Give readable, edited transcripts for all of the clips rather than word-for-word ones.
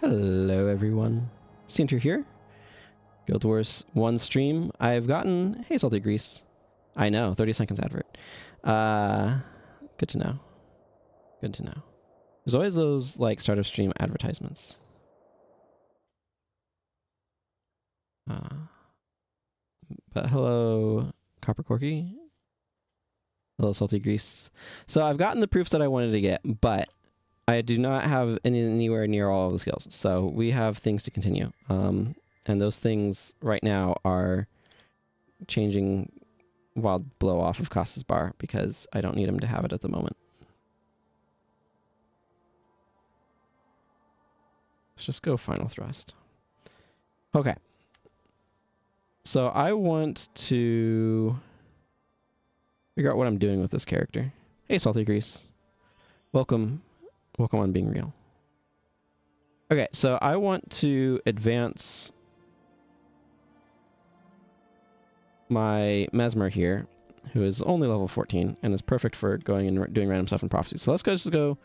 Hello everyone, Sinter here. Guild Wars 1 stream. I've gotten... Hey, Salty Grease. I know, 30 seconds advert. Good to know. Good to know. There's always those, like, start of stream advertisements. But hello, Copper Corky. Hello, Salty Grease. So I've gotten the proofs that I wanted to get, but I do not have anywhere near all of the skills. So we have things to continue. And those things right now are changing Wild Blow off of Costa's bar because I don't need him to have it at the moment. Let's just go Final Thrust. Okay. So I want to figure out what I'm doing with this character. Hey, Salty Grease. Welcome. Welcome on Being Real. Okay, so I want to advance my Mesmer here, who is only level 14 and is perfect for going and doing random stuff in prophecies. So let's go do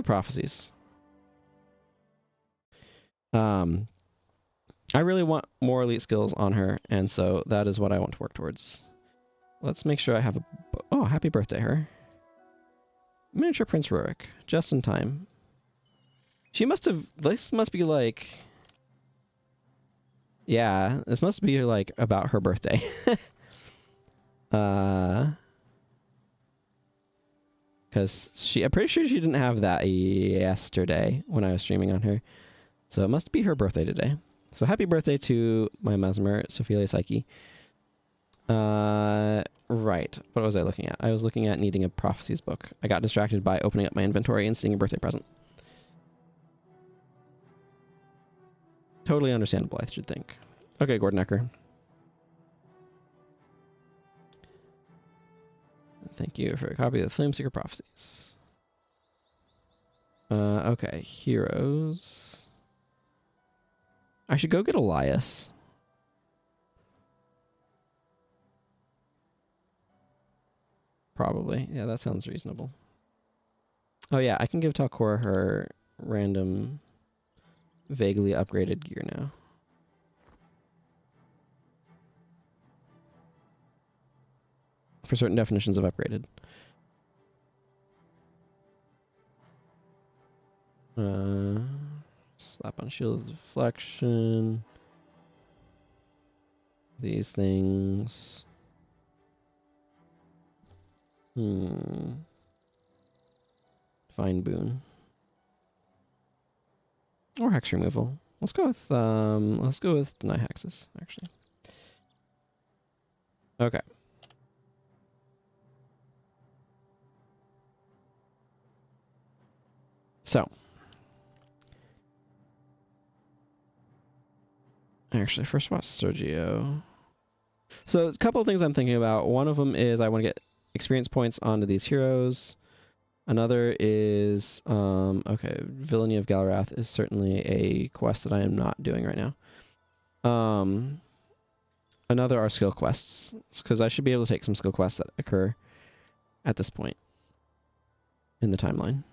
prophecies. I really want more elite skills on her, and so that is what I want to work towards. Let's make sure I have a... Oh, happy birthday, her. Miniature Prince Rurik, just in time. She must have... This must be like... Yeah, this must be like about her birthday. Because I'm pretty sure she didn't have that yesterday when I was streaming on her. So it must be her birthday today. So happy birthday to my Mesmer, Sophia Psyche. Right. What was I looking at? I was looking at needing a prophecies book. I got distracted by opening up my inventory and seeing a birthday present. Totally understandable, I should think. Okay, Gordon Ecker. Thank you for a copy of the Flameseeker Prophecies. Okay, heroes. I should go get Elias. Probably. Yeah, that sounds reasonable. Oh yeah, I can give Talcor her random, vaguely upgraded gear now. For certain definitions of upgraded. Slap on shield of deflection. These things. Fine boon. Or hex removal. Let's go with deny hexes, actually. Okay. So. Actually, first watch Sergio. So a couple of things I'm thinking about. One of them is I want to get experience points onto these heroes. Another is, okay, Villainy of Galarath is certainly a quest that I am not doing right now. Another are skill quests, because I should be able to take some skill quests that occur at this point in the timeline.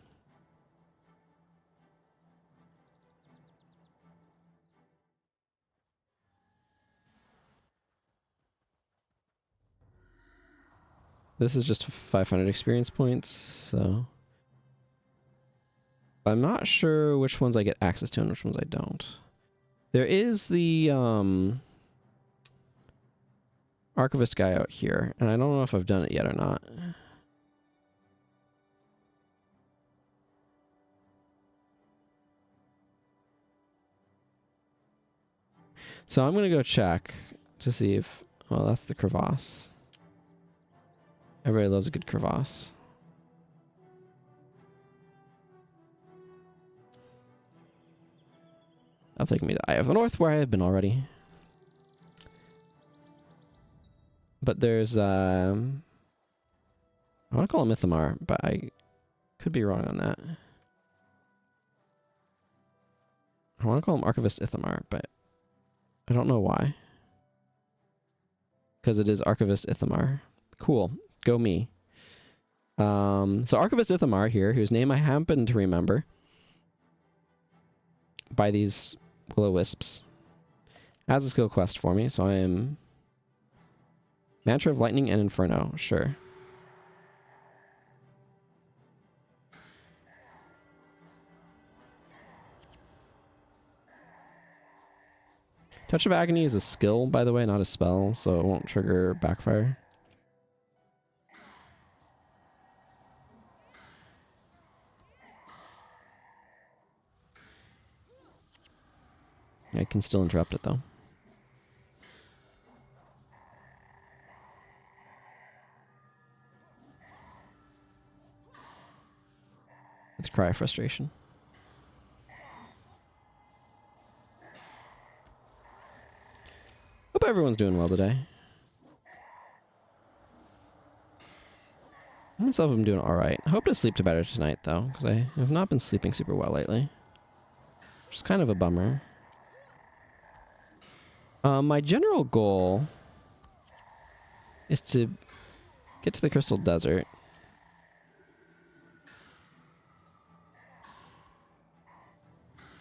This is just 500 experience points, so... I'm not sure which ones I get access to and which ones I don't. There is the, Archivist guy out here, and I don't know if I've done it yet or not. So I'm gonna go check to see if... Well, that's the crevasse. Everybody loves a good crevasse. That'll take me to Eye of the North, where I have been already. But there's, I want to call it Mythamar, but I could be wrong on that. I want to call him Archivist Ithamar, but I don't know why. Because it is Archivist Ithamar. Cool. Go me. So Archivist Ithamar here, whose name I happen to remember, by these will-o-wisps has a skill quest for me, so I am Mantra of Lightning and Inferno, sure. Touch of Agony is a skill, by the way, not a spell, so it won't trigger backfire. I can still interrupt it, though. It's Cry of Frustration. Hope everyone's doing well today. I myself am doing alright. I hope to sleep to better tonight, though, because I have not been sleeping super well lately. Which is kind of a bummer. My general goal is to get to the Crystal Desert.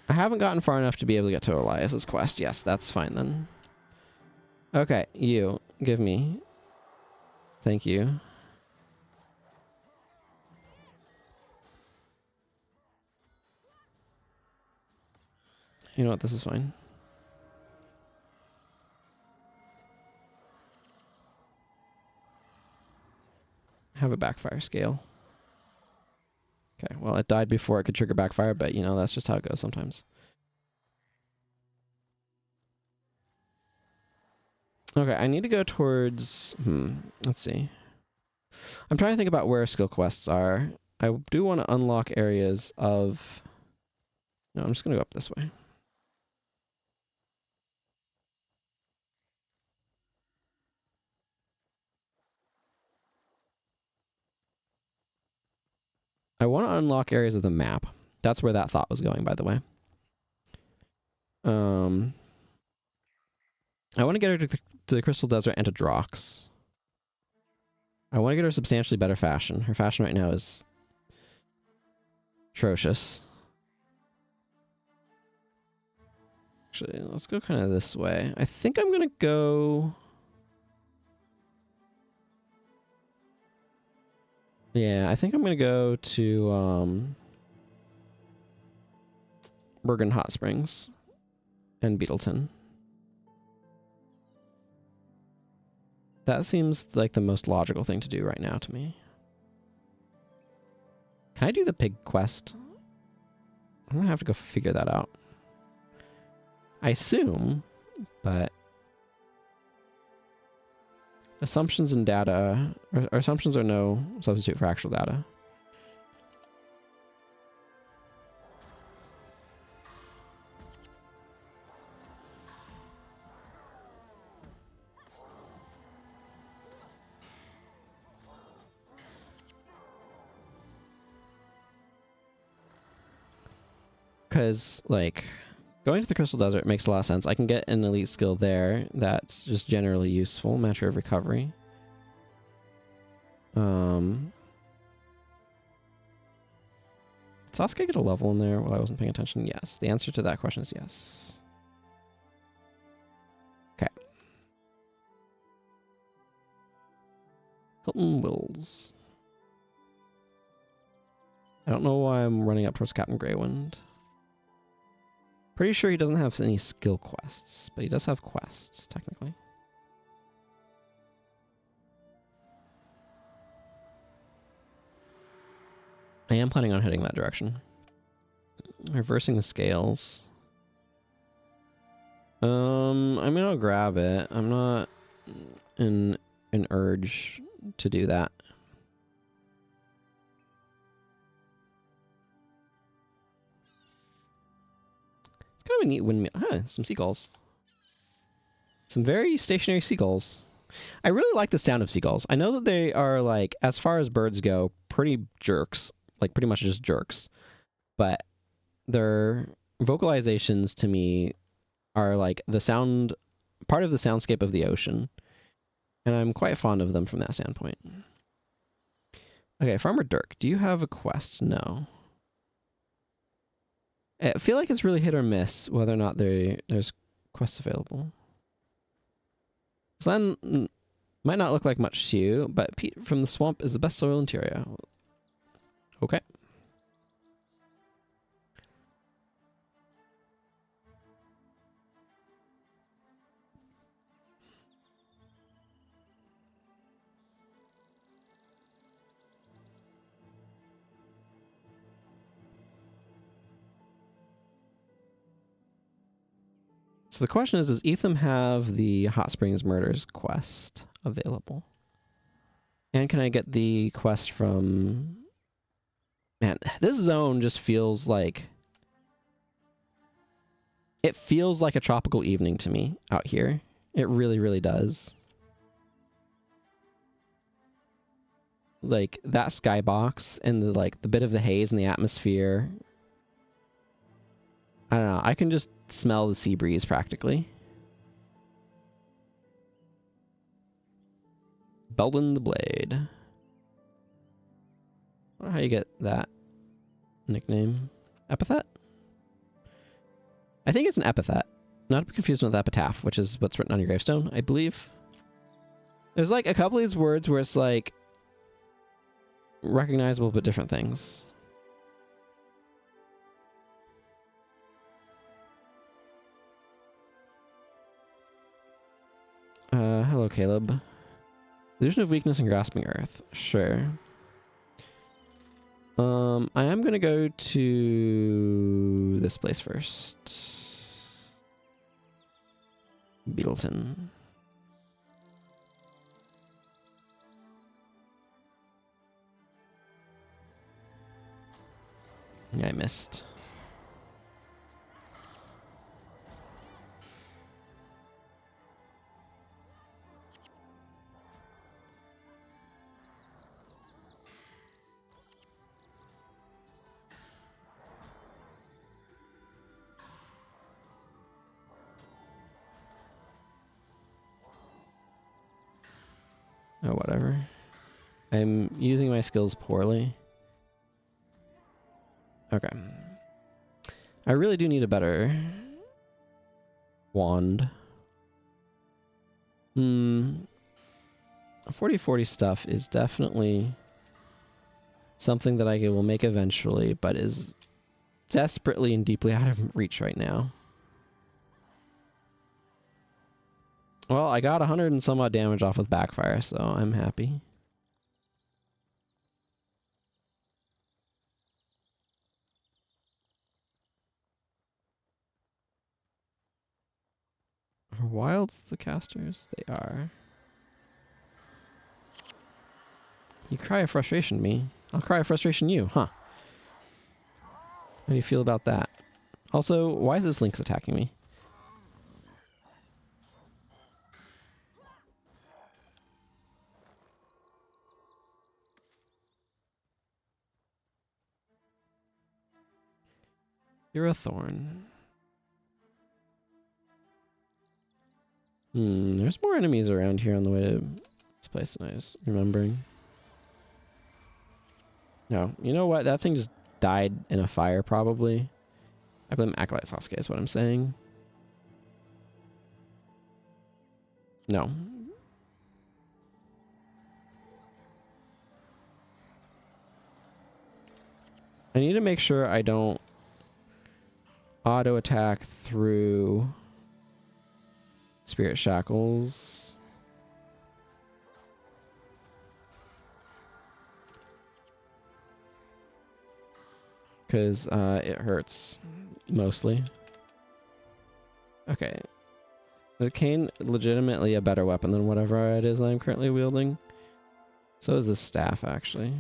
I haven't gotten far enough to be able to get to Elias's quest. Yes, that's fine then. Okay, you. Give me. Thank you. You know what? This is fine. Have a backfire scale. Okay, well, it died before it could trigger backfire, but, you know, that's just how it goes sometimes. Okay, I need to go towards... let's see. I'm trying to think about where skill quests are. I do want to unlock areas of... No, I'm just going to go up this way. I want to unlock areas of the map. That's where that thought was going, by the way. I want to get her to the Crystal Desert and to Drox. I want to get her substantially better fashion. Her fashion right now is atrocious. Actually, let's go kind of this way. I think I'm going to go... Yeah, I think I'm going to go to Bergen Hot Springs and Beetleton. That seems like the most logical thing to do right now to me. Can I do the pig quest? I'm going to have to go figure that out. I assume, but... Assumptions and data... Or assumptions are no substitute for actual data. Because, like, going to the Crystal Desert makes a lot of sense. I can get an elite skill there that's just generally useful. Matter of Recovery. Did Sasuke get a level in there while I wasn't paying attention? Yes. The answer to that question is yes. Okay. Hilton Wills. I don't know why I'm running up towards Captain Greywind. Pretty sure he doesn't have any skill quests, but he does have quests, technically. I am planning on heading that direction. Reversing the scales. I mean, I'll grab it. I'm not in an urge to do that. It's kind of a neat windmill. Huh, some seagulls. Some very stationary seagulls. I really like the sound of seagulls. I know that they are, like, as far as birds go, pretty jerks. Like, pretty much just jerks. But their vocalizations, to me, are, like, the sound... part of the soundscape of the ocean. And I'm quite fond of them from that standpoint. Okay, Farmer Dirk, do you have a quest? No. I feel like it's really hit or miss whether or not there's quests available. Glen might not look like much to you, but peat from the swamp is the best soil in Tyria. Okay. So the question is, does Etham have the Hot Springs Murders quest available? And can I get the quest from... Man, this zone just feels like... It feels like a tropical evening to me out here. It really, really does. Like, that skybox and the bit of the haze in the atmosphere. I don't know. I can just smell the sea breeze practically. Belden the Blade. I don't know how you get that nickname. Epithet? I think it's an epithet. Not to be confused with epitaph, which is what's written on your gravestone, I believe. There's like a couple of these words where it's like recognizable but different things. Hello, Caleb. Illusion of weakness and grasping earth. Sure. I am gonna go to this place first. Beetleton. Yeah, I missed. Oh, whatever. I'm using my skills poorly. Okay. I really do need a better wand. 40/40 stuff is definitely something that I will make eventually, but is desperately and deeply out of reach right now. Well, I got 100 and some odd damage off with backfire, so I'm happy. Are wilds the casters? They are. You cry of frustration, me. I'll cry of frustration, you, huh? How do you feel about that? Also, why is this Lynx attacking me? You're a thorn. There's more enemies around here on the way to this place than I was remembering. No, you know what? That thing just died in a fire, probably. I blame Acolyte Sasuke is what I'm saying. No. I need to make sure I don't auto attack through Spirit Shackles. Because it hurts mostly. Okay. The cane, legitimately a better weapon than whatever it is I'm currently wielding. So is this staff, actually.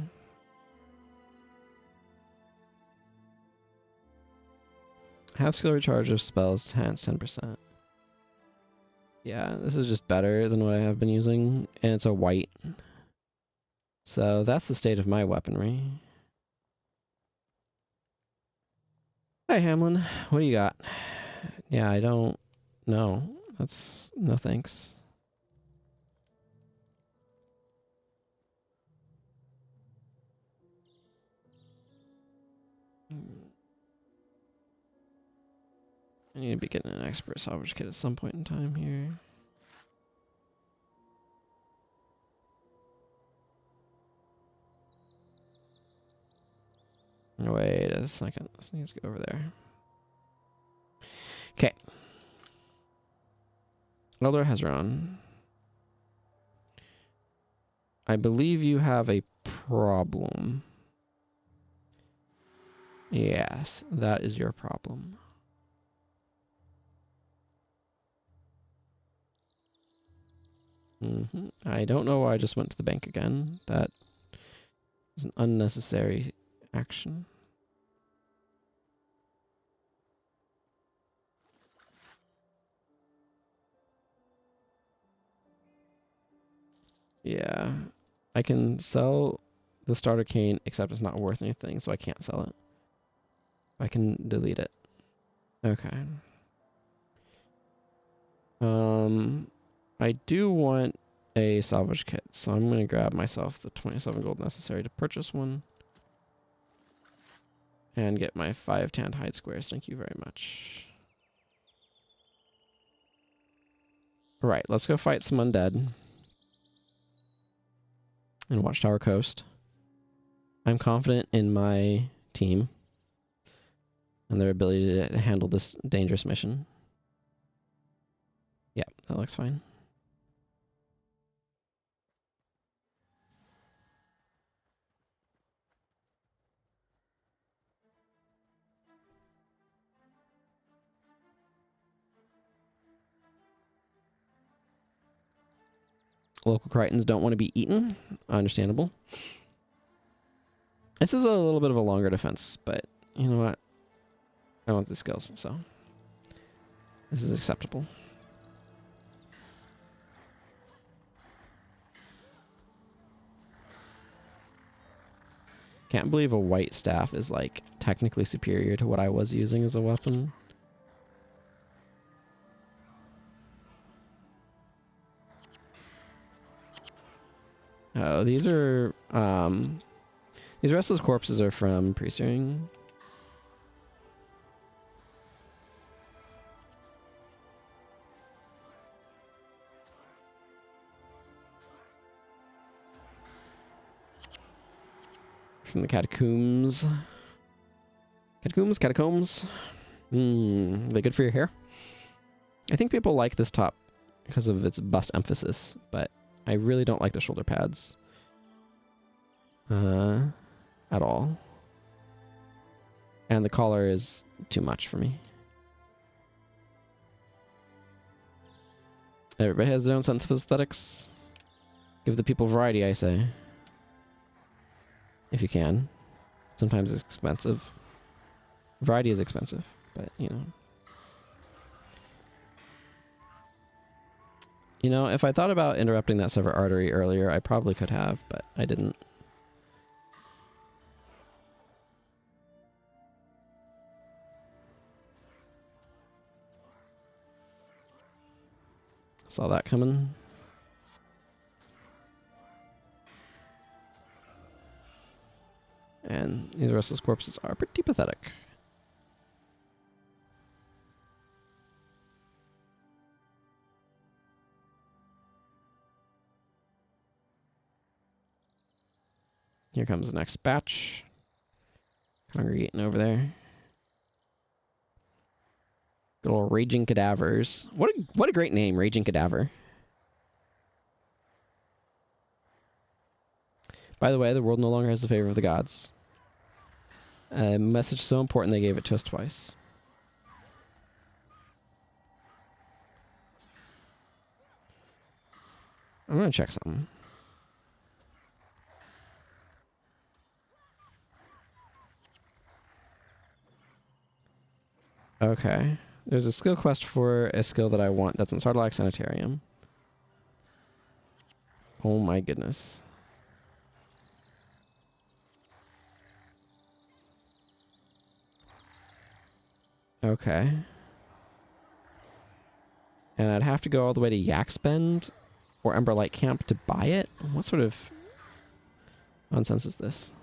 Half skill recharge of spells, 10%. Yeah, this is just better than what I have been using, and it's a white. So that's the state of my weaponry. Hi, Hamlin. What do you got? Yeah, I don't know. That's... no thanks. I need to be getting an expert salvage kit at some point in time here. Wait a second. This needs to go over there. Okay. Elder Hezron. I believe you have a problem. Yes, that is your problem. I don't know why I just went to the bank again. That is an unnecessary action. Yeah. I can sell the starter cane, except it's not worth anything, so I can't sell it. I can delete it. Okay. I do want a salvage kit, so I'm going to grab myself the 27 gold necessary to purchase one. And get my 5 tanned hide squares. Thank you very much. Alright, let's go fight some undead. In Watchtower Coast. I'm confident in my team. And their ability to handle this dangerous mission. Yeah, that looks fine. Local Crichtons don't want to be eaten. Understandable. This is a little bit of a longer defense, but you know what? I want the skills, so this is acceptable. Can't believe a white staff is like technically superior to what I was using as a weapon. Oh, these are these restless corpses are from pre-searing. From the catacombs. Catacombs. Are they good for your hair? I think people like this top because of its bust emphasis, but I really don't like the shoulder pads. At all. And the collar is too much for me. Everybody has their own sense of aesthetics. Give the people variety, I say. If you can. Sometimes it's expensive. Variety is expensive, but you know. You know, if I thought about interrupting that sever artery earlier, I probably could have, but I didn't. Saw that coming. And these restless corpses are pretty pathetic. Here comes the next batch. Congregating over there. Good old Raging Cadavers. What a great name, Raging Cadaver. By the way, the world no longer has the favor of the gods. A message so important they gave it to us twice. I'm gonna check something. Okay. There's a skill quest for a skill that I want that's in Sarlacc Sanitarium. Oh my goodness. Okay. And I'd have to go all the way to Yaxbend or Emberlight Camp to buy it? What sort of nonsense is this?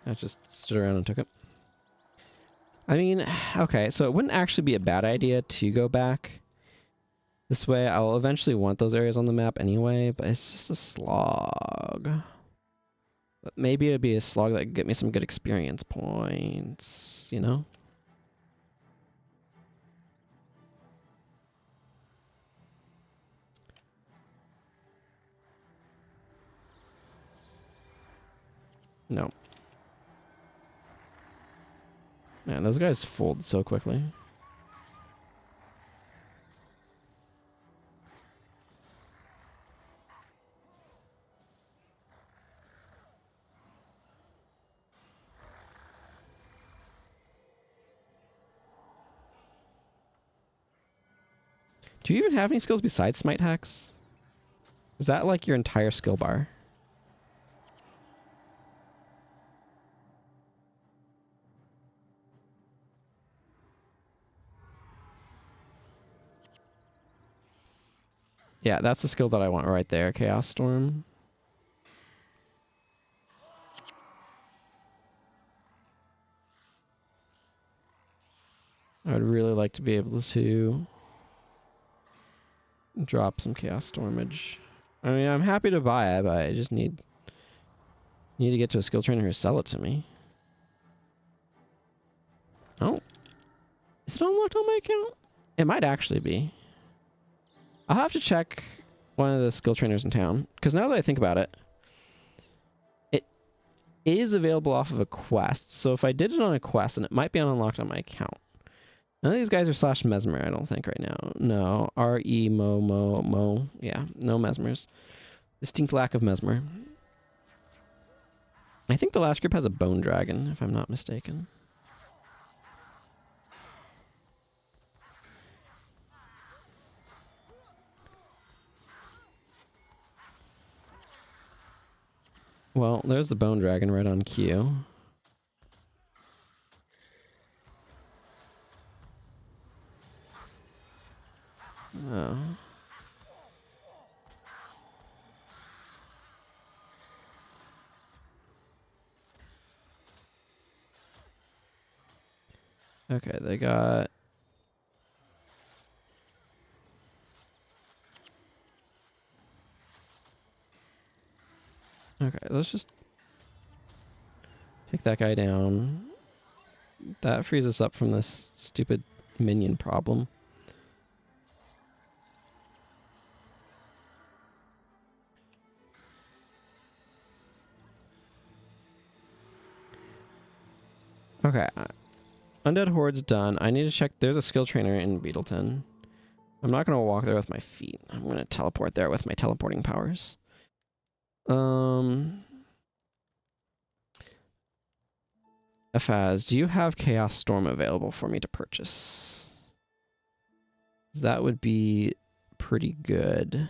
I just stood around and took it. I mean, okay, so it wouldn't actually be a bad idea to go back. This way, I'll eventually want those areas on the map anyway, but it's just a slog. But maybe it'd be a slog that could get me some good experience points, you know? No. Man, those guys fold so quickly. Do you even have any skills besides Smite Hacks? Is that like your entire skill bar? Yeah, that's the skill that I want right there, Chaos Storm. I would really like to be able to drop some Chaos Stormage. I mean, I'm happy to buy it, but I just need to get to a skill trainer who sell it to me. Oh. Is it unlocked on my account? It might actually be. I'll have to check one of the skill trainers in town, because now that I think about it, it is available off of a quest. So if I did it on a quest, then it might be unlocked on my account. None of these guys are slash Mesmer, I don't think, right now. No. R-E, Mo. Yeah, no Mesmers. Distinct lack of Mesmer. I think the last group has a Bone Dragon, if I'm not mistaken. Well, there's the Bone Dragon right on cue. Oh. Okay, they got... Okay, let's just take that guy down. That frees us up from this stupid minion problem. Okay. Undead Horde's done. I need to check. There's a skill trainer in Beetleton. I'm not going to walk there with my feet. I'm going to teleport there with my teleporting powers. Afaz, do you have Chaos Storm available for me to purchase? That would be pretty good.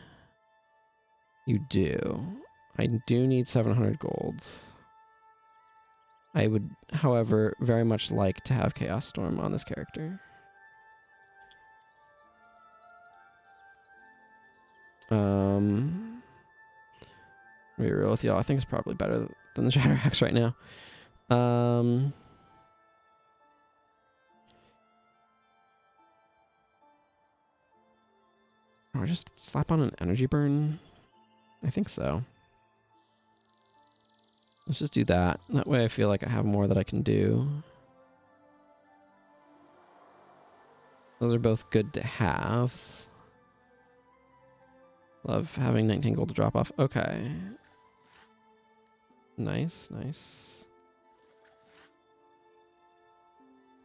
You do. I do need 700 gold. I would, however, very much like to have Chaos Storm on this character. To be real with y'all, I think it's probably better than the Shatter Axe right now. Or just slap on an energy burn? I think so. Let's just do that. That way I feel like I have more that I can do. Those are both good to haves. Love having 19 gold to drop off. Okay. Nice, nice.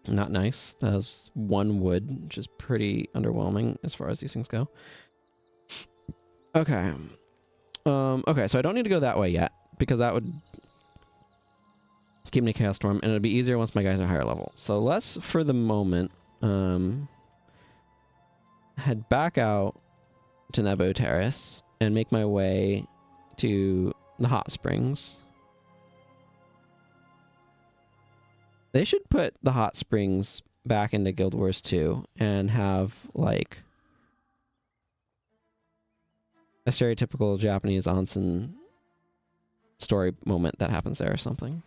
Not nice. That has 1 wood, which is pretty underwhelming as far as these things go. Okay. Okay, so I don't need to go that way yet, because that would give me Chaos Storm, and it'll be easier once my guys are higher level. So let's, for the moment, head back out to Nebo Terrace and make my way to the hot springs. They should put the hot springs back into Guild Wars 2 and have, like, a stereotypical Japanese onsen story moment that happens there or something.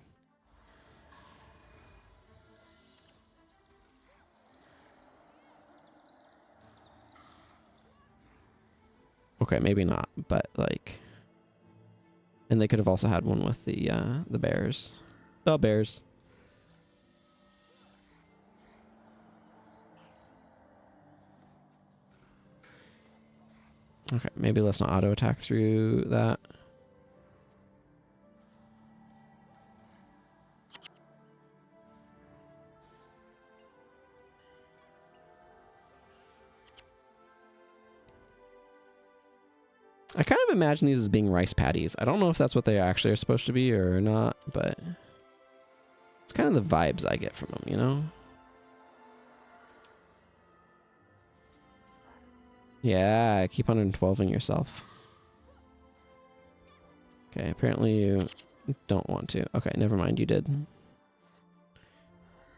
Okay, maybe not, but like, and they could have also had one with the bears. The bears. Okay, maybe let's not auto attack through that. I kind of imagine these as being rice patties. I don't know if that's what they actually are supposed to be or not, but it's kind of the vibes I get from them, you know? Yeah, keep 112ing yourself. Okay, apparently you don't want to. Okay, never mind, you did.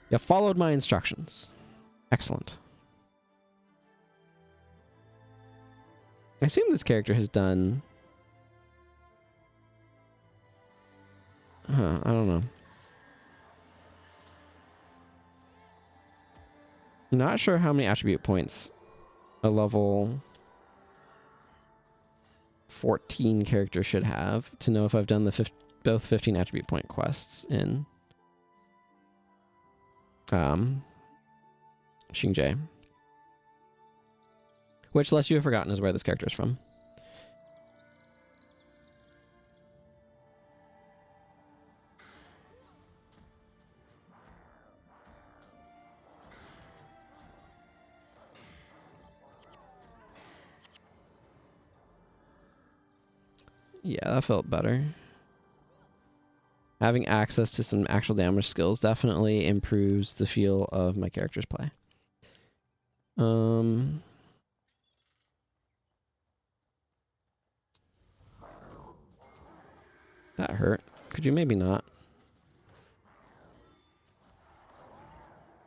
You followed my instructions. Excellent. I assume this character has done... Huh, I don't know. Not sure how many attribute points a level 14 character should have to know if I've done the both 15 attribute point quests in Xingje. Which, lest you have forgotten, is where this character is from. Yeah, that felt better. Having access to some actual damage skills definitely improves the feel of my character's play. That hurt. Could you maybe not?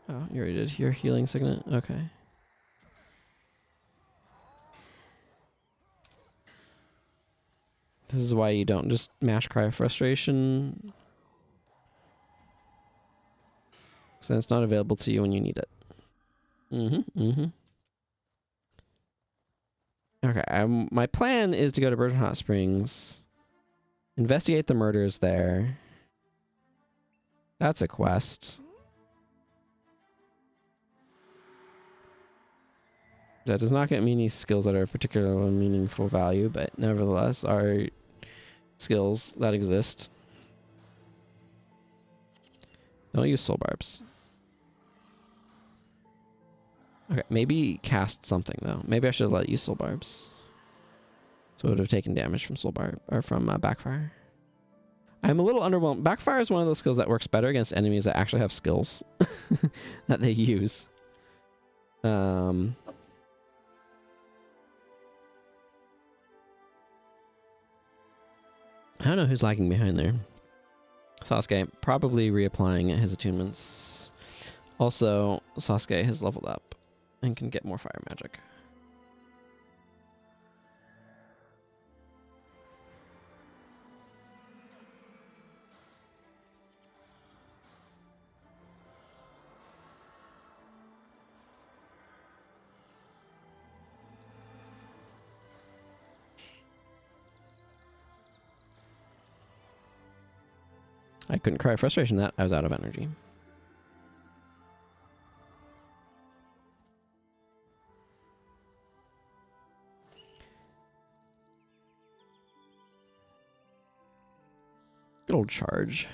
Oh, you already did your healing signet? Okay. This is why you don't just mash Cry of Frustration. Because then it's not available to you when you need it. Okay, my plan is to go to Virgin Hot Springs, investigate the murders there. That's a quest. That does not get me any skills that are of particularly meaningful value, but nevertheless are skills that exist. Don't use soul barbs. Okay, maybe cast something though. Maybe I should have let it use soul barbs. So it would have taken damage from soul barb or from backfire. I'm a little underwhelmed. Backfire is one of those skills that works better against enemies that actually have skills that they use. I don't know who's lagging behind there. Sasuke, probably reapplying his attunements. Also, Sasuke has leveled up and can get more fire magic. I couldn't cry frustration that I was out of energy. Good old charge.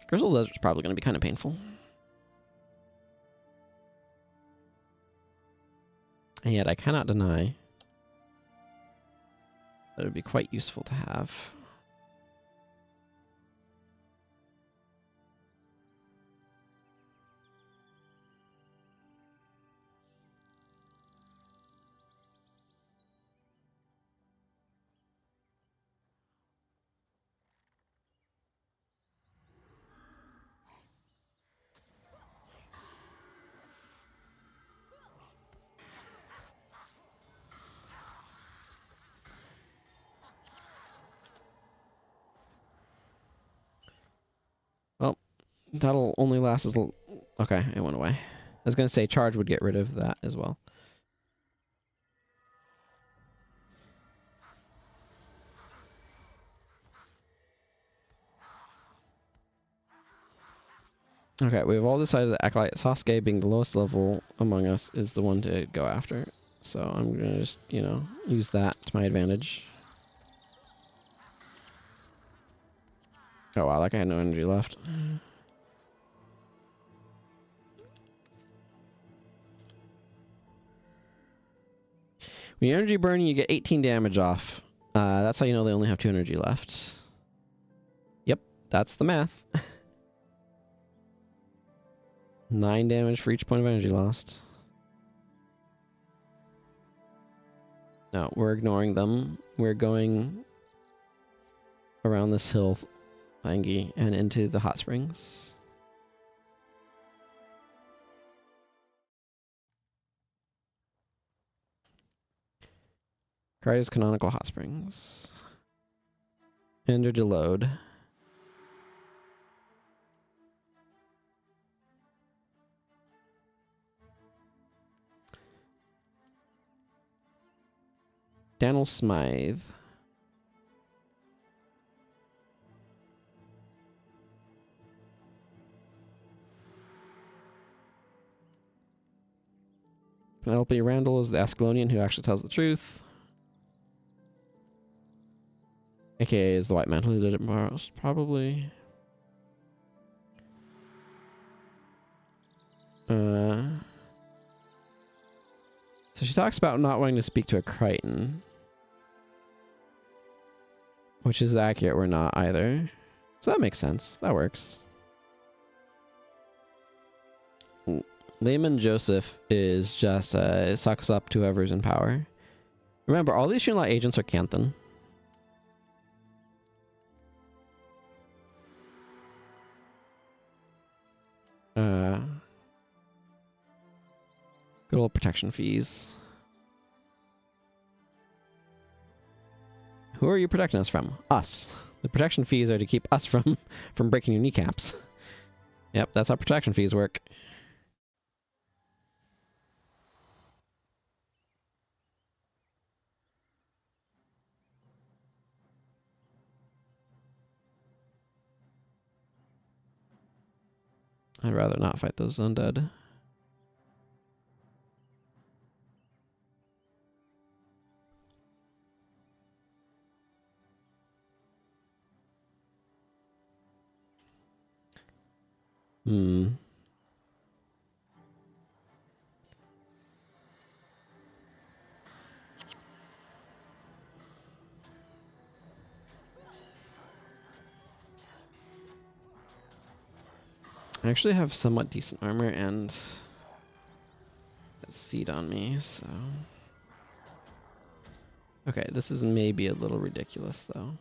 Grizzle Desert's probably going to be kind of painful. And yet I cannot deny that it would be quite useful to have. That'll only last as... Okay, it went away. I was going to say charge would get rid of that as well. Okay, we've all decided that Acolyte Sasuke, being the lowest level among us, is the one to go after. So I'm going to just, you know, use that to my advantage. Oh wow, that guy had no energy left. When you energy burn, you get 18 damage off. That's how you know they only have 2 energy left. Yep, that's the math. 9 damage for each point of energy lost. No, we're ignoring them. We're going around this hill thingy and into the hot springs. Kari's canonical hot springs. Enter to load. Daniel Smythe. Penelope Randall is the Ascalonian who actually tells the truth. AKA is the white man who did it most, probably. So she talks about not wanting to speak to a Crichton. Which is accurate, we're not either. So that makes sense. That works. Layman Joseph is just sucks up to whoever's in power. Remember, all these Shinla agents are Canthan. Good old protection fees. Who are you protecting us from? Us. The protection fees are to keep us from breaking your kneecaps. Yep, that's how protection fees work. I'd rather not fight those undead. I actually have somewhat decent armor and a seed on me, so... Okay, this is maybe a little ridiculous, though.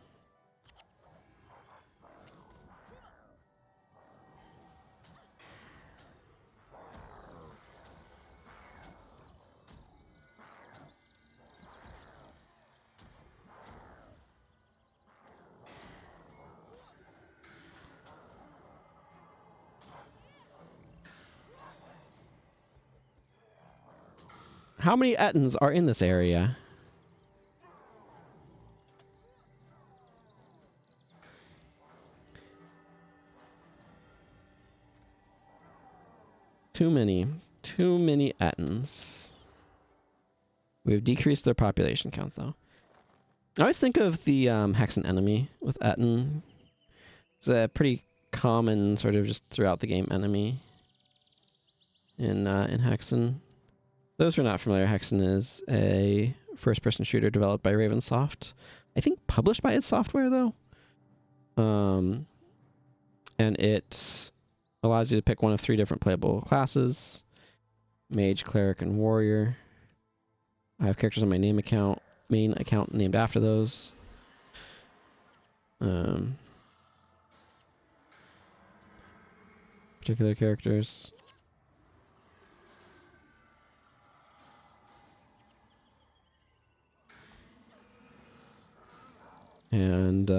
How many Ettins are in this area? Too many. Too many Ettins. We've decreased their population count, though. I always think of the Hexen enemy with Ettin. It's a pretty common sort of just throughout the game enemy in Hexen. Those who are not familiar, Hexen is a first-person shooter developed by Ravensoft. I think published by id Software, though. And it allows you to pick one of 3 different playable classes. Mage, Cleric, and Warrior. I have characters on my main account named after those. Particular characters. And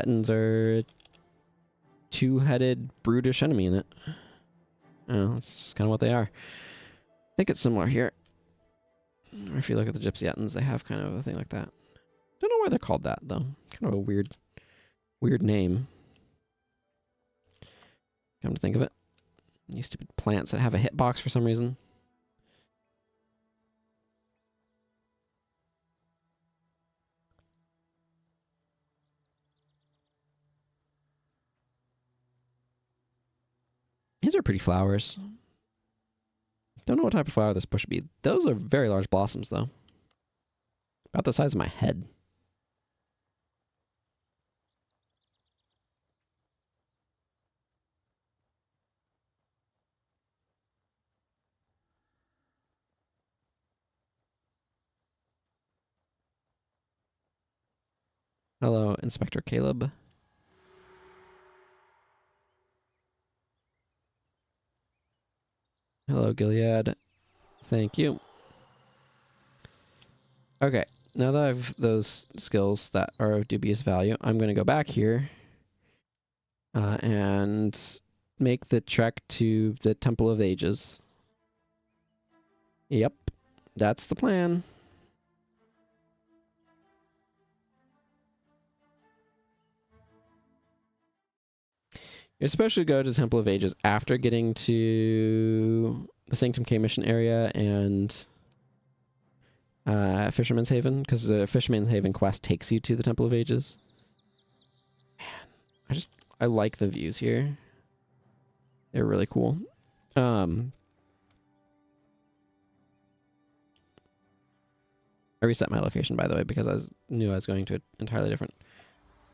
Ettins are a two-headed, brutish enemy in it. Oh, that's just kind of what they are. I think it's similar here. Or if you look at the Gypsy Ettins, they have kind of a thing like that. Don't know why they're called that, though. Kind of a weird name. Come to think of it. These stupid plants that have a hitbox for some reason. These are pretty flowers. Don't know what type of flower this bush would be. Those are very large blossoms, though. About the size of my head. Hello, Inspector Caleb. Hello, Gilead. Thank you. Okay, now that I have those skills that are of dubious value, I'm going to go back here and make the trek to the Temple of Ages. Yep, that's the plan. You're supposed to go to the Temple of Ages after getting to the Sanctum K mission area and Fisherman's Haven, because the Fisherman's Haven quest takes you to the Temple of Ages. Man, I like the views here. They're really cool. I reset my location, by the way, because I knew I was going to an entirely different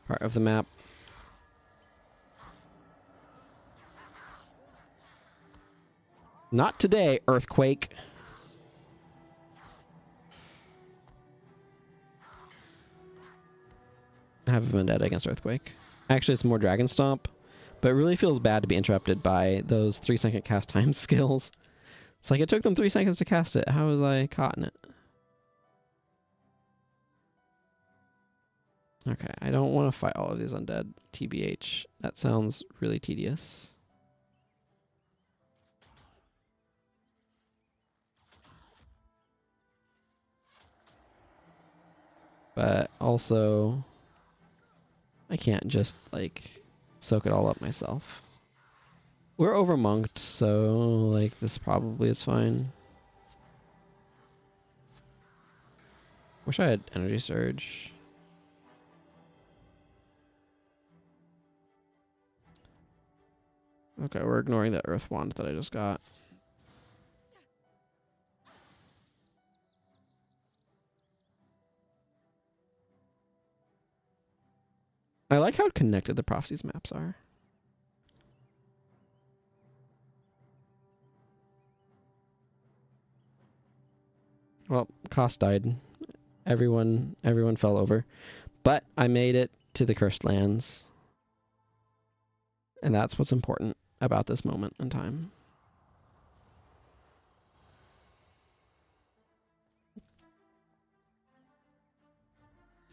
part of the map. Not today, Earthquake. I have a vendetta against Earthquake. Actually, it's more Dragon Stomp, but it really feels bad to be interrupted by those 3-second cast time skills. It's like it took them 3 seconds to cast it. How was I caught in it? Okay, I don't want to fight all of these undead, TBH. That sounds really tedious. But also, I can't just, like, soak it all up myself. We're over-monked, so, like, this probably is fine. Wish I had Energy Surge. Okay, we're ignoring that Earth Wand that I just got. I like how connected the prophecies maps are. Well, Cost died. Everyone fell over. But I made it to the Cursed Lands. And that's what's important about this moment in time.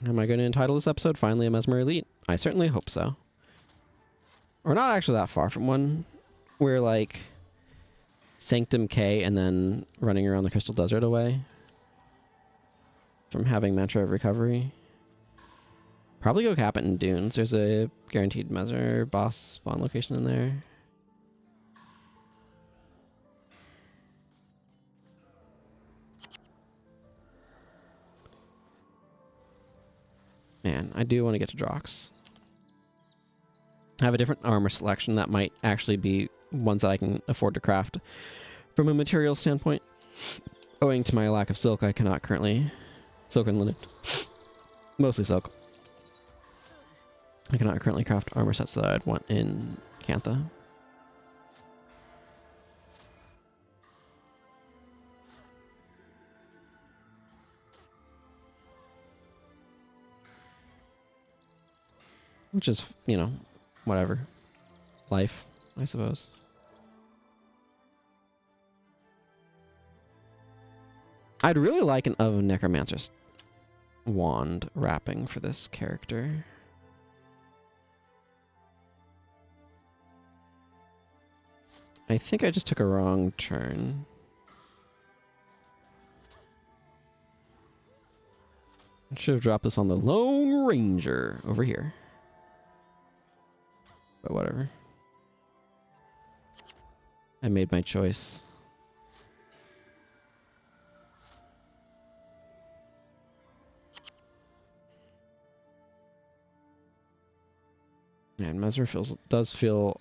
Am I going to entitle this episode Finally a Mesmer Elite? I certainly hope so. We're not actually that far from one. We're like Sanctum K and then running around the Crystal Desert away from having Mantra of Recovery. Probably go cap it in Dunes. There's a guaranteed Mesmer boss spawn location in there. Man, I do want to get to Drox. I have a different armor selection that might actually be ones that I can afford to craft. From a material standpoint, owing to my lack of silk, I cannot currently... Silk and linen. Mostly silk. I cannot currently craft armor sets that I'd want in Cantha. Which is, you know, whatever. Life, I suppose. I'd really like an Of Necromancer's wand wrapping for this character. I think I just took a wrong turn. I should have dropped this on the Lone Ranger over here. But whatever. I made my choice. Man, Mesmer does feel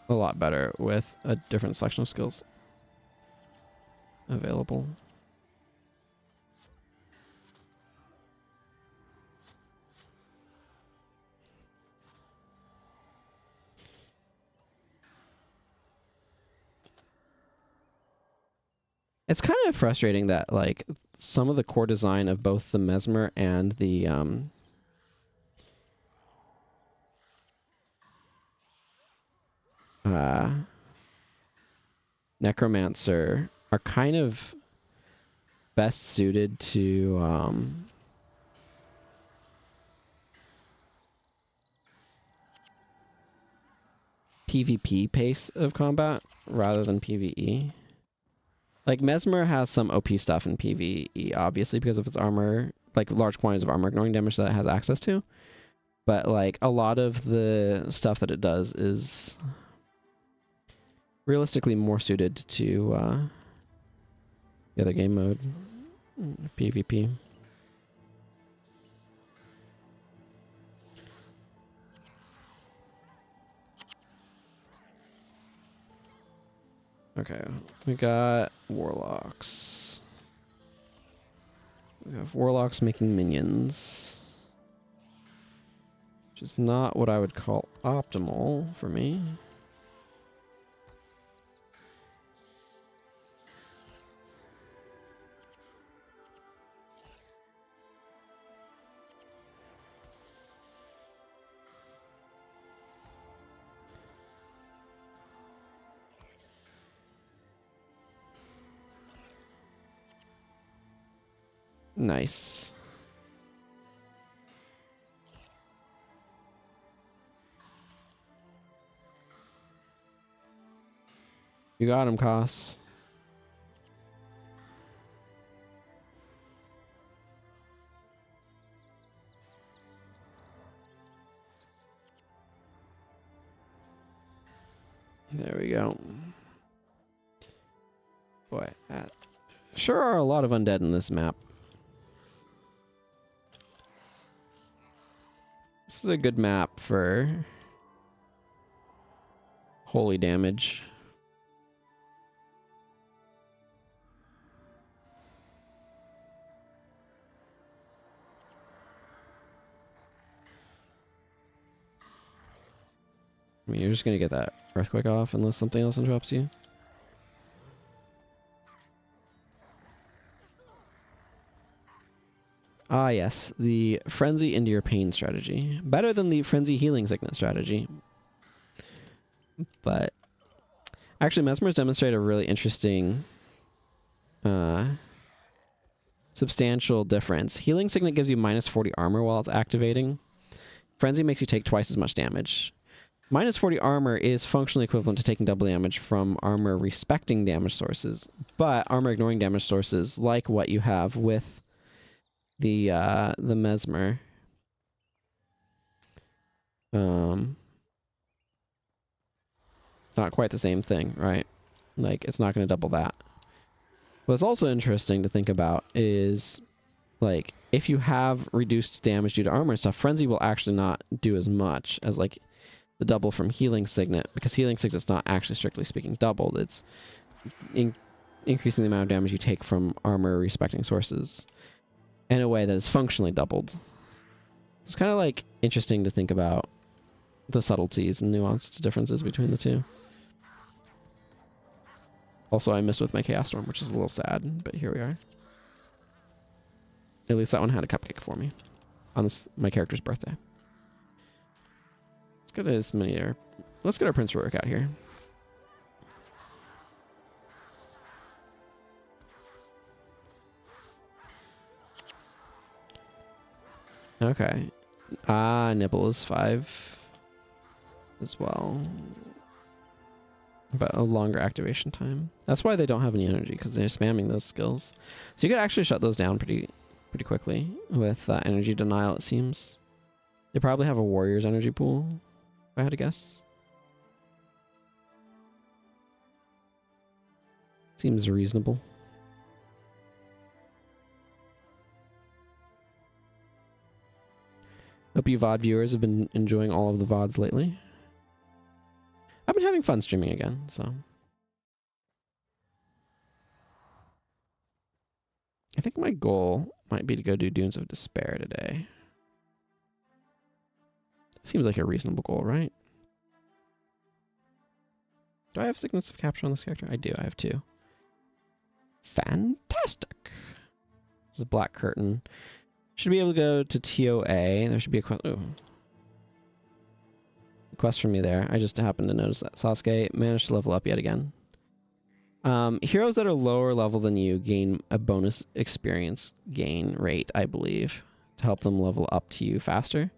a lot better with a different selection of skills available. It's kind of frustrating that like some of the core design of both the Mesmer and the Necromancer are kind of best suited to PvP pace of combat rather than PvE. Like Mesmer has some OP stuff in PvE, obviously because of its armor, like large quantities of armor ignoring damage that it has access to. But like a lot of the stuff that it does is realistically more suited to the other game mode, PvP. Okay, we got warlocks. We have warlocks making minions, which is not what I would call optimal for me. Nice. You got him, Koss. There we go. Boy, sure are a lot of undead in this map. This is a good map for holy damage. I mean, you're just gonna get that earthquake off unless something else interrupts you. Ah, yes, the Frenzy into your pain strategy. Better than the Frenzy healing sickness strategy. But actually, Mesmer's demonstrated a really interesting substantial difference. Healing Signet gives you minus 40 armor while it's activating. Frenzy makes you take twice as much damage. Minus 40 armor is functionally equivalent to taking double damage from armor respecting damage sources, but armor ignoring damage sources, like what you have with the Mesmer, not quite the same thing, right? Like, it's not going to double that. What's also interesting to think about is, like, if you have reduced damage due to armor and stuff, Frenzy will actually not do as much as, like, the double from Healing Signet, because Healing Signet's not actually, strictly speaking, doubled. It's increasing the amount of damage you take from armor respecting sources in a way that is functionally doubled. It's kind of, like, interesting to think about the subtleties and nuanced differences between the two. Also, I missed with my Chaos Storm, which is a little sad, but here we are. At least that one had a cupcake for me on my character's birthday. Let's get as many there. Let's get our Prince Rurik out here. Okay. Nibble is 5 as well. but a longer activation time. That's why they don't have any energy, because they're spamming those skills. So you could actually shut those down pretty quickly with energy denial, it seems. They probably have a warrior's energy pool, if I had to guess. Seems reasonable. Hope you VOD viewers have been enjoying all of the VODs lately. I've been having fun streaming again, so. I think my goal might be to go do Dunes of Despair today. Seems like a reasonable goal, right? Do I have Sickness of Capture on this character? I do, I have 2. Fantastic. This is Black Curtain. Should be able to go to TOA. There should be a quest for me there. I just happened to notice that. Sasuke managed to level up yet again. Heroes that are lower level than you gain a bonus experience gain rate, I believe, to help them level up to you faster,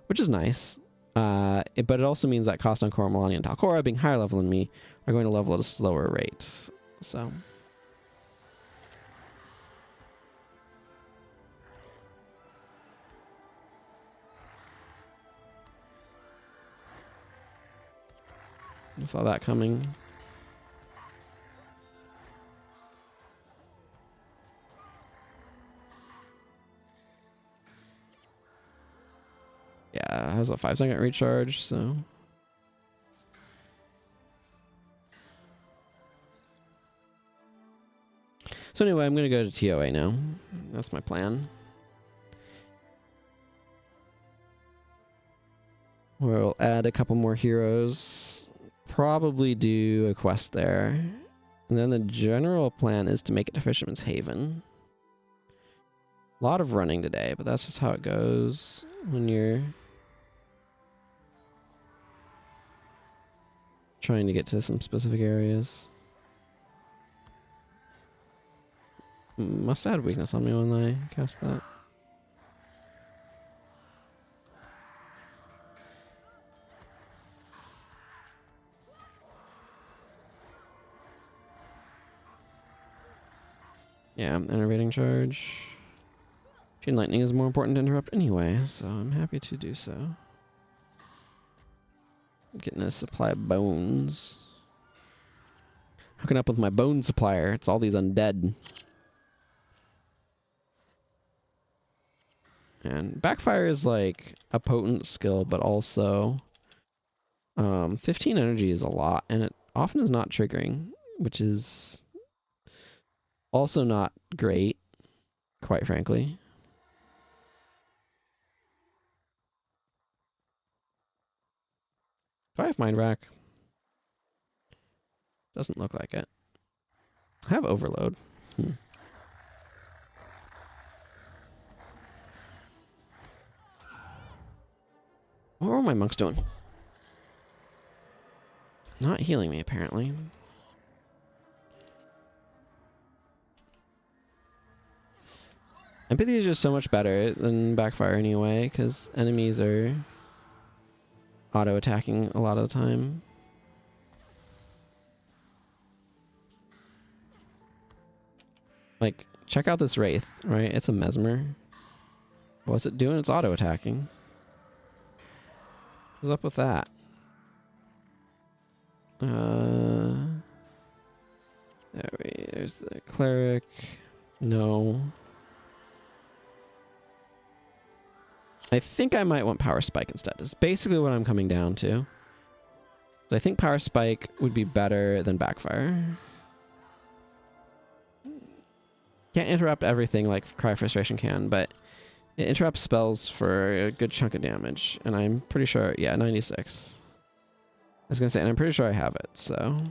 which is nice. But it also means that Coston, Cormolani, and Talcora, being higher level than me, are going to level at a slower rate. So. I saw that coming. Yeah, it has a 5-second recharge, so. So anyway, I'm going to go to TOA now. That's my plan. We'll add a couple more heroes. Probably do a quest there. And then the general plan is to make it to Fisherman's Haven. A lot of running today, but that's just how it goes when you're trying to get to some specific areas. Must have had weakness on me when I cast that. Yeah, enervating charge. Chain lightning is more important to interrupt anyway, so I'm happy to do so. I'm getting a supply of bones. Hooking up with my bone supplier. It's all these undead. And backfire is like a potent skill, but also 15 energy is a lot, and it often is not triggering, which is also not great, quite frankly. Do I have Mind Rack? Doesn't look like it. I have Overload. What were my monks doing? Not healing me, apparently. Empathy is just so much better than backfire anyway, because enemies are auto-attacking a lot of the time. Like, check out this Wraith, right? It's a Mesmer. What's it doing? It's auto-attacking. What's up with that? There's the Cleric. No. I think I might want Power Spike instead. Is basically what I'm coming down to. So I think Power Spike would be better than Backfire. Can't interrupt everything like Cry Frustration can, but it interrupts spells for a good chunk of damage. And I'm pretty sure, yeah, 96. I was going to say, and I'm pretty sure I have it, so.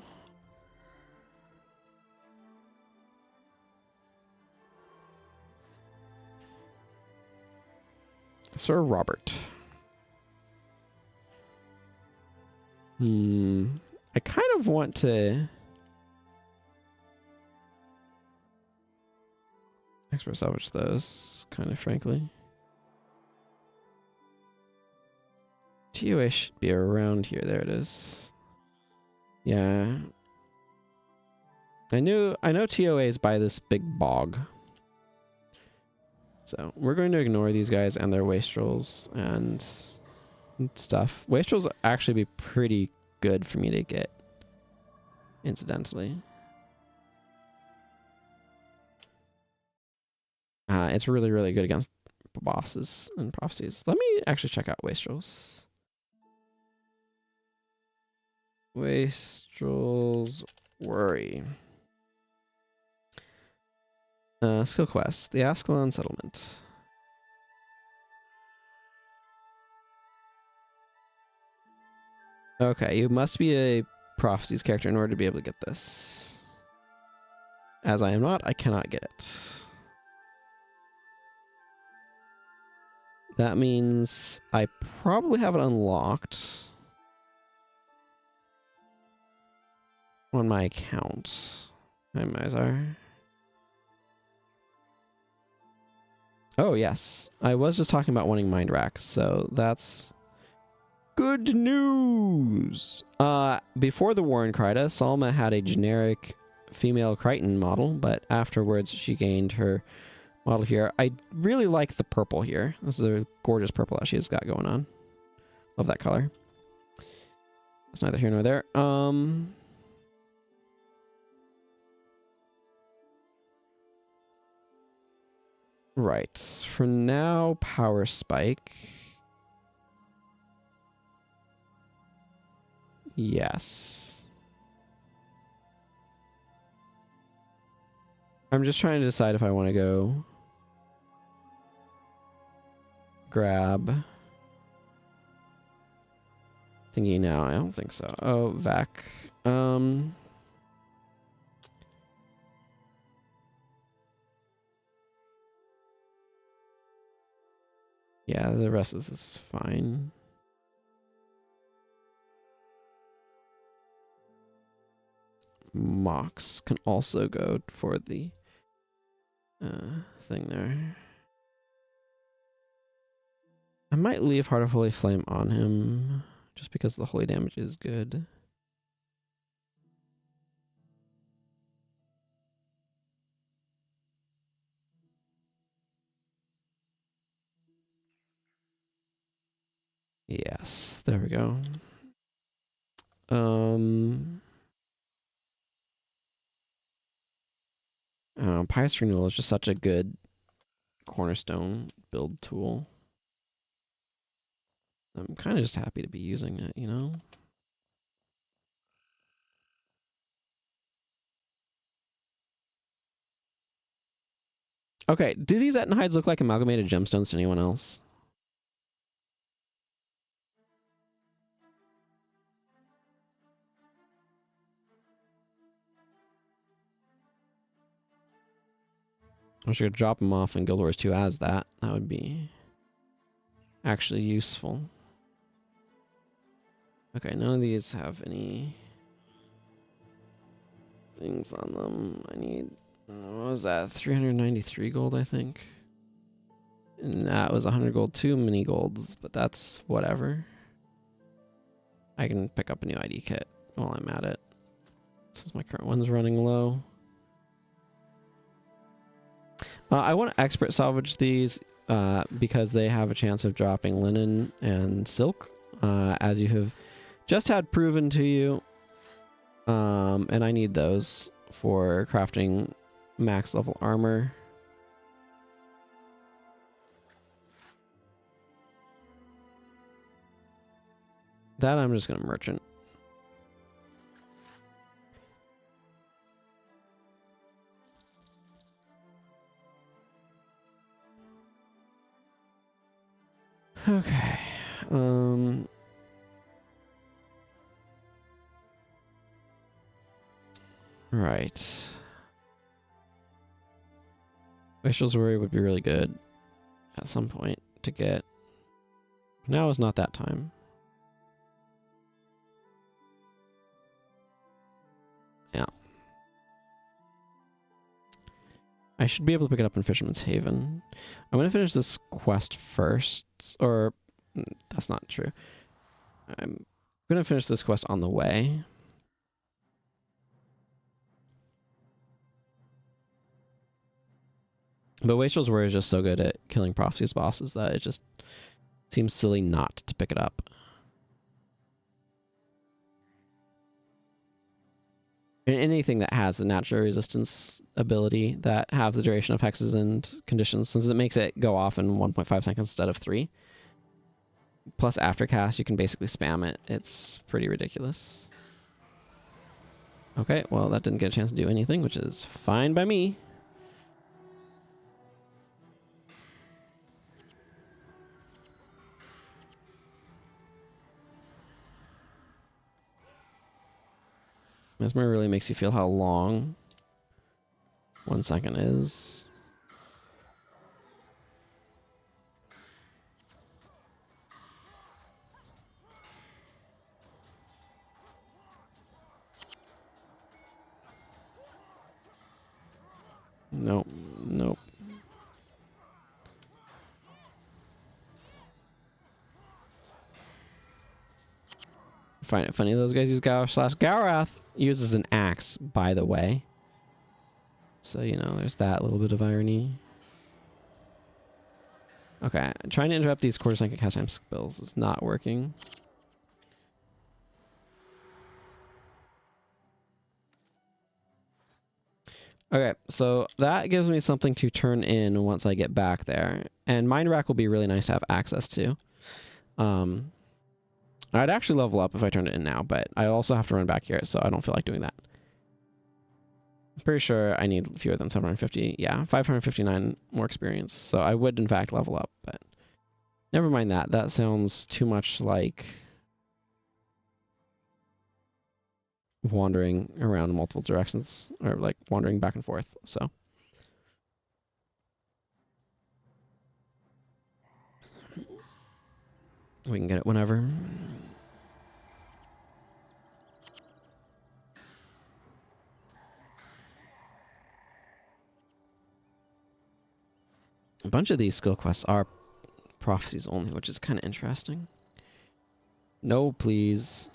Sir Robert. I kind of want to expert salvage those, kind of frankly. TOA should be around here. There it is. Yeah. I know TOA is by this big bog. So we're going to ignore these guys and their wastrels and stuff. Wastrels actually be pretty good for me to get, incidentally. It's really, really good against bosses and prophecies. Let me actually check out wastrels. Wastrels worry. Skill quest. The Ascalon settlement. Okay, you must be a prophecies character in order to be able to get this. As I am not, I cannot get it. That means I probably have it unlocked on my account. Hi, Mizar. Oh, yes. I was just talking about wanting Mind Rack, so that's good news. Before the war in Kryta, Salma had a generic female Crichton model, but afterwards she gained her model here. I really like the purple here. This is a gorgeous purple that she's got going on. Love that color. It's neither here nor there. Right. For now, power spike. Yes. I'm just trying to decide if I want to go grab thingy now. I don't think so. Oh, Vac. Yeah, the rest of this is fine. Mox can also go for the thing there. I might leave Heart of Holy Flame on him just because the holy damage is good. Yes, there we go. Pious Renewal is just such a good cornerstone build tool. I'm kind of just happy to be using it, you know? Okay, do these Etna hides look like amalgamated gemstones to anyone else? I should drop them off in Guild Wars 2 as that. That would be actually useful. Okay, none of these have any things on them. I need, what was that? 393 gold, I think. And that was 100 gold, 2 mini golds, but that's whatever. I can pick up a new ID kit while I'm at it, since my current one's running low. I want to expert salvage these because they have a chance of dropping linen and silk, as you have just had proven to you. And I need those for crafting max level armor. That I'm just going to merchant. Okay. Right. Facial's Worry would be really good at some point to get. Now is not that time. Yeah. I should be able to pick it up in Fisherman's Haven. I'm going to finish this quest first, or that's not true. I'm going to finish this quest on the way. But Wastrel's Warrior is just so good at killing Prophecy's bosses that it just seems silly not to pick it up. And anything that has a natural resistance ability that has the duration of hexes and conditions, since it makes it go off in 1.5 seconds instead of 3. Plus after cast, you can basically spam it. It's pretty ridiculous. Okay, well, that didn't get a chance to do anything, which is fine by me. Mesmer really makes you feel how long 1 second is. Nope. Nope. I find it funny those guys use Gowrath uses an axe, by the way. So, you know, there's that little bit of irony. Okay, trying to interrupt these quarter second cast time spills is not working. Okay, so that gives me something to turn in once I get back there. And Mind Rack will be really nice to have access to. I'd actually level up if I turned it in now, but I also have to run back here, so I don't feel like doing that. I'm pretty sure I need fewer than 750. Yeah, 559 more experience. So I would, in fact, level up, but never mind that. That sounds too much like wandering around in multiple directions, or like wandering back and forth. So we can get it whenever. A bunch of these skill quests are prophecies only, which is kind of interesting. No, please.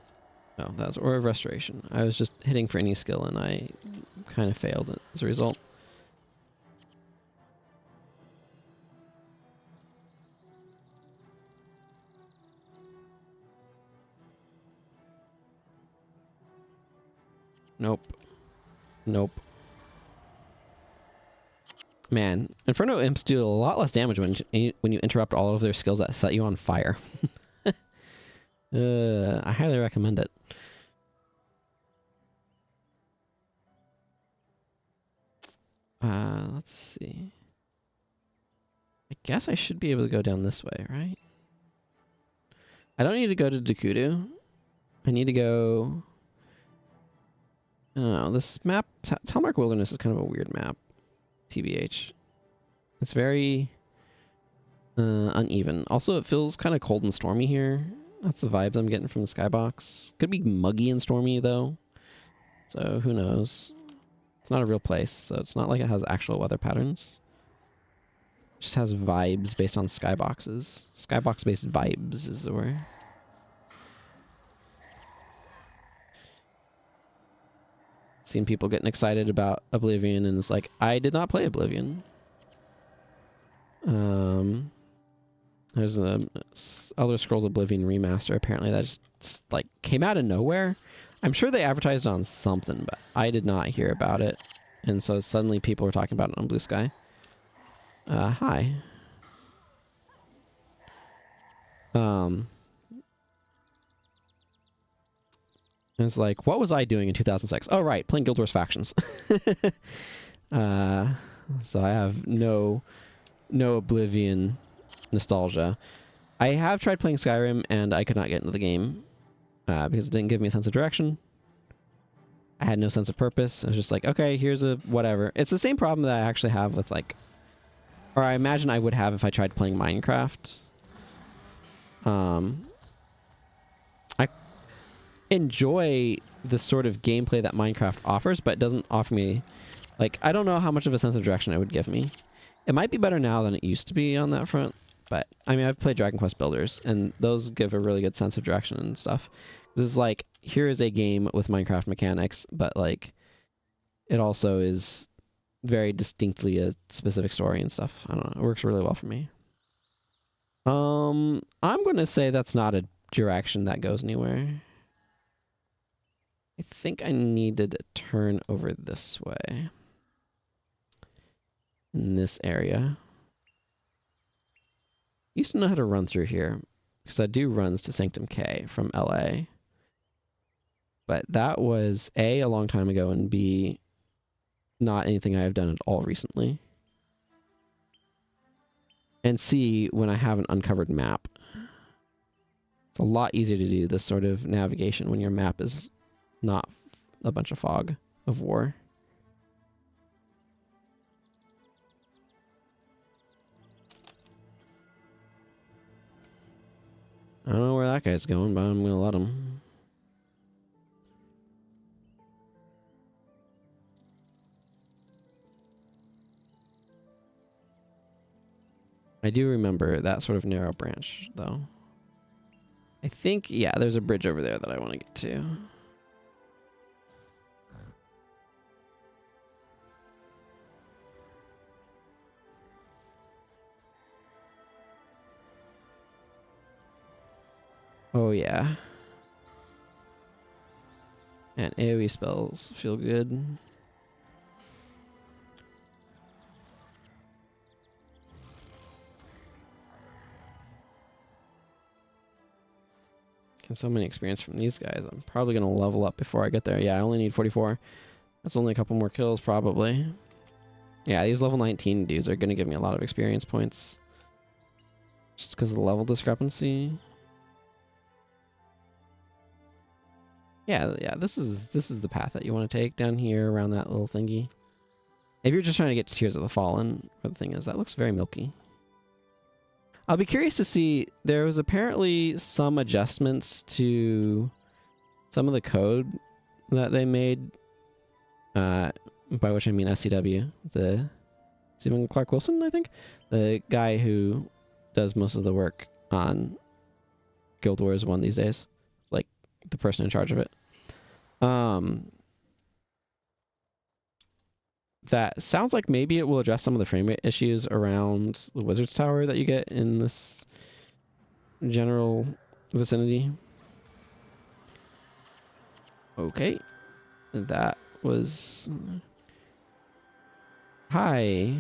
No, that was Aura of Restoration. I was just hitting for any skill and I kind of failed as a result. Nope. Nope. Man, Inferno Imps do a lot less damage when you interrupt all of their skills that set you on fire. I highly recommend it. Let's see. I guess I should be able to go down this way, right? I don't need to go to Dakudu. I need to go... I don't know. This map, Talmark Wilderness is kind of a weird map. TBH. It's very uneven. Also, it feels kind of cold and stormy here. That's the vibes I'm getting from the skybox. Could be muggy and stormy, though. So, who knows? It's not a real place, so it's not like it has actual weather patterns. It just has vibes based on skyboxes. Skybox-based vibes is the word. Seen people getting excited about Oblivion, and it's like, I did not play Oblivion. There's a Elder Scrolls Oblivion remaster, apparently, that just like came out of nowhere. I'm sure they advertised on something, but I did not hear about it. And so suddenly people were talking about it on Blue Sky. Hi. It's like, what was I doing in 2006? Oh, right, playing Guild Wars Factions. So I have no Oblivion nostalgia. I have tried playing Skyrim, and I could not get into the game because it didn't give me a sense of direction. I had no sense of purpose. I was just like, okay, here's a whatever. It's the same problem that I actually have with like, or I imagine I would have if I tried playing Minecraft. I enjoy the sort of gameplay that Minecraft offers, but it doesn't offer me, like, I don't know how much of a sense of direction it would give me. It might be better now than it used to be on that front, but I mean, I've played Dragon Quest Builders, and those give a really good sense of direction and stuff. This is like, here is a game with Minecraft mechanics, but like, it also is very distinctly a specific story and stuff. I don't know. It works really well for me. I'm going to say that's not a direction that goes anywhere. I think I needed to turn over this way. In this area. I used to know how to run through here. Because I do runs to Sanctum K from LA. But that was A, a long time ago, and B, not anything I have done at all recently. And C, when I have an uncovered map. It's a lot easier to do this sort of navigation when your map is not a bunch of fog of war. I don't know where that guy's going, but I'm gonna let him. I do remember that sort of narrow branch, though. I think, yeah, there's a bridge over there that I want to get to. Oh, yeah. And AoE spells feel good. Get so many experience from these guys. I'm probably going to level up before I get there. Yeah, I only need 44. That's only a couple more kills, probably. Yeah, these level 19 dudes are going to give me a lot of experience points. Just because of the level discrepancy. Yeah, this is the path that you want to take down here around that little thingy. If you're just trying to get to Tears of the Fallen, where the thing is, that looks very milky. I'll be curious to see, there was apparently some adjustments to some of the code that they made, by which I mean SCW, the Stephen Clark Wilson, I think? The guy who does most of the work on Guild Wars 1 these days. Like, the person in charge of it. That sounds like maybe it will address some of the frame rate issues around the Wizard's Tower that you get in this general vicinity. Okay. That was... Hi.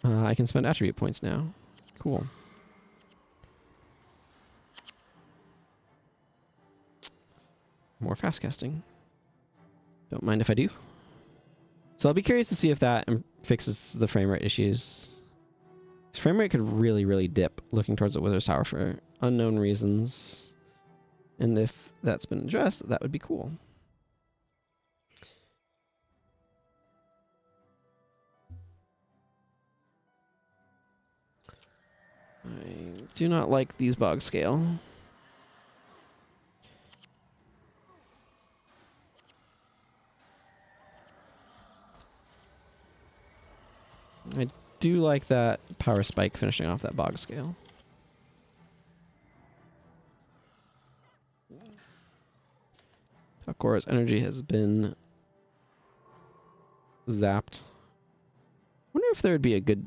I can spend attribute points now. Cool. More fast casting. Don't mind if I do. So I'll be curious to see if that fixes the frame rate issues. This frame rate could really, really dip looking towards the Wizard's Tower for unknown reasons. And if that's been addressed, that would be cool. I do not like these bog scale. I do like that power spike finishing off that bog scale. Takora's energy has been zapped. Wonder if there would be a good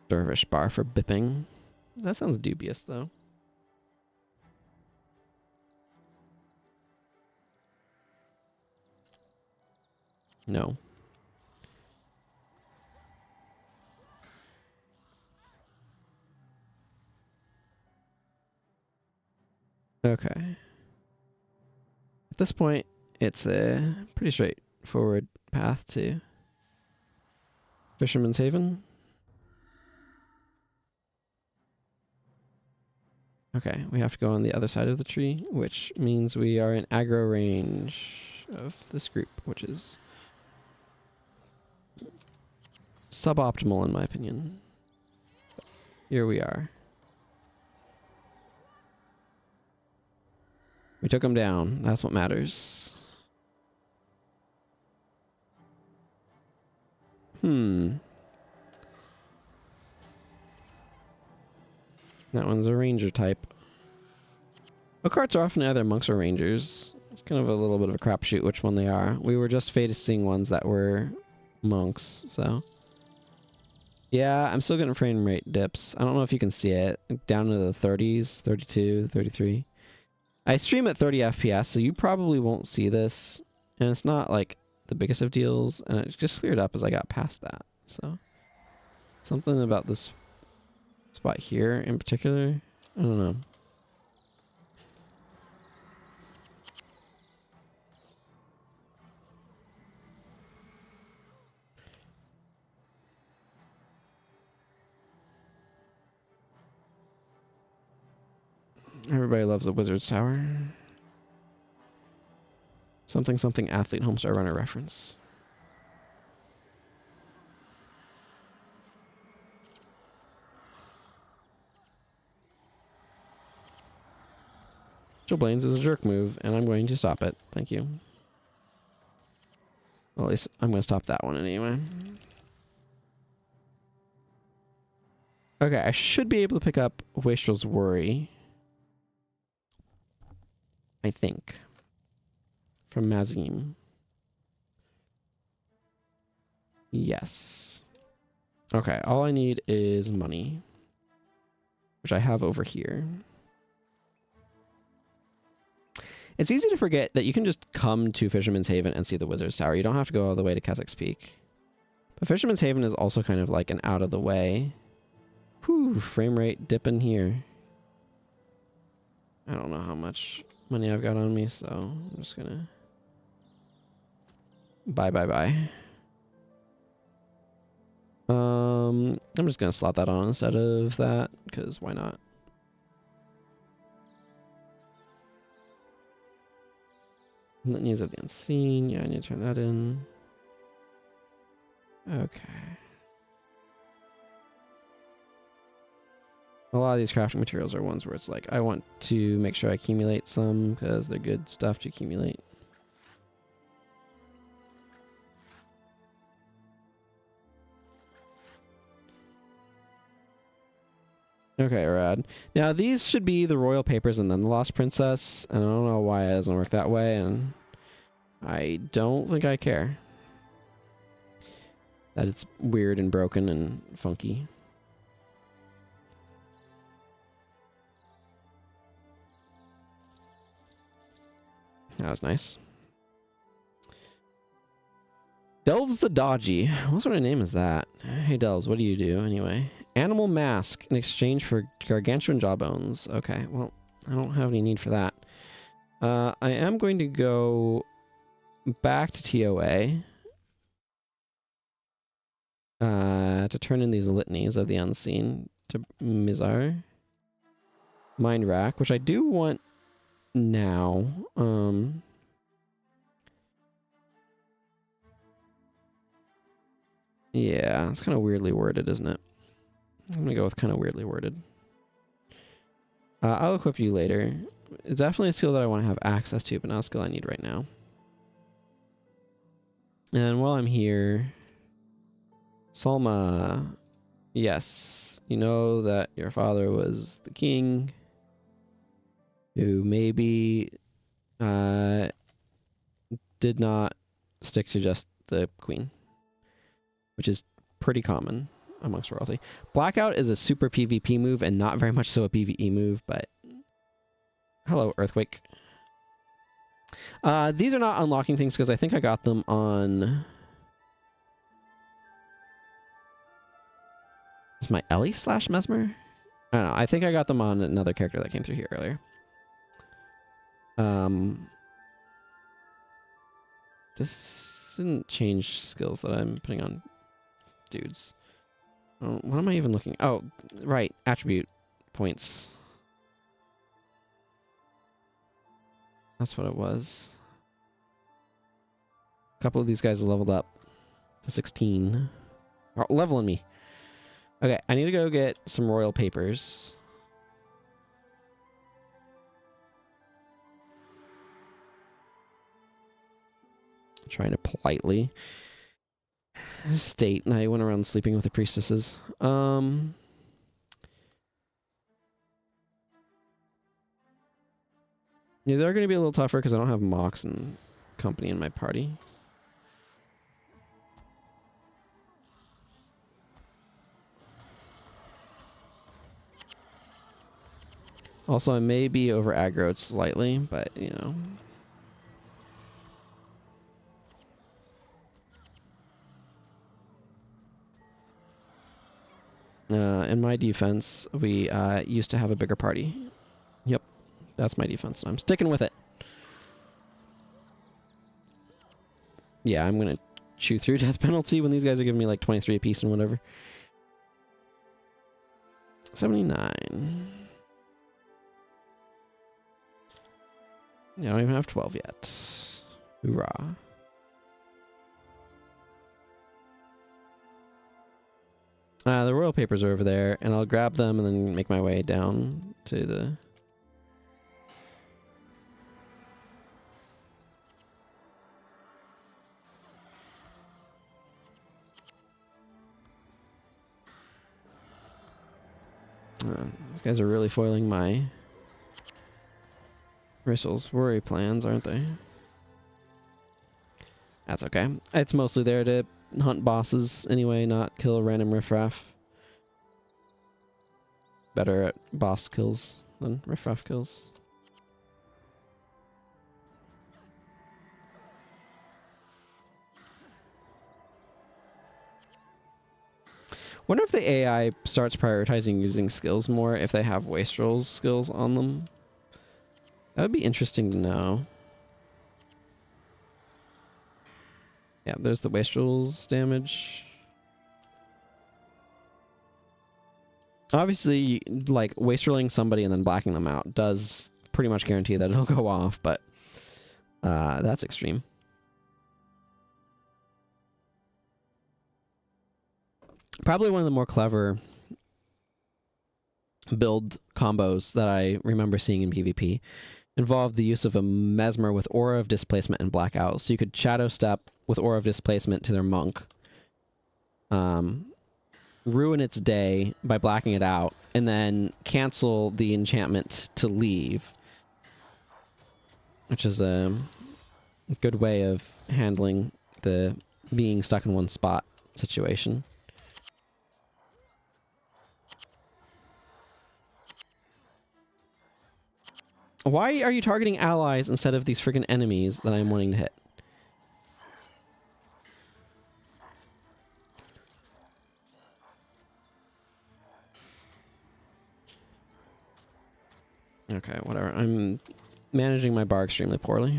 dervish bar for bipping. That sounds dubious, though. No. Okay. At this point, it's a pretty straightforward path to Fisherman's Haven. Okay, we have to go on the other side of the tree, which means we are in aggro range of this group, which is suboptimal in my opinion. But here we are. We took him down. That's what matters. That one's a ranger type. Occurts are often either monks or rangers. It's kind of a little bit of a crapshoot which one they are. We were just facing ones that were monks, so. Yeah, I'm still getting frame rate dips. I don't know if you can see it. Down to the 30s, 32, 33. I stream at 30 FPS, so you probably won't see this. And it's not like the biggest of deals, and it just cleared up as I got past that. So something about this spot here in particular, I don't know. Everybody loves the Wizard's Tower. Something something athlete homestar runner reference. Joe Blaine's is a jerk move, and I'm going to stop it. Thank you. Well, at least I'm going to stop that one anyway. Okay, I should be able to pick up Wastrel's Worry. I think. From Mazim. Yes. Okay, all I need is money. Which I have over here. It's easy to forget that you can just come to Fisherman's Haven and see the Wizard's Tower. You don't have to go all the way to Keswick's Peak. But Fisherman's Haven is also kind of like an out of the way. Whew, frame rate dipping here. I don't know how much money I've got on me, so I'm just gonna... Bye. I'm just gonna slot that on instead of that, because why not? Litanies of the Unseen. Yeah, I need to turn that in. Okay. A lot of these crafting materials are ones where it's like, I want to make sure I accumulate some because they're good stuff to accumulate. Okay, rad. Now, these should be the royal papers and then the Lost Princess. And I don't know why it doesn't work that way, and I don't think I care. That it's weird and broken and funky. That was nice. Delves the Dodgy. What sort of name is that? Hey, Delves, what do you do anyway? Animal Mask in exchange for gargantuan jawbones. Okay, well, I don't have any need for that. I am going to go back to TOA to turn in these litanies of the unseen to Mizar. Mind Rack, which I do want now. Yeah, it's kind of weirdly worded, isn't it? I'm gonna go with kind of weirdly worded. I'll equip you later. It's definitely a skill that I want to have access to, but not a skill I need right now. And while I'm here, Salma, yes, you know that your father was the king who maybe did not stick to just the queen, which is pretty common amongst royalty. Blackout is a super PvP move and not very much so a PvE move, but hello, Earthquake. These are not unlocking things because I think I got them on... Is my Ellie / Mesmer? I don't know. I think I got them on another character that came through here earlier. This didn't change skills that I'm putting on dudes. Oh, what am I even looking? Oh, right. Attribute points. That's what it was. A couple of these guys leveled up to 16. Oh, leveling me. Okay, I need to go get some royal papers. Trying to politely state, and I went around sleeping with the priestesses. Yeah, they're going to be a little tougher because I don't have Mox and company in my party. Also, I may be over aggroed slightly, but, you know. In my defense, we used to have a bigger party. Yep, that's my defense, and I'm sticking with it. Yeah, I'm going to chew through death penalty when these guys are giving me like 23 apiece and whatever. 79. Yeah, I don't even have 12 yet. Hoorah. The royal papers are over there, and I'll grab them and then make my way down to the... these guys are really foiling my Rissel's worry plans, aren't they? That's okay. It's mostly there to hunt bosses anyway, not kill random riffraff. Better at boss kills than riffraff kills. Wonder if the AI starts prioritizing using skills more if they have Wastrel's skills on them. That would be interesting to know. Yeah, there's the Wastrel's damage. Obviously, like, Wastreling somebody and then blacking them out does pretty much guarantee that it'll go off, but that's extreme. Probably one of the more clever build combos that I remember seeing in PvP involved the use of a Mesmer with Aura of Displacement and Blackout. So you could Shadow Step with Aura of Displacement to their monk, ruin its day by blacking it out, and then cancel the enchantment to leave, which is a good way of handling the being stuck in one spot situation. Why are you targeting allies instead of these freaking enemies that I'm wanting to hit? Okay, whatever. I'm managing my bar extremely poorly.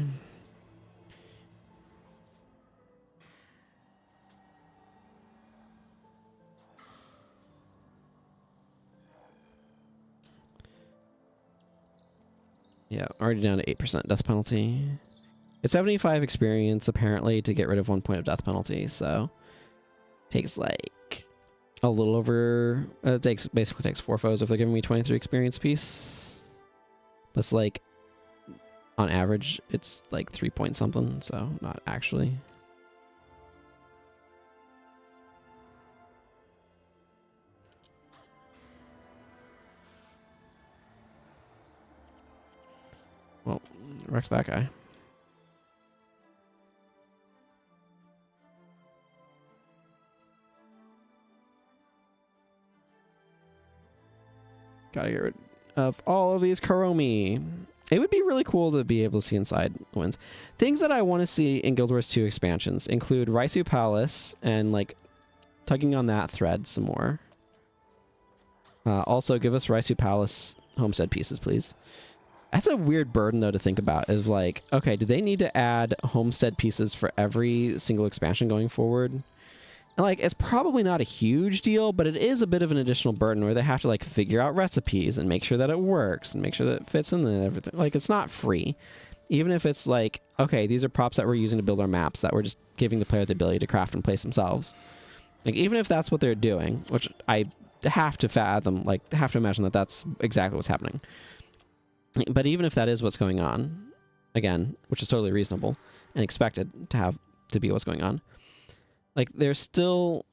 Yeah, already down to 8% death penalty. It's 75 experience, apparently, to get rid of 1 point of death penalty, so... Takes, like, a little over... basically takes 4 foes if they're giving me 23 experience piece. That's, like... On average, it's, like, 3 point something, so not actually... Well, wrecked that guy. Gotta get rid of all of these Karomi. It would be really cool to be able to see inside wins. Things that I want to see in Guild Wars 2 expansions include Raisu Palace and, like, tugging on that thread some more. Also, give us Raisu Palace homestead pieces, please. That's a weird burden, though, to think about. Is like, okay, do they need to add homestead pieces for every single expansion going forward? And, like, it's probably not a huge deal, but it is a bit of an additional burden where they have to, like, figure out recipes and make sure that it works and make sure that it fits in and everything. Like, it's not free. Even if it's like, okay, these are props that we're using to build our maps that we're just giving the player the ability to craft and place themselves. Like, even if that's what they're doing, which I have to fathom, like, have to imagine that that's exactly what's happening. But even if that is what's going on, again, which is totally reasonable and expected to be what's going on, like, there's still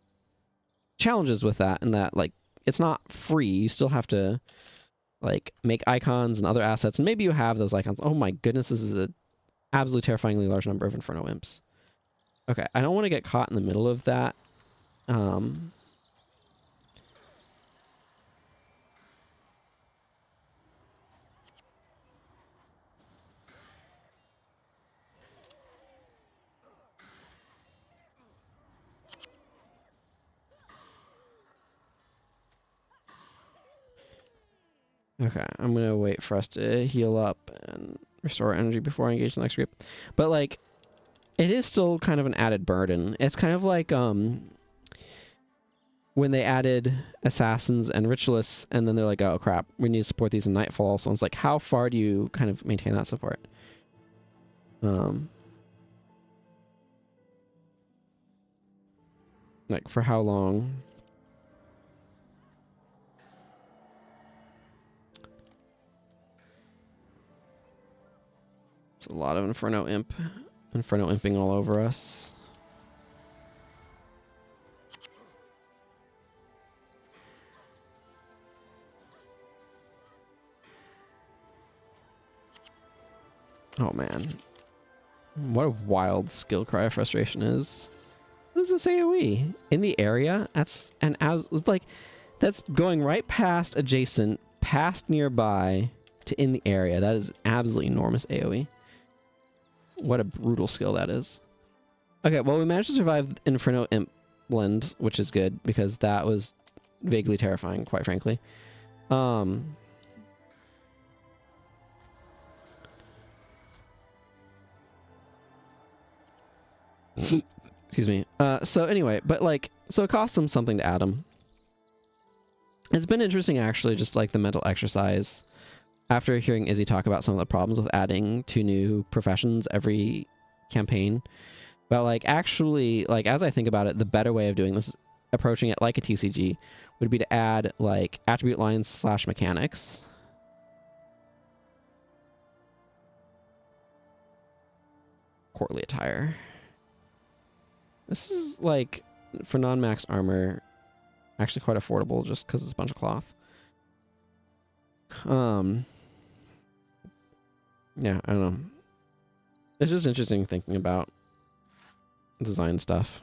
challenges with that, and that, like, it's not free. You still have to like make icons and other assets, and maybe you have those icons. Oh my goodness, this is an absolutely terrifyingly large number of Inferno Imps. Okay, I don't want to get caught in the middle of that. Okay, I'm gonna wait for us to heal up and restore energy before I engage the next group. But like, it is still kind of an added burden. It's kind of like when they added assassins and ritualists, and then they're like, oh crap, we need to support these in Nightfall. So it's like, how far do you kind of maintain that support? Like for how long? It's a lot of Inferno Imping all over us. Oh man. What a wild skill cry of frustration is. What is this AoE? In the area? That's an like that's going right past adjacent, past nearby to in the area. That is absolutely enormous AoE. What a brutal skill that is. Okay, well we managed to survive Inferno Imp blend, which is good because that was vaguely terrifying, quite frankly. Excuse me. So anyway, but like, so it costs them something to add them. It's been interesting, actually, just like the mental exercise after hearing Izzy talk about some of the problems with adding 2 new professions every campaign. But like, actually, like as I think about it, the better way of doing this, approaching it like a TCG, would be to add like attribute lines / mechanics. Courtly attire. This is like, for non-max armor, actually quite affordable just because it's a bunch of cloth. Yeah, I don't know. It's just interesting thinking about design stuff,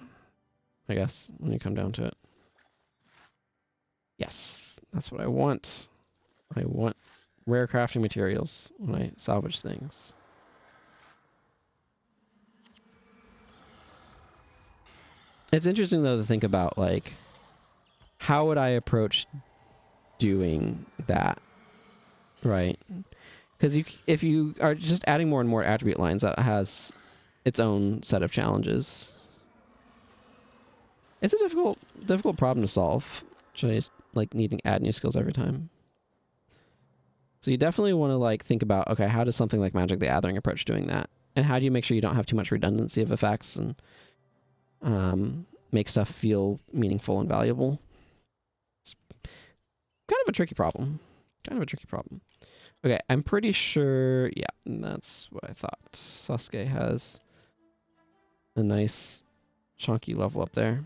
I guess, when you come down to it. Yes, that's what I want. I want rare crafting materials when I salvage things. It's interesting, though, to think about, like, how would I approach doing that, right? Because if you are just adding more and more attribute lines, that has its own set of challenges. It's a difficult problem to solve, just like needing to add new skills every time. So you definitely want to like think about, okay, how does something like Magic the Gathering approach doing that? And how do you make sure you don't have too much redundancy of effects and make stuff feel meaningful and valuable? It's kind of a tricky problem. Okay, I'm pretty sure, yeah, that's what I thought. Sasuke has a nice chunky level up there.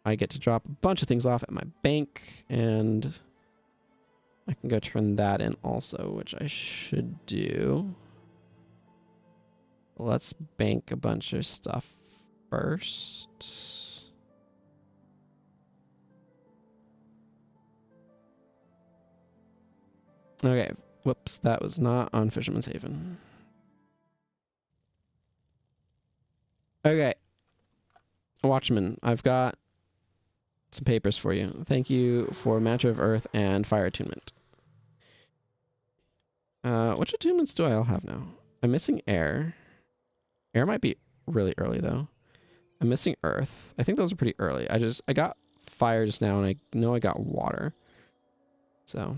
I get to drop a bunch of things off at my bank, and I can go turn that in also, which I should do. Let's bank a bunch of stuff first. Okay, whoops, that was not on Fisherman's Haven. Okay, Watchman, I've got some papers for you. Thank you for Match of Earth and Fire Attunement. Which attunements do I all have now? I'm missing air. Air might be really early though. I'm missing earth. I think those are pretty early. I got fire just now, and I know I got water. So,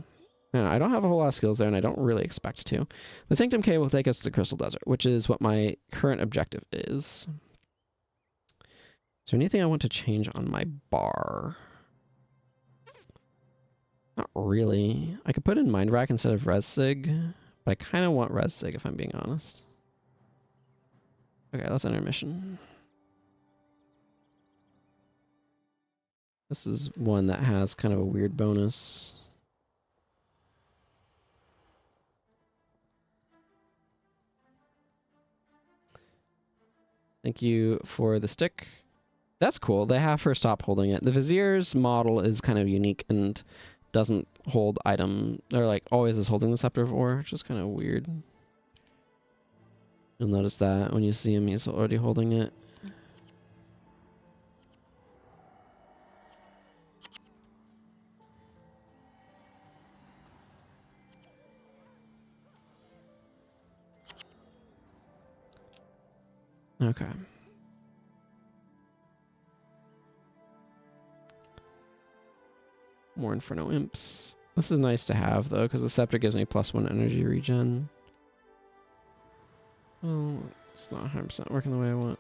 I don't have a whole lot of skills there, and I don't really expect to. The Sanctum K will take us to the Crystal Desert, which is what my current objective is. Is there anything I want to change on my bar? Not really. I could put in Mind Rack instead of Res Sig, but I kind of want Res Sig if I'm being honest. Okay, let's enter mission. This is one that has kind of a weird bonus. Thank you for the stick. That's cool. They have her stop holding it. The Vizier's model is kind of unique and doesn't hold item, or like always is holding the Scepter of Ore, which is kind of weird. You'll notice that when you see him, he's already holding it. Okay. More Inferno Imps. This is nice to have, though, because the Scepter gives me +1 energy regen. Oh, it's not 100% working the way I want.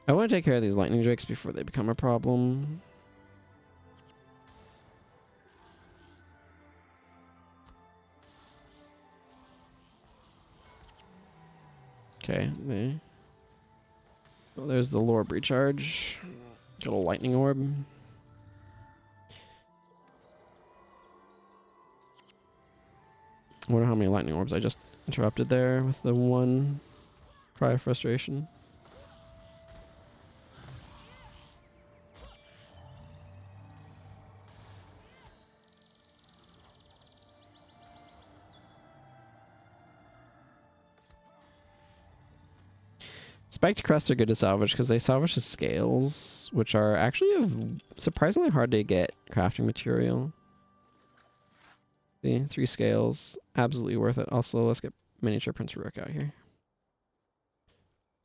I want to take care of these lightning drakes before they become a problem. Okay, well, there's the lore recharge. Got a lightning orb. I wonder how many lightning orbs I just interrupted there with the one cry of frustration. Spiked crests are good to salvage because they salvage the scales, which are actually surprisingly hard to get crafting material. See, 3 scales, absolutely worth it. Also, let's get miniature Prince Rook out here.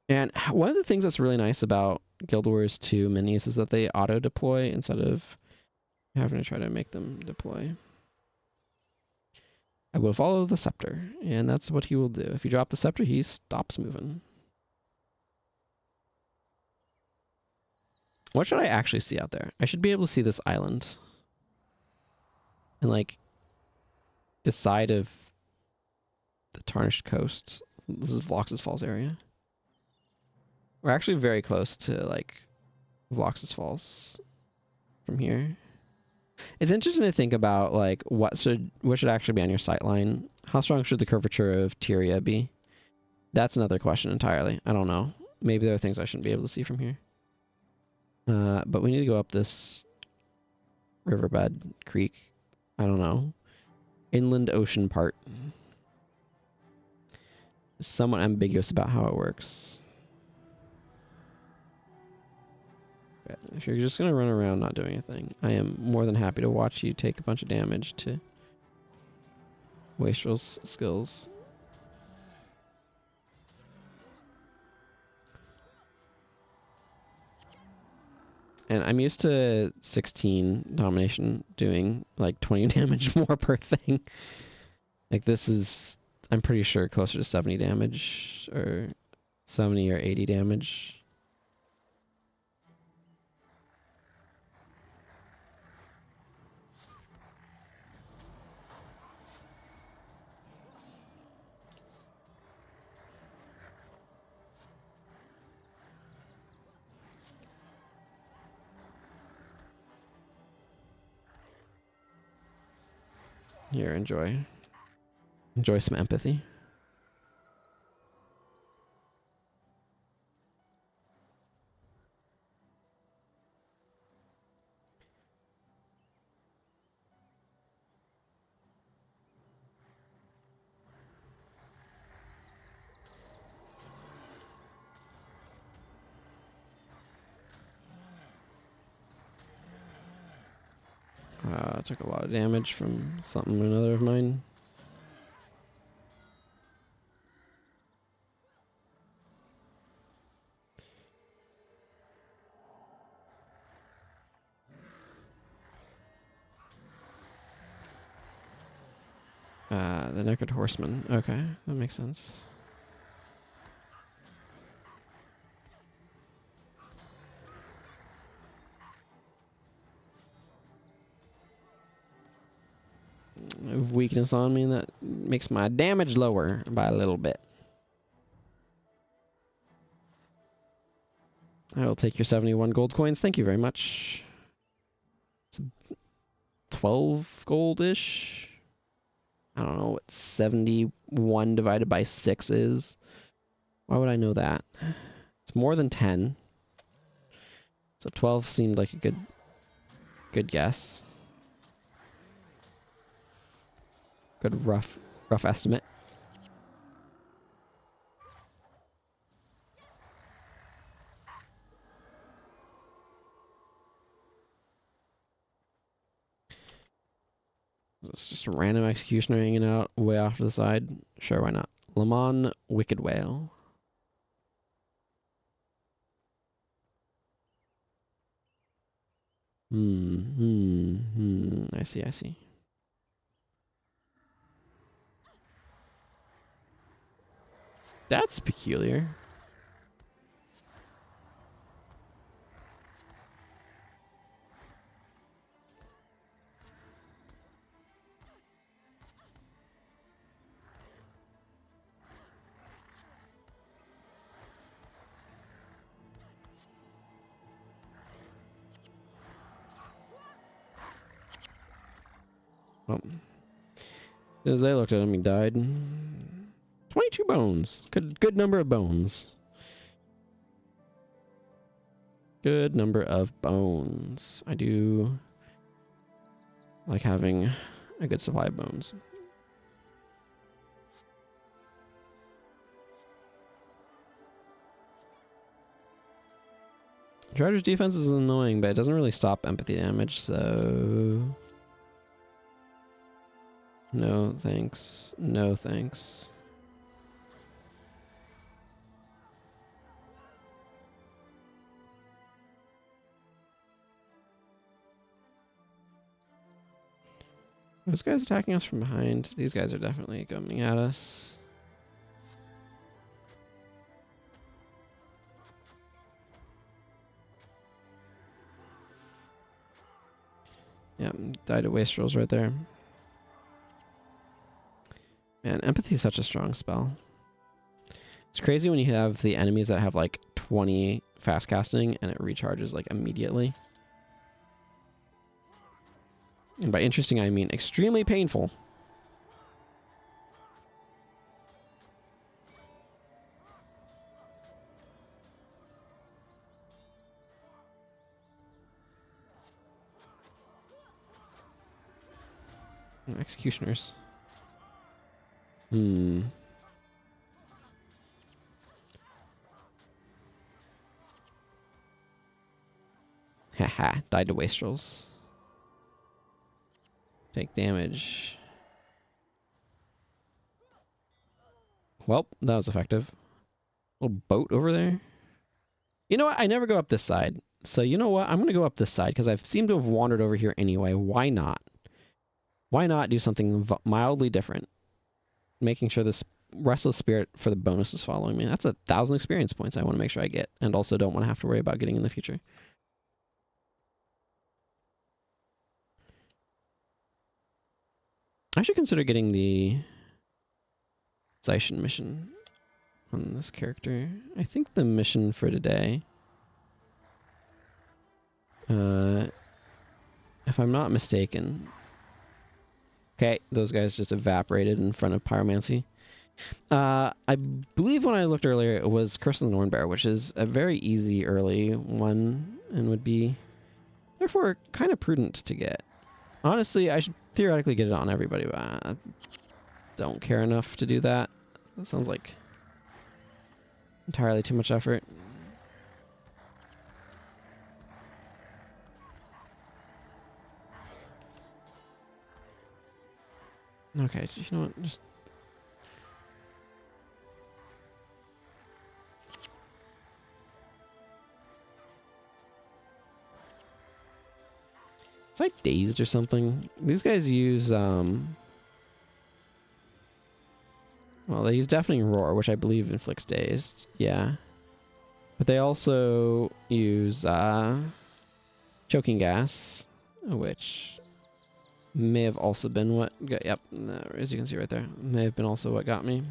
And one of the things that's really nice about Guild Wars 2 minis is that they auto-deploy instead of having to try to make them deploy. I will follow the scepter, and that's what he will do. If you drop the scepter, he stops moving. What should I actually see out there? I should be able to see this island. And like the side of the Tarnished Coast. This is Vlox's Falls area. We're actually very close to like Vlox's Falls from here. It's interesting to think about like what should actually be on your sight line. How strong should the curvature of Tyria be? That's another question entirely. I don't know. Maybe there are things I shouldn't be able to see from here. But we need to go up this riverbed creek. I don't know. Inland ocean part. Somewhat ambiguous about how it works. If you're just going to run around not doing anything, I am more than happy to watch you take a bunch of damage to Wastrel's skills. And I'm used to 16 domination doing like 20 damage more per thing. Like this is, I'm pretty sure closer to 70 damage or 70 or 80 damage. Here, enjoy. Enjoy some empathy. I took a lot of damage from something or another of mine. The Necroed Horseman. Okay, that makes sense. I have weakness on me, and that makes my damage lower by a little bit. I will take your 71 gold coins. Thank you very much. It's 12 gold-ish. I don't know what 71 divided by 6 is. Why would I know that? It's more than 10. So 12 seemed like a good guess. Good rough estimate. It's just a random executioner hanging out way off to the side. Sure, why not? Lamon Wicked Whale. I see. That's peculiar. Well, as they looked at him, he died. 22 bones. Good number of bones. Good number of bones. I do like having a good supply of bones. Charger's defense is annoying, but it doesn't really stop empathy damage, so... No thanks. No thanks. Those guys attacking us from behind. These guys are definitely coming at us. Yeah, died to wastrels right there. Man, empathy is such a strong spell. It's crazy when you have the enemies that have like 20 fast casting and it recharges like immediately. And by interesting, I mean extremely painful. Executioners. Haha, died to wastrels. Take damage. Well, that was effective. Little boat over there. You know what? I never go up this side. So you know what? I'm going to go up this side because I've seemed to have wandered over here anyway. Why not? Why not do something mildly different? Making sure this restless spirit for the bonus is following me. That's 1,000 experience points I want to make sure I get. And also don't want to have to worry about getting in the future. I should consider getting the Zaishin mission on this character. I think the mission for today, if I'm not mistaken, okay, those guys just evaporated in front of Pyromancy. I believe when I looked earlier, it was Curse of the Nornbear, which is a very easy early one and would be, therefore, kind of prudent to get. Honestly, I should theoretically get it on everybody, but I don't care enough to do that. That sounds like entirely too much effort. Okay, you know what? Just... It's like dazed or something. These guys use, Well, they use Deafening Roar, which I believe inflicts dazed. Yeah. But they also use Choking Gas, which may have also been what got, yep, as you can see right there, may have been also what got me.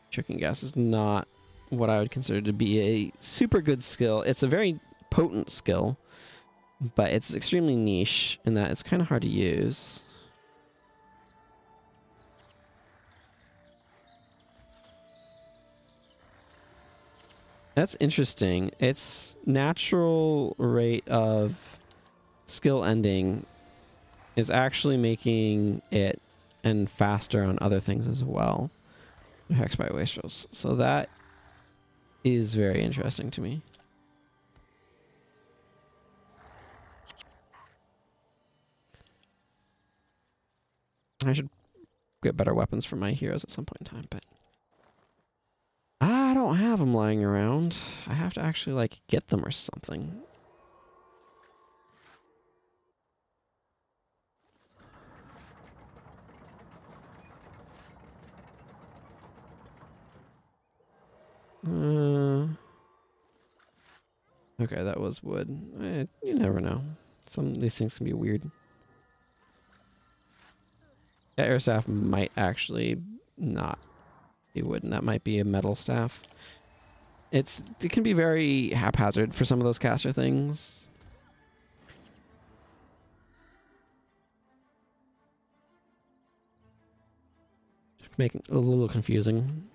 Choking Gas is not what I would consider to be a super good skill. It's a very potent skill, but it's extremely niche in that it's kind of hard to use. That's interesting. Its natural rate of skill ending is actually making it end faster on other things as well. Hex by Wastrels. So that is very interesting to me. I should get better weapons for my heroes at some point in time, but I don't have them lying around. I have to actually, like, get them or something. Okay, that was wood. You never know. Some of these things can be weird. Yeah, air staff might actually not be wood, and that might be a metal staff. It can be very haphazard for some of those caster things. Making it a little confusing.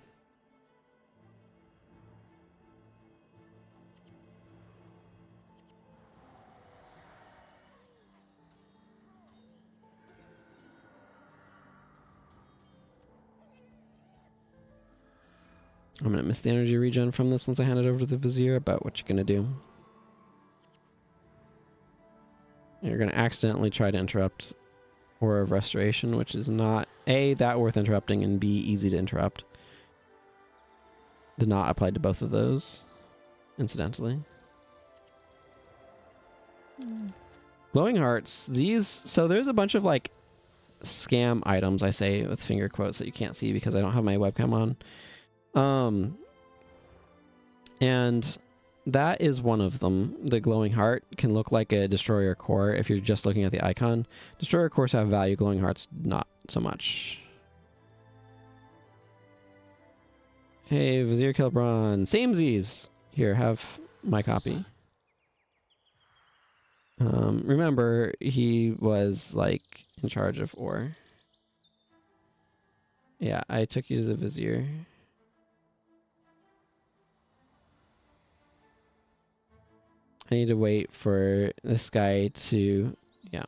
I'm gonna miss the energy regen from this once I hand it over to the Vizier, but what you gonna do? You're gonna accidentally try to interrupt Aura of Restoration, which is not A, that worth interrupting, and B, easy to interrupt. Did not apply to both of those, incidentally. Glowing Hearts, these, so there's a bunch of like scam items, I say with finger quotes, that you can't see because I don't have my webcam on. And that is one of them. The Glowing Heart can look like a Destroyer Core if you're just looking at the icon. Destroyer Cores have value, Glowing Hearts not so much. Hey, Vizier Kilbron. Samesies! Here, have my copy. Remember, he was, like, in charge of ore. Yeah, I took you to the Vizier. I need to wait for this guy to... Yeah.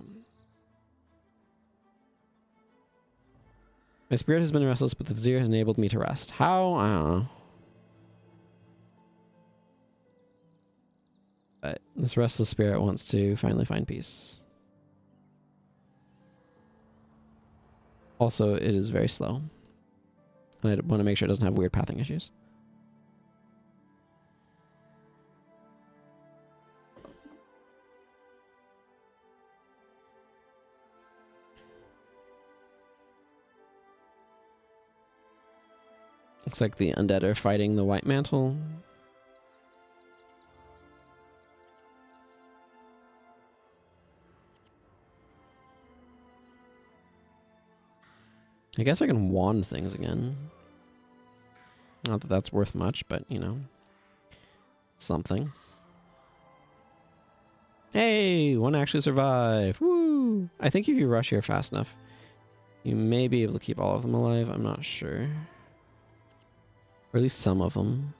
My spirit has been restless, but the Vizier has enabled me to rest. How? I don't know. But this restless spirit wants to finally find peace. Also, it is very slow. And I want to make sure it doesn't have weird pathing issues. Looks like the undead are fighting the White Mantle. I guess I can wand things again. Not that that's worth much, but, you know, something. Hey, one actually survived. Woo! I think if you rush here fast enough, you may be able to keep all of them alive. I'm not sure. Or at least some of them.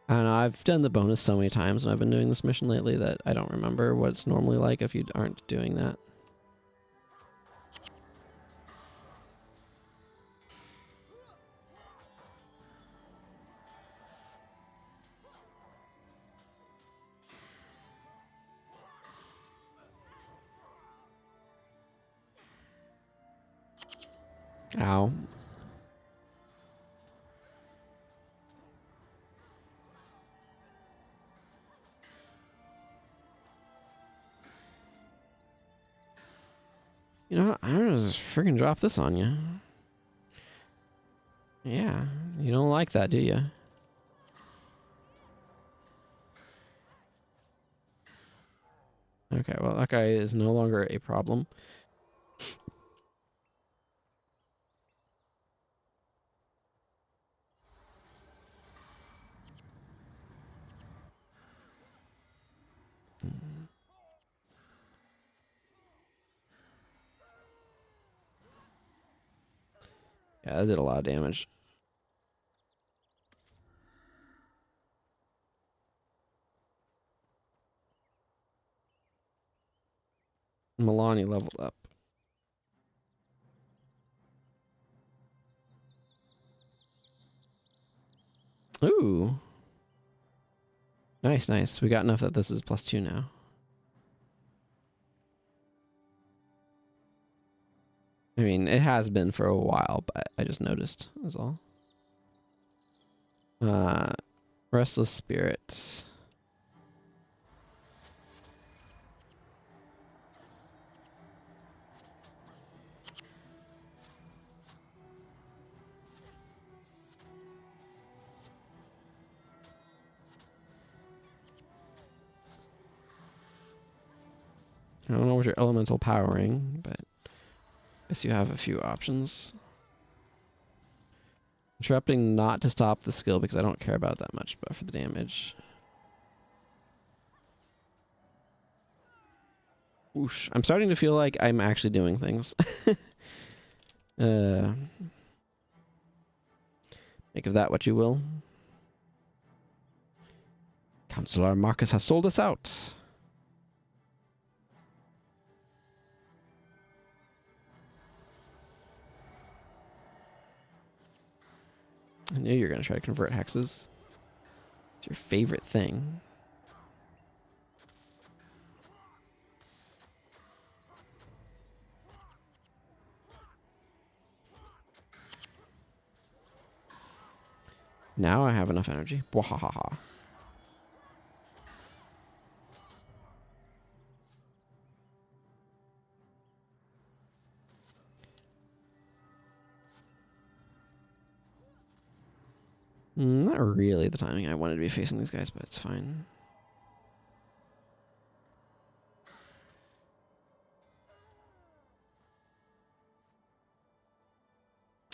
I don't know, I've done the bonus so many times when I've been doing this mission lately that I don't remember what it's normally like if you aren't doing that. Ow. You know what? I'm gonna just freaking drop this on you. Yeah, you don't like that, do you? Okay, well, that guy is no longer a problem. Yeah, that did a lot of damage. Milani leveled up. Ooh. Nice, nice. We got enough that this is +2 now. I mean, it has been for a while, but I just noticed is all. Restless Spirit. I don't know what your elemental powering, but I guess you have a few options. Interrupting not to stop the skill because I don't care about that much, but for the damage. Whoosh. I'm starting to feel like I'm actually doing things. Make of that what you will. Counselor Marcus has sold us out. I knew you were going to try to convert hexes. It's your favorite thing. Now I have enough energy. Bwahaha. Not really the timing I wanted to be facing these guys, but it's fine.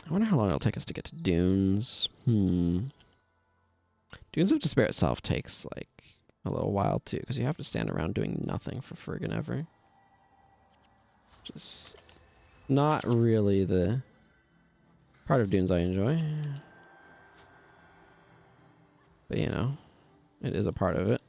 I wonder how long it'll take us to get to Dunes. Dunes of Despair itself takes like a little while too, because you have to stand around doing nothing for friggin' ever. Just not really the part of Dunes I enjoy. But you know, it is a part of it.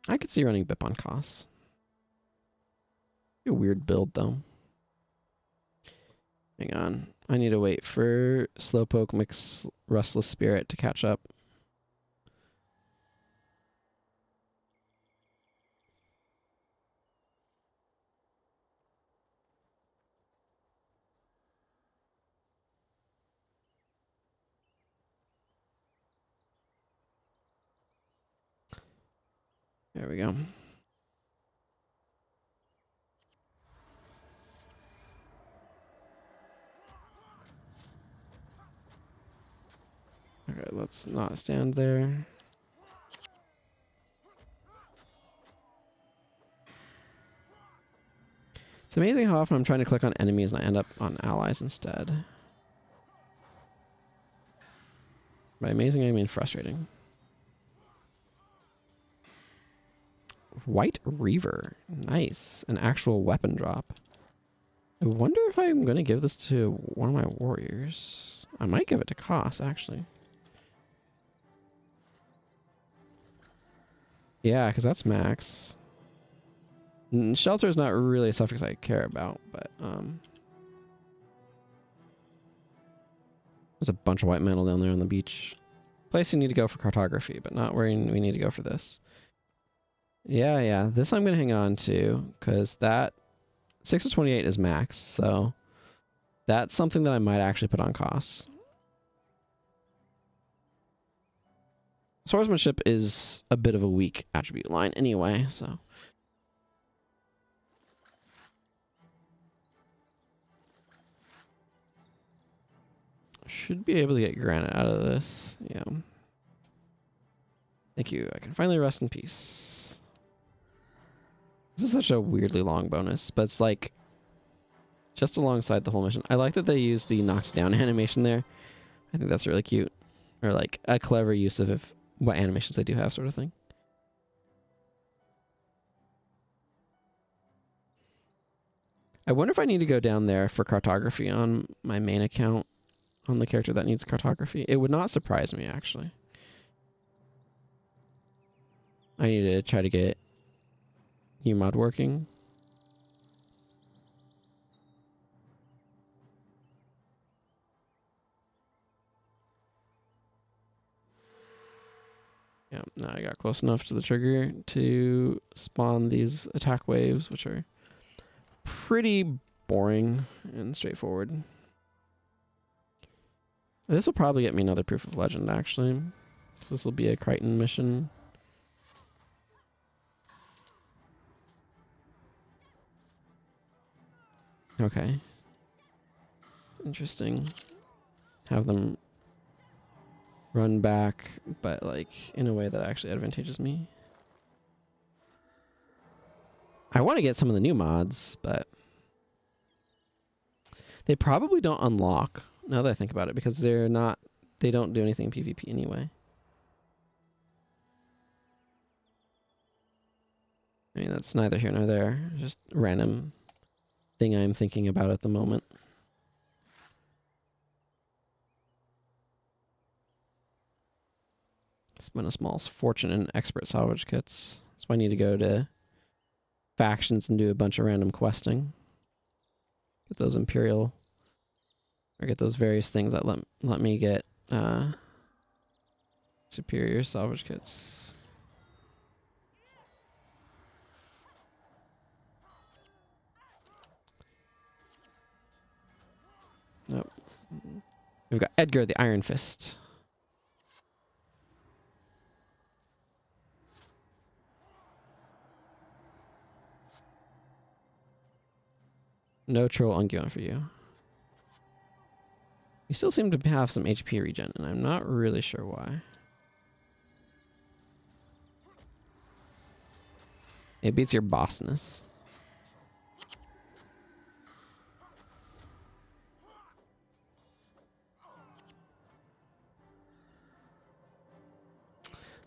I could see running Bip on costs. A weird build though. Hang on. I need to wait for Slowpoke mix Restless Spirit to catch up. There we go. Okay, let's not stand there. It's amazing how often I'm trying to click on enemies and I end up on allies instead. By amazing, I mean frustrating. White Reaver. Nice. An actual weapon drop. I wonder if I'm going to give this to one of my warriors. I might give it to Koss, actually. Yeah, because that's max. Shelter is not really a suffix I care about, but there's a bunch of white metal down there on the beach. Place you need to go for cartography, but not where we need to go for this. Yeah. This I'm gonna hang on to because that 6 to 28 is max, so that's something that I might actually put on costs. Swordsmanship is a bit of a weak attribute line anyway, so. Should be able to get granite out of this. Yeah. Thank you. I can finally rest in peace. This is such a weirdly long bonus, but it's like just alongside the whole mission. I like that they use the knocked down animation there. I think that's really cute. Or like a clever use of what animations they do have, sort of thing. I wonder if I need to go down there for cartography on my main account on the character that needs cartography. It would not surprise me, actually. I need to try to get UMod working. Yeah, now I got close enough to the trigger to spawn these attack waves, which are pretty boring and straightforward. This will probably get me another proof of legend, actually. So this will be a Crichton mission. Okay. It's interesting. Have them run back, but like in a way that actually advantages me. I want to get some of the new mods, but they probably don't unlock, now that I think about it, because they don't do anything PvP anyway. I mean, that's neither here nor there. Just random thing I'm thinking about at the moment. Spent a small fortune in expert salvage kits. So I need to go to factions and do a bunch of random questing. Get those Imperial, or get those various things that let me get superior salvage kits. Nope. We've got Edgar the Iron Fist. No Troll Unguent for you. You still seem to have some HP regen, and I'm not really sure why. Maybe it's your bossness.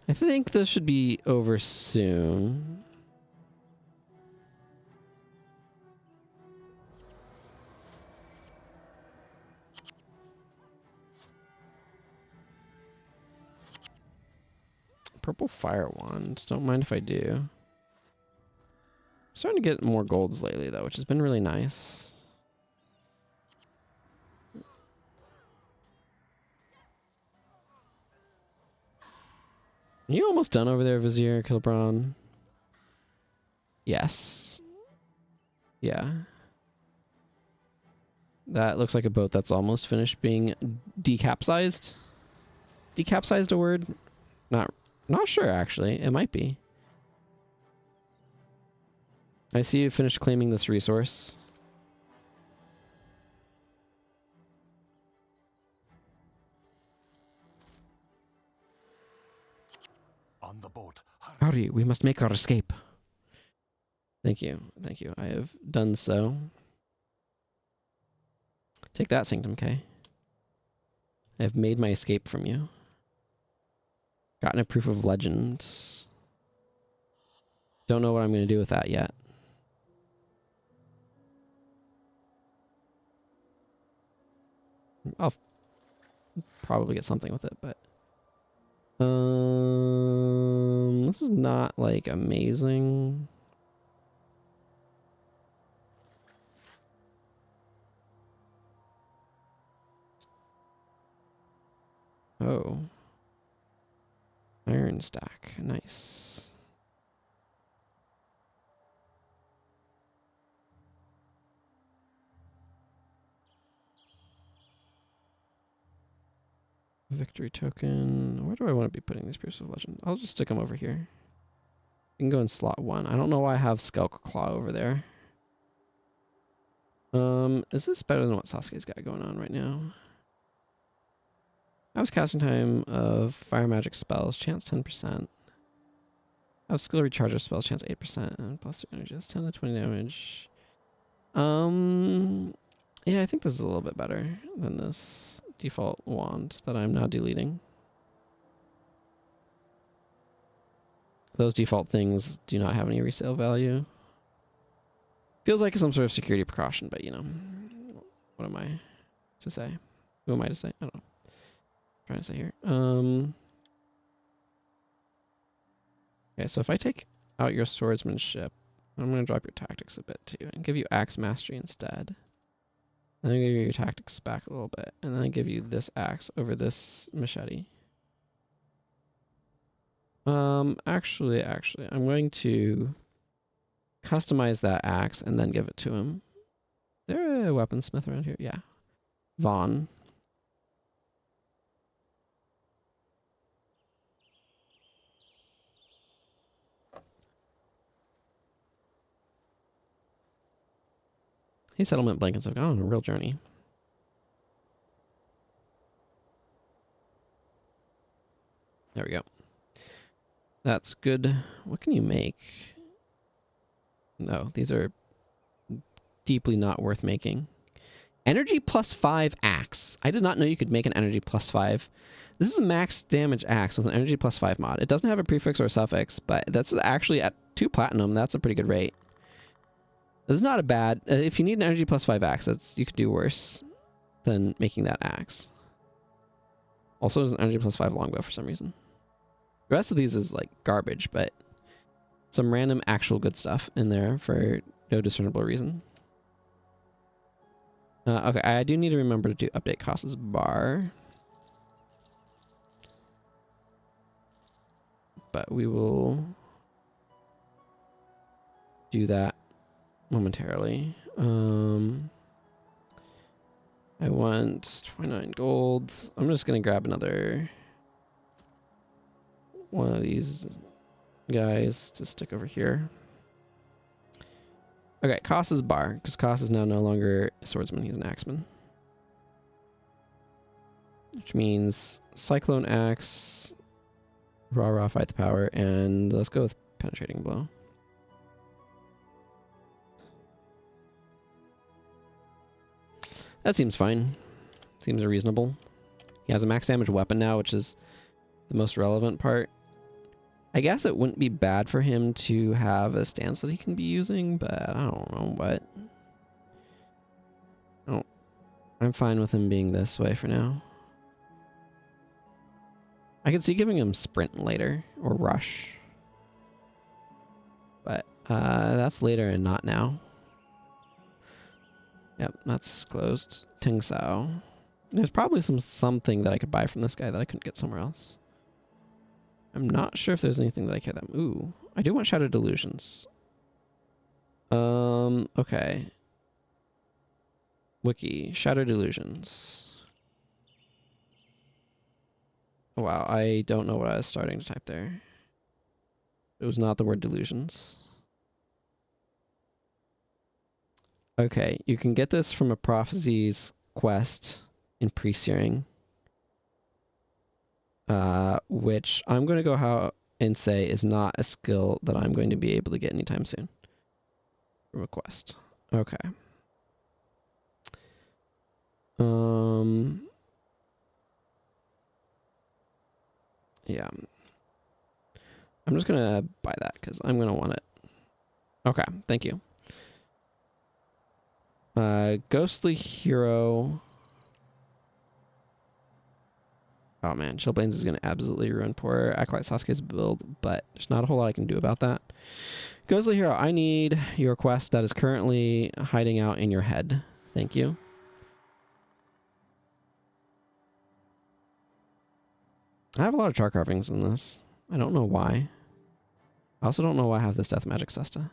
I think this should be over soon. Purple fire wand. Don't mind if I do. I'm starting to get more golds lately, though, which has been really nice. Are you almost done over there, Vizier Kilbron? Yes. Yeah. That looks like a boat that's almost finished being decapsized. Decapsized a word? Not sure, actually. It might be. I see you finished claiming this resource. On the boat. Hurry, we must make our escape. Thank you. Thank you. I have done so. Take that, Sanctum K. I have made my escape from you. Gotten a proof of legend. Don't know what I'm going to do with that yet. I'll probably get something with it, but this is not like amazing. Oh. Iron stack. Nice. Victory token. Where do I want to be putting these Pierce of Legend? I'll just stick them over here. You can go in slot 1. I don't know why I have Skelk Claw over there. Is this better than what Sasuke's got going on right now? I was casting time of fire magic spells, chance 10%. I have skill recharge of spells, chance 8%, and plus 2 energy. That's 10 to 20 damage. Yeah, I think this is a little bit better than this default wand that I'm now deleting. Those default things do not have any resale value. Feels like some sort of security precaution, but you know, what am I to say? Who am I to say? I don't know. I'm trying to say here. Okay, so if I take out your swordsmanship, I'm going to drop your tactics a bit too and give you axe mastery instead. Then I give you your tactics back a little bit, and then I give you this axe over this machete. Actually, I'm going to customize that axe and then give it to him. Is there a weaponsmith around here? Yeah. Vaughn. These settlement blankets have gone on a real journey. There we go. That's good. What can you make? No, these are deeply not worth making. Energy +5 axe. I did not know you could make an energy +5. This is a max damage axe with an energy +5 mod. It doesn't have a prefix or a suffix, but that's actually at 2 platinum. That's a pretty good rate. This is not a bad... if you need an energy +5 axe, you could do worse than making that axe. Also, there's an energy +5 longbow for some reason. The rest of these is like garbage, but some random actual good stuff in there for no discernible reason. Okay, I do need to remember to do update costs bar. But we will do that momentarily. I want 29 gold. I'm just going to grab another one of these guys to stick over here. Okay, Koss is bar, because Koss is now no longer a swordsman, he's an axeman. Which means Cyclone Axe, Rah, fight the power, and let's go with Penetrating Blow. That seems fine. Seems reasonable. He has a max damage weapon now, which is the most relevant part. I guess it wouldn't be bad for him to have a stance that he can be using, but I don't know what. I'm fine with him being this way for now. I could see giving him sprint later, or rush. But that's later and not now. Yep, that's closed. Ting Sao. There's probably something that I could buy from this guy that I couldn't get somewhere else. I'm not sure if there's anything that I care that... Ooh, I do want Shattered Delusions. Okay. Wiki, Shattered Delusions. Wow, I don't know what I was starting to type there. It was not the word delusions. Okay, you can get this from a Prophecies quest in Pre-Searing. Which I'm going to go out and say is not a skill that I'm going to be able to get anytime soon. From a quest. Okay. Yeah. I'm just gonna buy that because I'm gonna want it. Okay, thank you. Ghostly Hero. Oh man, Chillblains is gonna absolutely ruin poor Acolyte Sasuke's build, but there's not a whole lot I can do about that. Ghostly Hero, I need your quest that is currently hiding out in your head. Thank you. I have a lot of char carvings in this. I don't know why. I also don't know why I have this death magic cesta.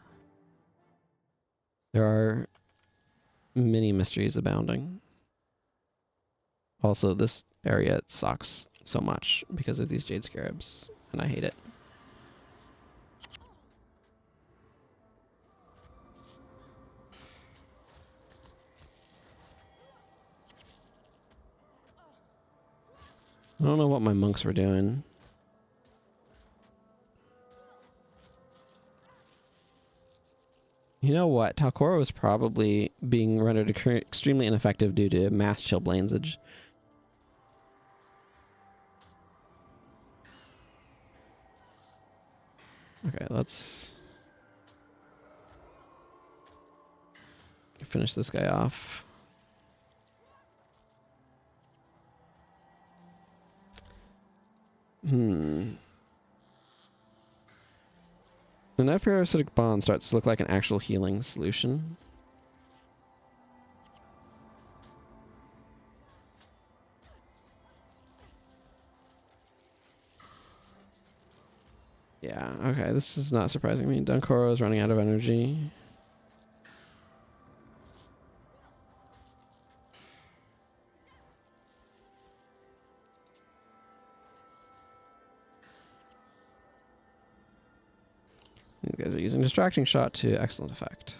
There are many mysteries abounding. Also, this area sucks so much because of these jade scarabs, and I hate it. I don't know what my monks were doing. You know what? Talcora was probably being rendered extremely ineffective due to mass chillblainsage. Okay, let's finish this guy off. The net parasitic bond starts to look like an actual healing solution. Yeah, okay, this is not surprising me. Dunkoro is running out of energy. You guys are using distracting shot to excellent effect.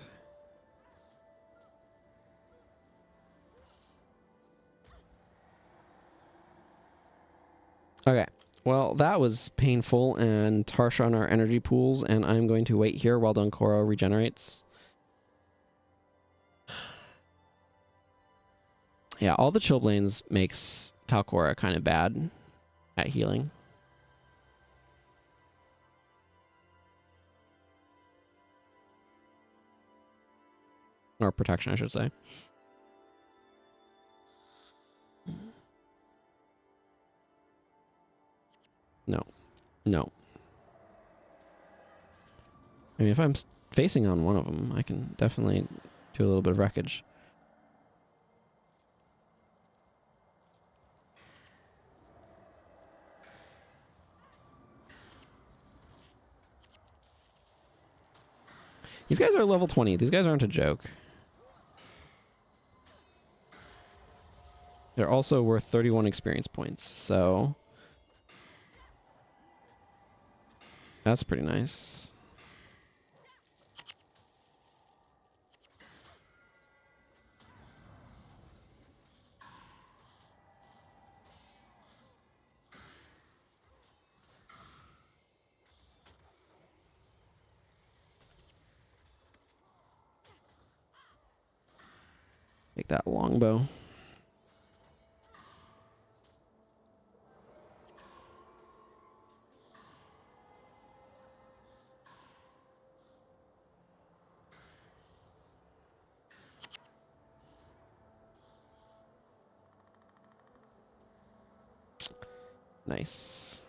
Okay, well, that was painful and harsh on our energy pools, and I'm going to wait here while Dunkoro regenerates. Yeah, all the Chillblains makes Talcora kind of bad at healing. Or protection, I should say. No. No. I mean, if I'm facing on one of them, I can definitely do a little bit of wreckage. These guys are level 20. These guys aren't a joke. They're also worth 31 experience points, so that's pretty nice. Take that longbow. Nice.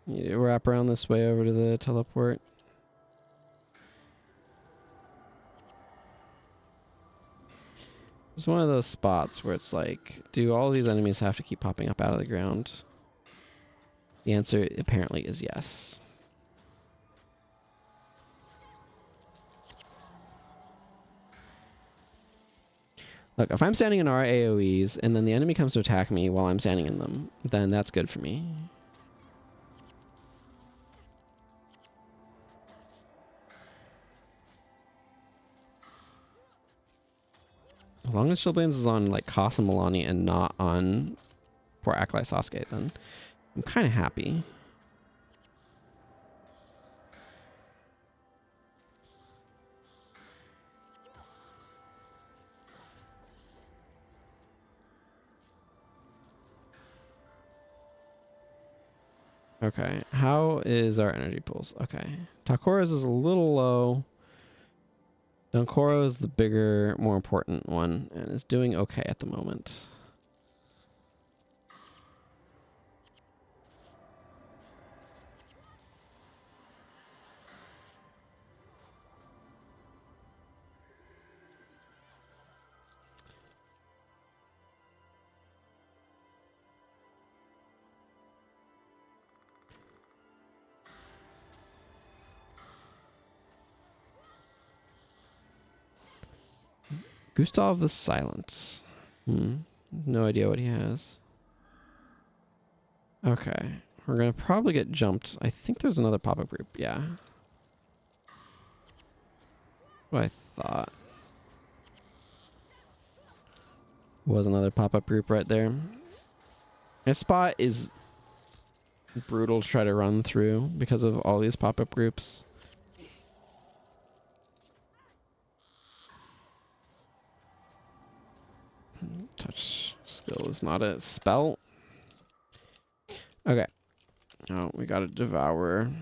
You wrap around this way over to the teleport. It's one of those spots where it's like, do all these enemies have to keep popping up out of the ground? The answer apparently is yes. Look, if I'm standing in our AoEs and then the enemy comes to attack me while I'm standing in them, then that's good for me. As long as Chillblains is on like Casa Milani and not on poor Aklai Sasuke, then I'm kind of happy. Okay, how is our energy pools? Okay, Takura's is a little low. Dunkoro is the bigger, more important one, and is doing okay at the moment. Gustav the Silence. No idea what he has. Okay. We're going to probably get jumped. I think there's another pop-up group. Yeah. What I thought. Was another pop-up group right there. This spot is brutal to try to run through because of all these pop-up groups. Touch skill is not a spell. Okay. Oh, we got a devourer.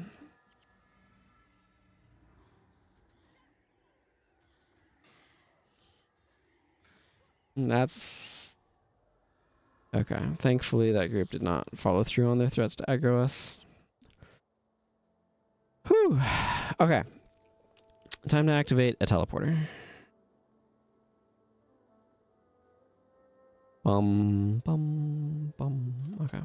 And that's... Okay. Thankfully, that group did not follow through on their threats to aggro us. Whew. Okay. Time to activate a teleporter. Bum, bum, bum. Okay.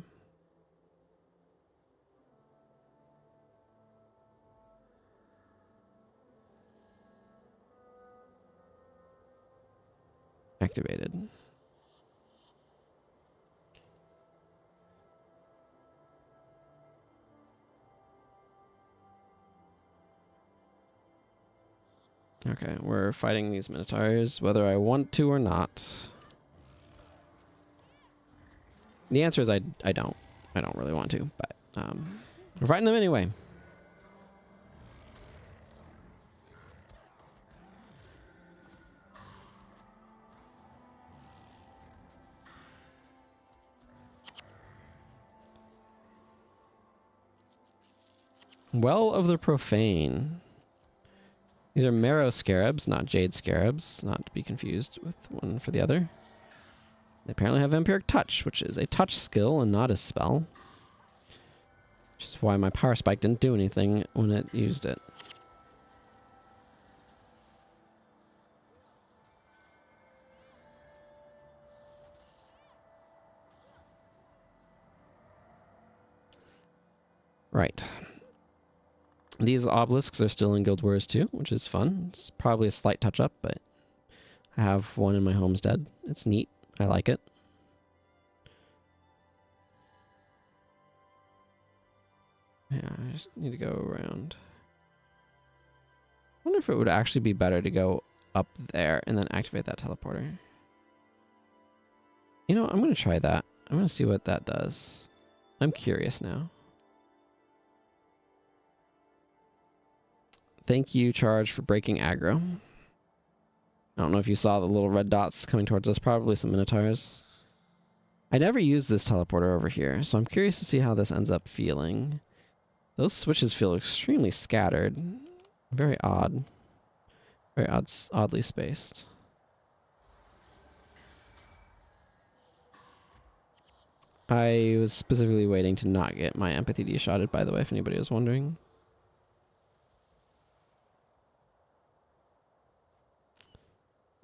Activated. Okay, we're fighting these minotaurs, whether I want to or not. The answer is I don't. I don't really want to, but we're fighting them anyway. Well of the Profane. These are marrow scarabs, not jade scarabs, not to be confused with one for the other. They apparently have vampiric touch, which is a touch skill and not a spell. Which is why my power spike didn't do anything when it used it. Right. These obelisks are still in Guild Wars 2, which is fun. It's probably a slight touch-up, but I have one in my homestead. It's neat. I like it. Yeah, I just need to go around. I wonder if it would actually be better to go up there and then activate that teleporter. You know, I'm going to try that. I'm going to see what that does. I'm curious now. Thank you, Charge, for breaking aggro. I don't know if you saw the little red dots coming towards us. Probably some minotaurs. I never used this teleporter over here, so I'm curious to see how this ends up feeling. Those switches feel extremely scattered. Very odd. Very oddly spaced. I was specifically waiting to not get my empathy de-shotted, by the way, if anybody was wondering.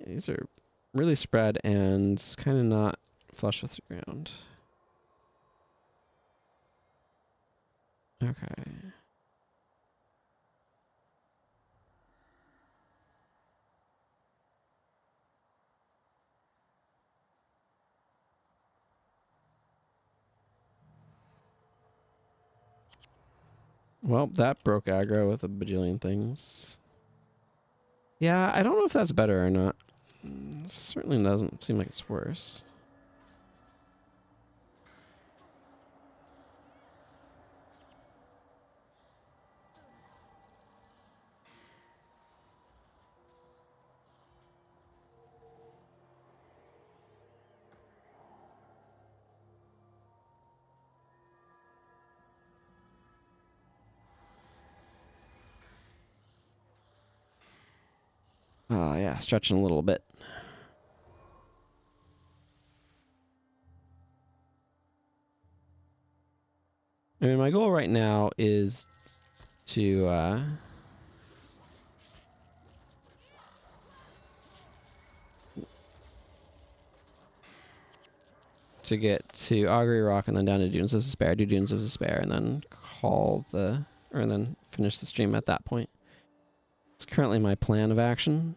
These are really spread and kind of not flush with the ground. Okay. Well, that broke aggro with a bajillion things. Yeah, I don't know if that's better or not. Certainly doesn't seem like it's worse. Yeah, stretching a little bit. I mean, my goal right now is to get to Augury Rock and then down to Dunes of Despair, do Dunes of Despair, and then and then finish the stream at that point. It's currently my plan of action.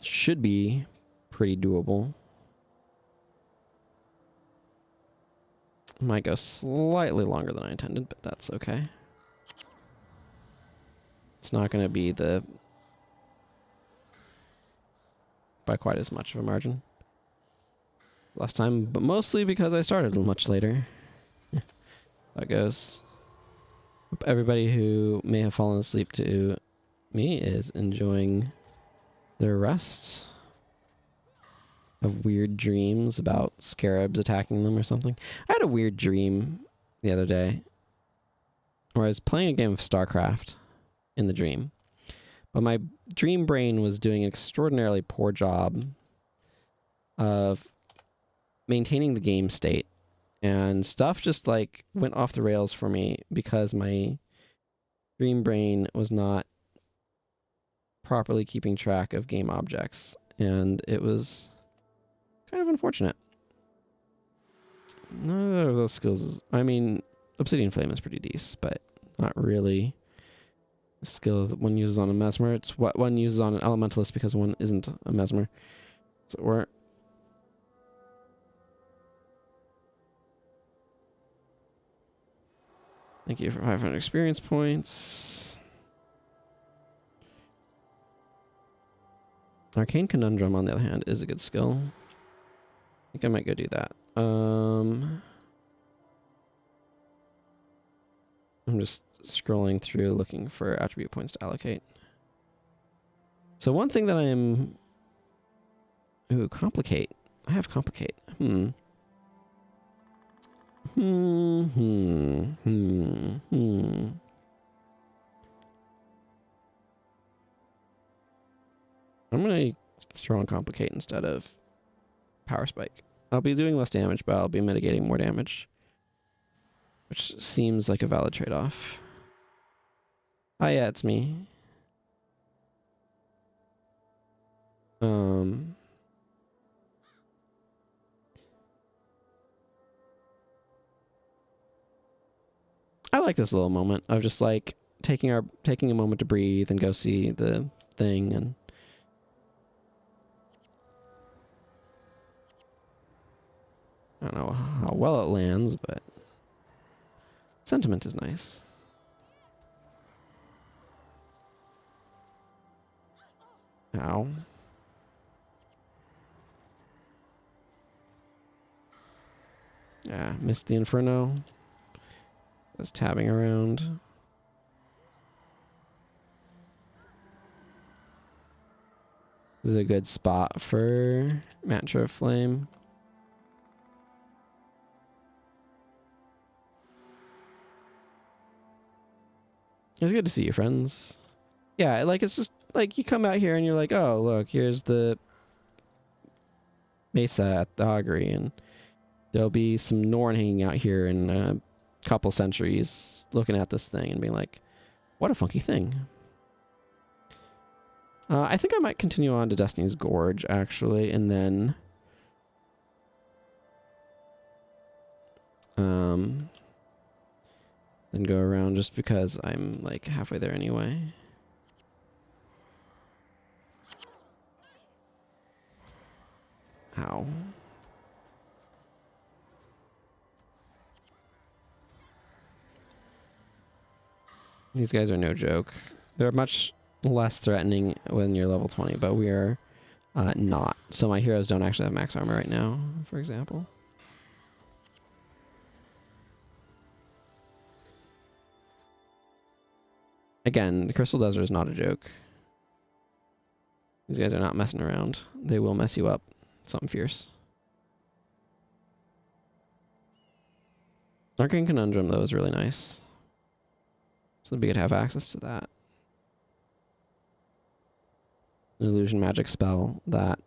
should be pretty doable. Might go slightly longer than I intended, but that's okay. It's not going to be by quite as much of a margin last time, but mostly because I started much later. That goes. Hope everybody who may have fallen asleep to me is enjoying their rest. Have weird dreams about scarabs attacking them or something. I had a weird dream the other day where I was playing a game of StarCraft in the dream, but my dream brain was doing an extraordinarily poor job of maintaining the game state, and stuff just like went off the rails for me because my dream brain was not properly keeping track of game objects, and it was kind of unfortunate. None of those skills is, I mean, Obsidian Flame is pretty decent, but not really a skill that one uses on a Mesmer. It's what one uses on an Elementalist because one isn't a Mesmer. So we're... Thank you for 500 experience points. Arcane Conundrum, on the other hand, is a good skill. I think I might go do that. I'm just scrolling through looking for attribute points to allocate. So one thing that I am... Ooh, complicate. I have complicate. I'm gonna throw on complicate instead of power spike. I'll be doing less damage, but I'll be mitigating more damage, which seems like a valid trade-off. Ah, yeah, it's me. I like this little moment of just like taking a moment to breathe and go see the thing, and I don't know how well it lands, but sentiment is nice. Ow. Yeah, missed the Inferno. Was tabbing around. This is a good spot for Mantra of Flame. It's good to see you, friends. Yeah, like it's just like you come out here and you're like, oh, look, here's the mesa at the augury, and there'll be some Norn hanging out here in a couple centuries looking at this thing and being like, what a funky thing. I think I might continue on to Destiny's Gorge, actually, and then go around just because I'm like halfway there anyway. Ow. These guys are no joke. They're much less threatening when you're level 20, but we are not. So my heroes don't actually have max armor right now, for example. Again, the Crystal Desert is not a joke. These guys are not messing around. They will mess you up. Something fierce. Arcane Conundrum, though, is really nice. So it'd be good to have access to that. An illusion magic spell that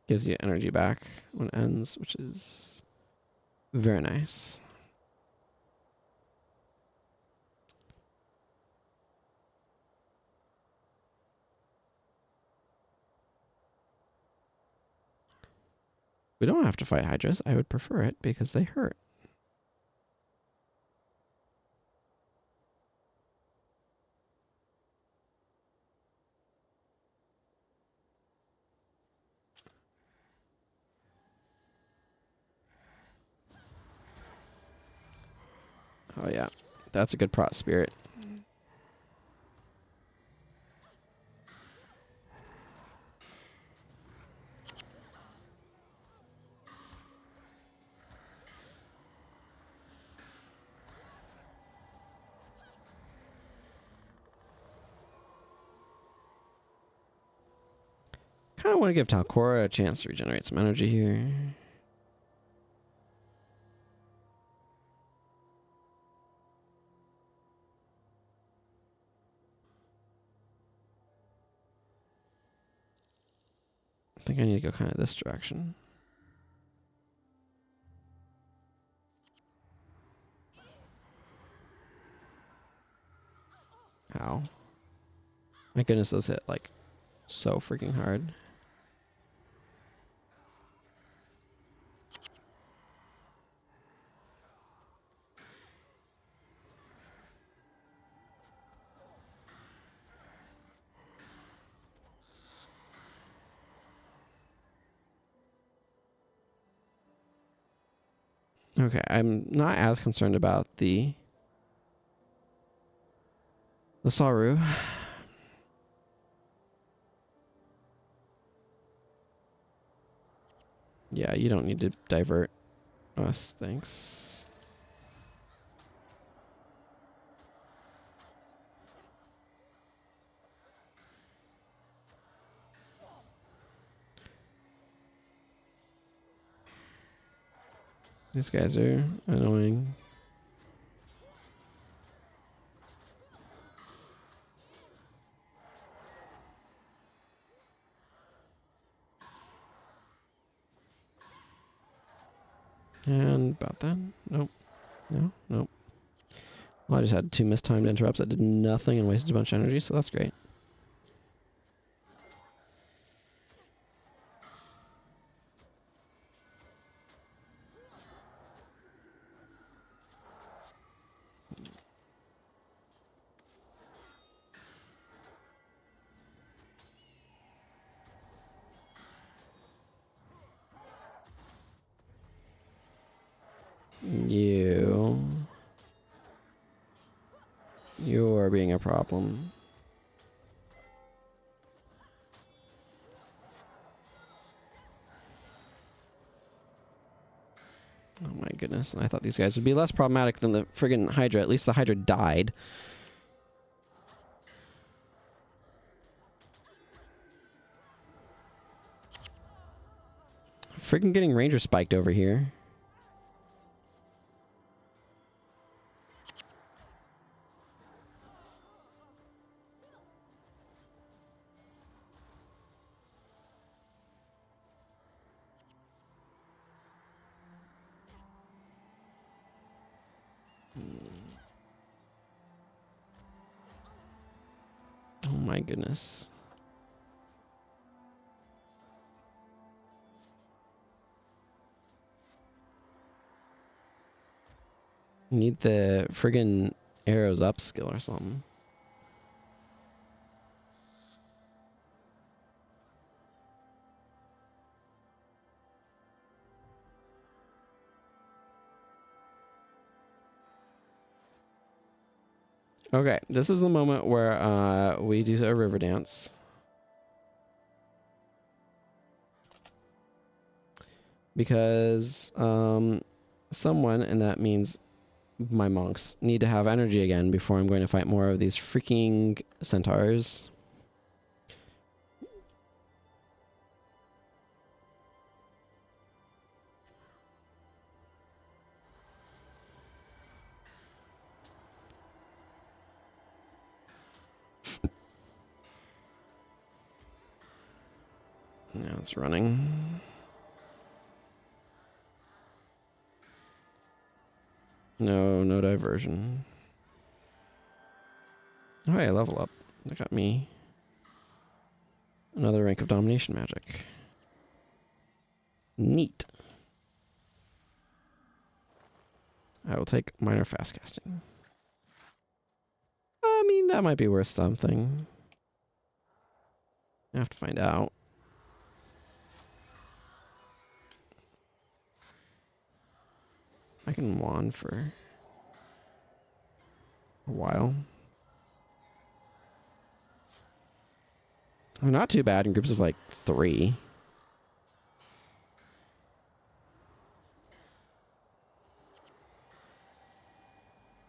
gives you energy back when it ends, which is very nice. We don't have to fight Hydras. I would prefer it because they hurt. Oh yeah, that's a good prot spirit. Kind of want to give Talcora a chance to regenerate some energy here. I think I need to go kind of this direction. Ow. My goodness, those hit like so freaking hard. Okay, I'm not as concerned about the Saru. Yeah, you don't need to divert us, thanks. These guys are annoying. And about that. Nope. No, nope. Well, I just had 2 mistimed interrupts that did nothing and wasted a bunch of energy, so that's great. You're being a problem. Oh my goodness, I thought these guys would be less problematic than the friggin' Hydra. At least the Hydra died. Friggin' getting Ranger spiked over here. Oh my goodness. Need the friggin' arrows up skill or something. Okay, this is the moment where we do a river dance. Because someone, and that means my monks, need to have energy again before I'm going to fight more of these freaking centaurs. Now it's running. No diversion. Oh, hey, level up. That got me another rank of domination magic. Neat. I will take minor fast casting. I mean, that might be worth something. I have to find out. I can wand for a while. They're not too bad in groups of like 3.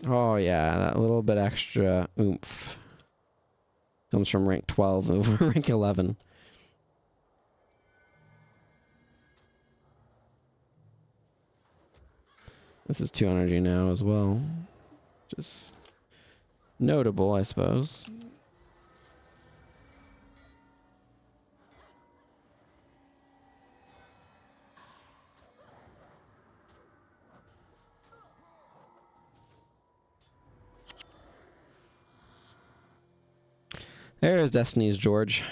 Oh yeah, that little bit extra oomph comes from rank 12 over rank 11. This is 2 energy now as well. Just notable, I suppose. There's Destiny's George.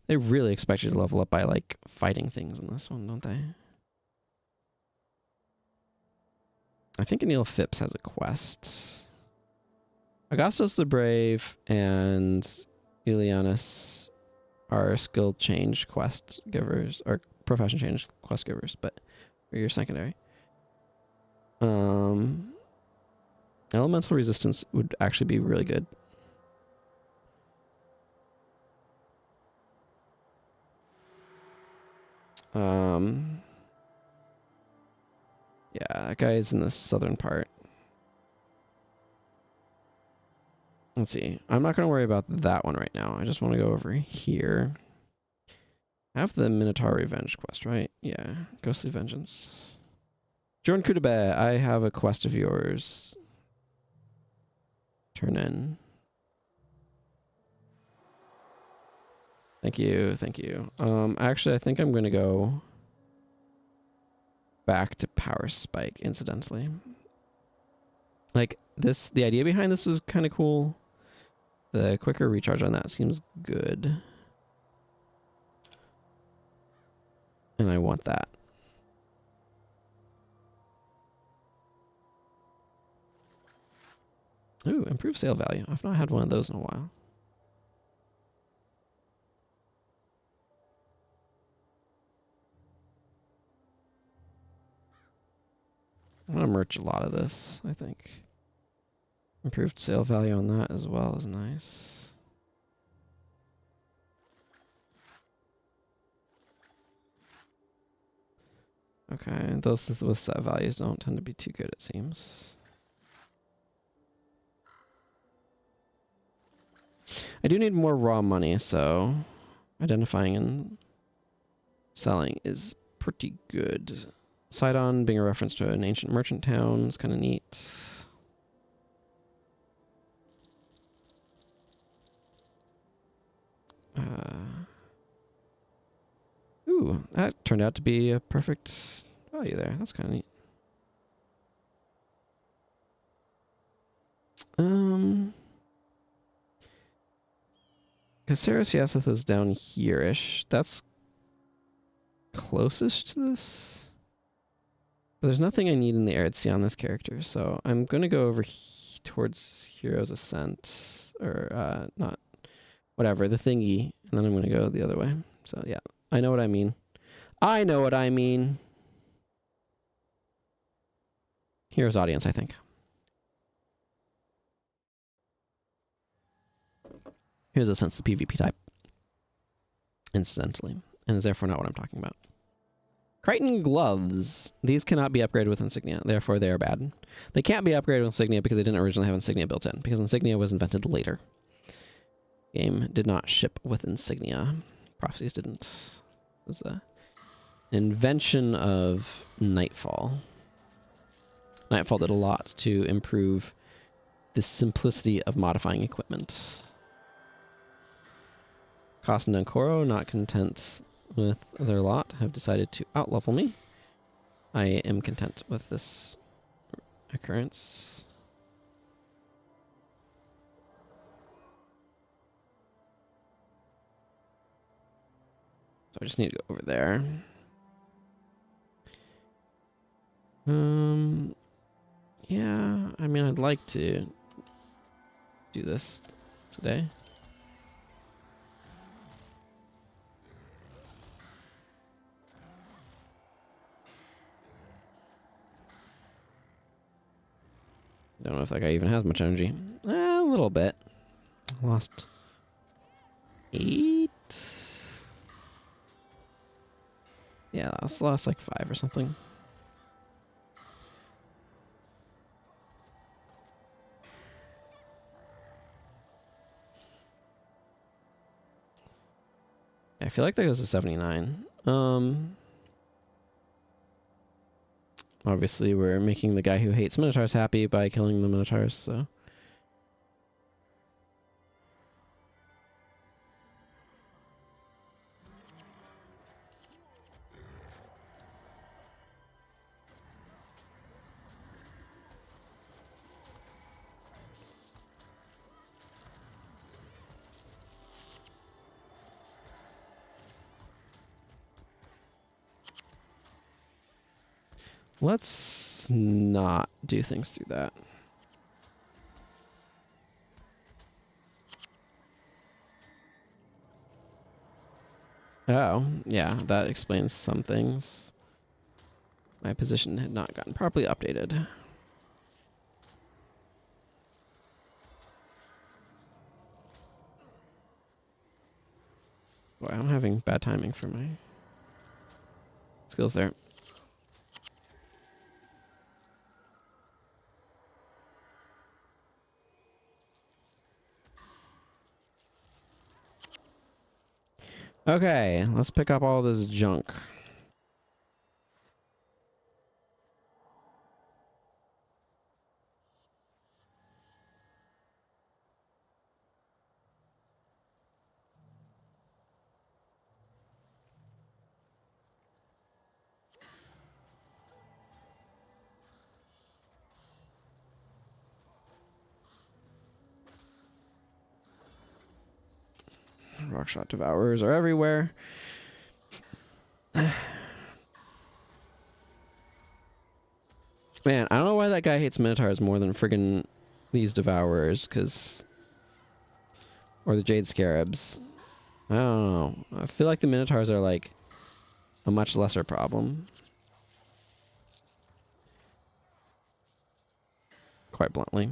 They really expect you to level up by, like, fighting things in this one, don't they? I think Anil Phipps has a quest. Augustus the Brave and Ilianus are skill change quest givers, or profession change quest givers, but for your secondary. Elemental resistance would actually be really good. Yeah, that guy's in the southern part. Let's see. I'm not going to worry about that one right now. I just want to go over here. I have the Minotaur Revenge quest, right? Yeah. Ghostly Vengeance. Jordan Kudube, I have a quest of yours. Turn in. Thank you, thank you. Actually, I think I'm going to go back to Power Spike, incidentally. Like, this, the idea behind this is kind of cool. The quicker recharge on that seems good. And I want that. Ooh, improved sale value. I've not had one of those in a while. I'm going to merch a lot of this, I think. Improved sale value on that as well is nice. Okay, those with set values don't tend to be too good, it seems. I do need more raw money, so identifying and selling is pretty good. Sidon being a reference to an ancient merchant town is kind of neat. Ooh, that turned out to be a perfect value there. That's kind of neat. Caceres Yaseth is down here-ish. That's closest to this. But there's nothing I need in the Eritsea on this character, so I'm going to go over towards Hero's Ascent, or not, whatever, the thingy, and then I'm going to go the other way. So yeah, I know what I mean. I know what I mean. Hero's Audience, I think. Here's a sense of PvP type. Incidentally. And is therefore not what I'm talking about. Crichton Gloves. These cannot be upgraded with Insignia, therefore they are bad. They can't be upgraded with Insignia because they didn't originally have Insignia built in, because Insignia was invented later. Game did not ship with Insignia. Prophecies didn't. It was an invention of Nightfall. Nightfall did a lot to improve the simplicity of modifying equipment. Cost and Ankoro, not content with their lot, have decided to outlevel me. I am content with this occurrence. So I just need to go over there. Yeah, I mean, I'd like to do this today. Don't know if that guy even has much energy. A little bit. Lost 8. Yeah, lost like 5 or something. I feel like that goes to 79. Obviously we're making the guy who hates Minotaurs happy by killing the Minotaurs, so. Let's not do things through that. Oh, yeah, that explains some things. My position had not gotten properly updated. Boy, I'm having bad timing for my skills there. Okay, let's pick up all this junk. Rockshot devourers are everywhere. Man, I don't know why that guy hates Minotaurs more than friggin' these devourers, or the Jade Scarabs. I don't know. I feel like the Minotaurs are like a much lesser problem. Quite bluntly.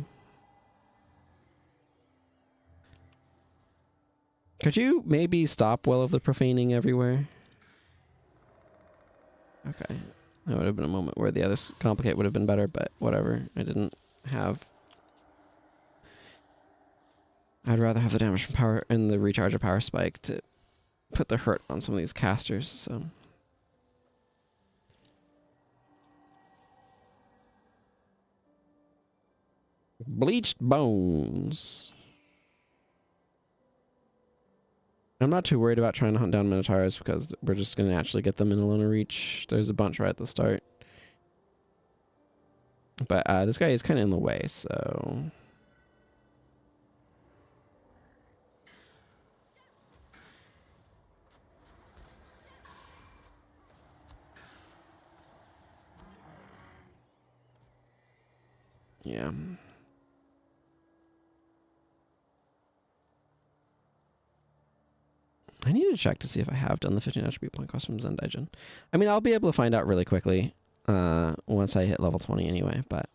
Could you maybe stop Well of the Profaning everywhere? Okay. That would have been a moment where the other complicate would have been better, but whatever. I didn't have... I'd rather have the damage from power and the recharge of power spike to put the hurt on some of these casters, so... Bleached bones. I'm not too worried about trying to hunt down Minotaurs because we're just going to naturally get them in a loner reach. There's a bunch right at the start. But this guy is kind of in the way, so... Yeah. I need to check to see if I have done the 15 attribute point cost from Zen Daijin. I mean, I'll be able to find out really quickly once I hit level 20 anyway, but...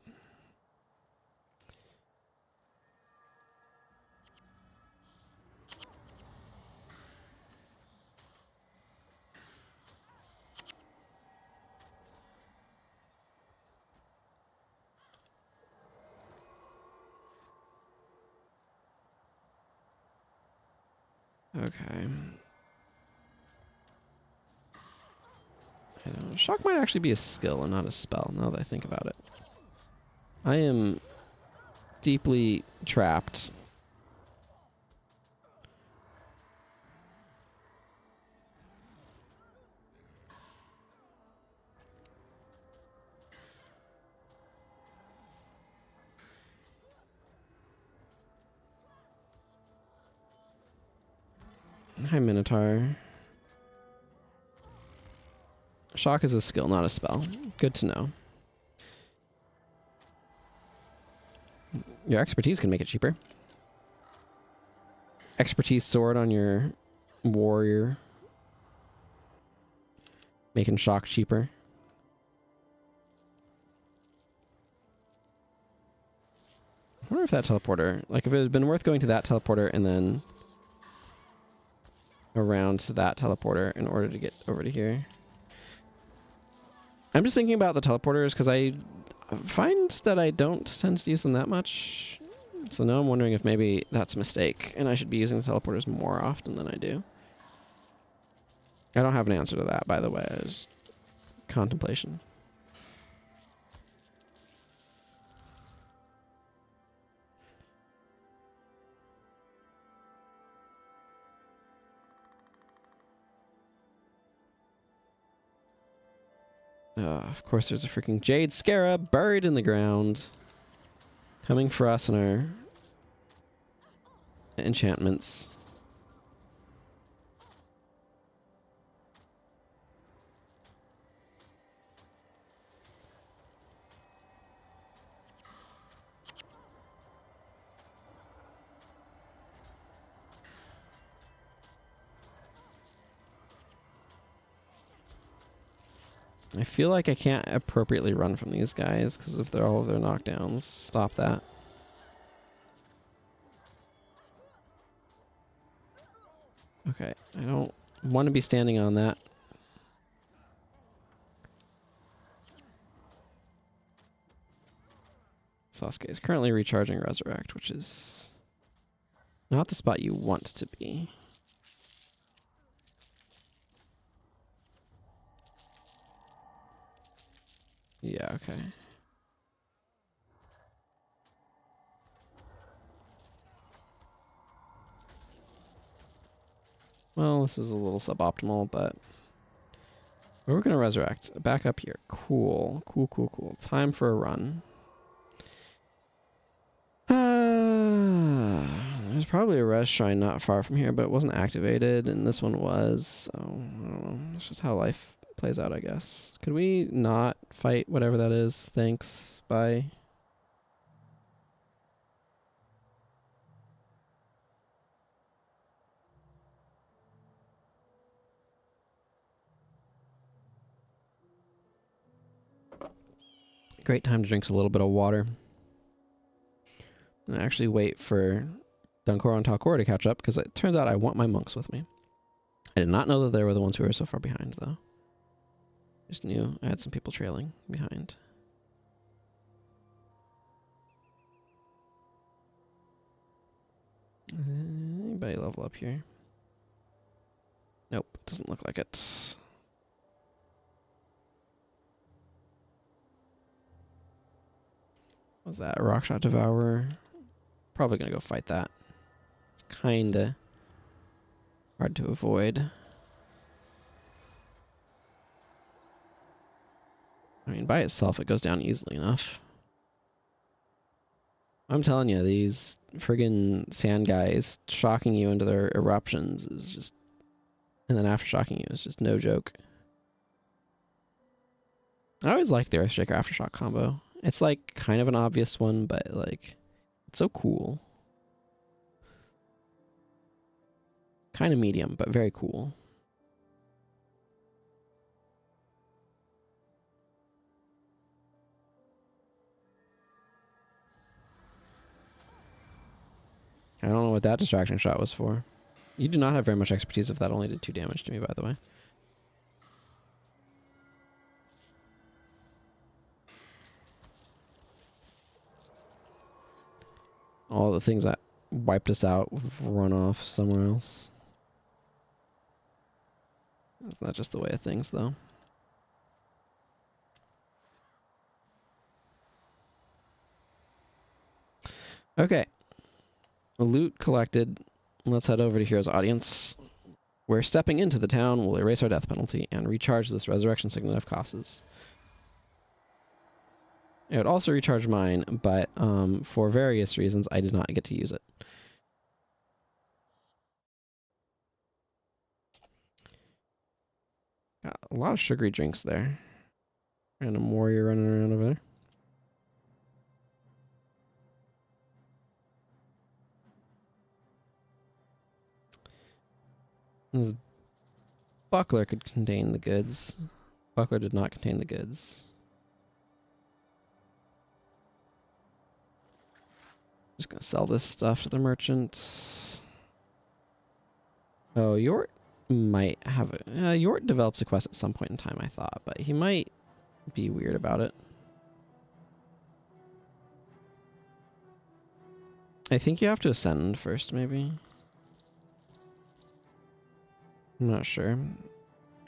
Okay. I don't know. Shock might actually be a skill and not a spell, now that I think about it. I am deeply trapped. Hi, Minotaur. Shock is a skill, not a spell. Good to know. Your expertise can make it cheaper. Expertise sword on your warrior. Making shock cheaper. wonder if that teleporter, like if it had been worth going to that teleporter and then around to that teleporter in order to get over to here. I'm just thinking about the teleporters because I find that I don't tend to use them that much. So now I'm wondering if maybe that's a mistake and I should be using the teleporters more often than I do. I don't have an answer to that, by the way. It's contemplation. Of course, there's a freaking Jade Scarab buried in the ground. Coming for us and our enchantments. I feel like I can't appropriately run from these guys because of all of their knockdowns. Stop that. Okay, I don't want to be standing on that. Sasuke is currently recharging Resurrect, which is not the spot you want to be. Yeah, okay. Well, this is a little suboptimal, but we're going to Resurrect. Back up here. Cool. Cool, cool, cool. Time for a run. There's probably a res shrine not far from here, but it wasn't activated, and this one was, so I don't know. It's just how life plays out, I guess. Could we not fight whatever that is? Thanks. Bye. Great time to drink a little bit of water. And actually wait for Dunkor and Talkor to catch up, because it turns out I want my monks with me. I did not know that they were the ones who were so far behind, though. Just knew I had some people trailing behind. Anybody level up here? Nope, doesn't look like it. What's that? A Rockshot Devourer? Probably gonna go fight that. It's kinda hard to avoid. I mean, by itself, it goes down easily enough. I'm telling you, these friggin' sand guys shocking you into their eruptions is just... And then aftershocking you is just no joke. I always liked the Earthshaker Aftershock combo. It's like kind of an obvious one, but like, it's so cool. Kind of medium, but very cool. I don't know what that distraction shot was for. You do not have very much expertise if that only did 2 damage to me, by the way. All the things that wiped us out run off somewhere else. It's not just the way of things, though. Okay. Loot collected. Let's head over to Hero's Audience. Where stepping into the town will erase our death penalty and recharge this resurrection signet of Kosses. It would also recharge mine, but for various reasons, I did not get to use it. Got a lot of sugary drinks there. Random warrior running around over there. This buckler could contain the goods. Buckler did not contain the goods. Just gonna sell this stuff to the merchant. Oh, Yort might have a... Yort develops a quest at some point in time, I thought, but he might be weird about it. I think you have to ascend first, maybe. I'm not sure.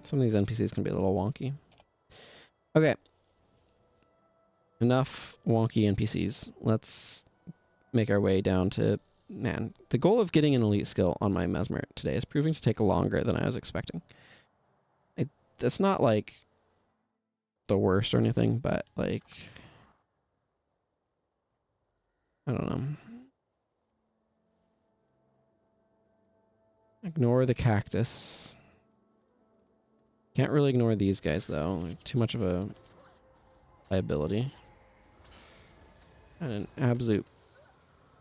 Some of these NPCs can be a little wonky. Okay. Enough wonky NPCs. Let's make our way down to... Man, the goal of getting an elite skill on my Mesmer today is proving to take longer than I was expecting. That's not, like, the worst or anything, but, like... I don't know. Ignore the cactus. Can't really ignore these guys, though. They're too much of a liability. And an absolute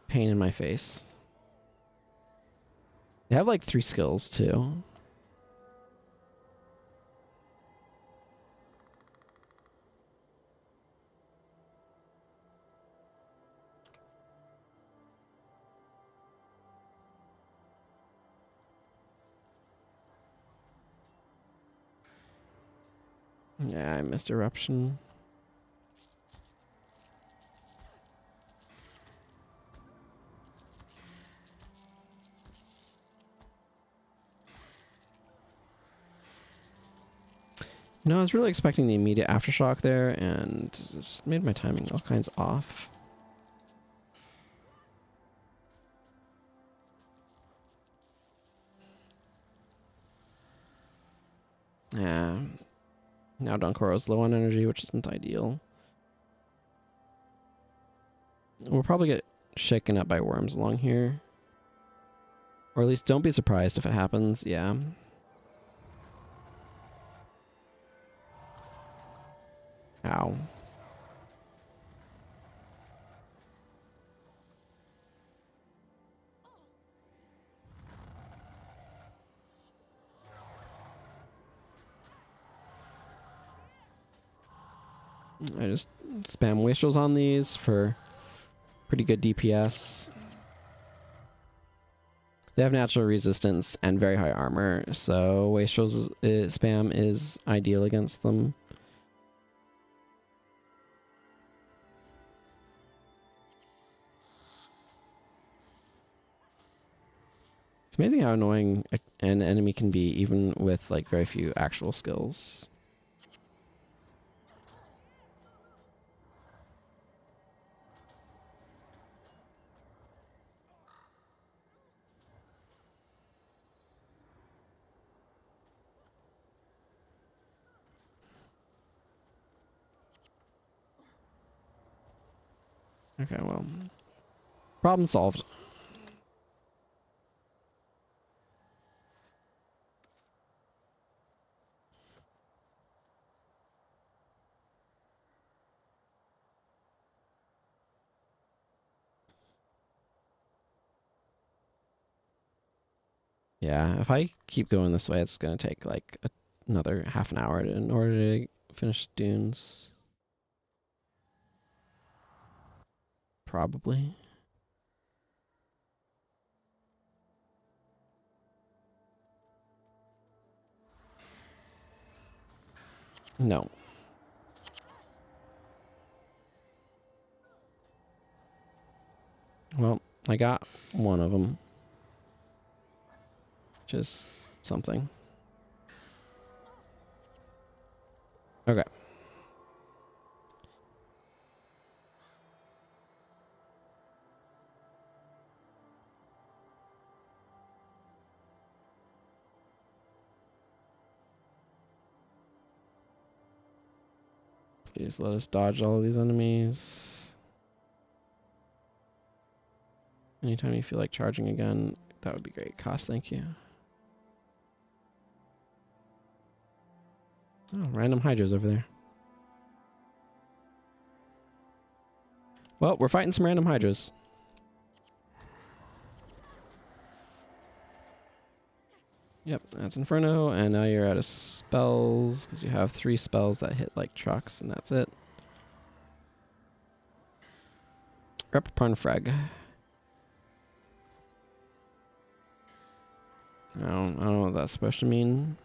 pain in my face. They have, like, 3 skills, too. Yeah, I missed eruption. No, I was really expecting the immediate aftershock there, and it just made my timing all kinds off. Yeah. Now Donkoro's low on energy, which isn't ideal. We'll probably get shaken up by worms along here. Or at least don't be surprised if it happens, yeah. Ow. I just spam wastrels on these for pretty good DPS. They have natural resistance and very high armor, so wastrels spam is ideal against them. It's amazing how annoying an enemy can be, even with like very few actual skills. Okay, well, problem solved. Yeah, if I keep going this way, it's going to take like another half an hour in order to finish dunes. Probably. No. Well, I got one of them. Which is something. Okay. Please let us dodge all of these enemies. Anytime you feel like charging again, that would be great. Cost, thank you. Oh, random hydras over there. Well, we're fighting some random hydras. Yep, that's Inferno, and now you're out of spells, because you have 3 spells that hit like trucks, and that's it. Rep Frag. I don't know what that's supposed to mean.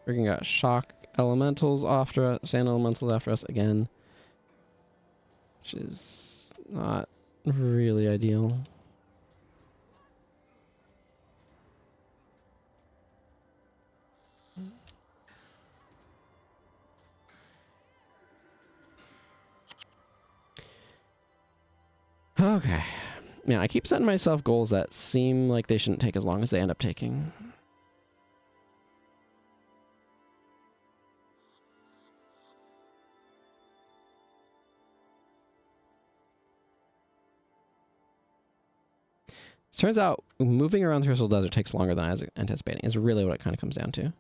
Freaking got shock elementals after us, sand elementals after us again. Which is not really ideal. Okay. Man, I keep setting myself goals that seem like they shouldn't take as long as they end up taking. Turns out moving around the Crystal Desert takes longer than I was anticipating, is really what it kind of comes down to.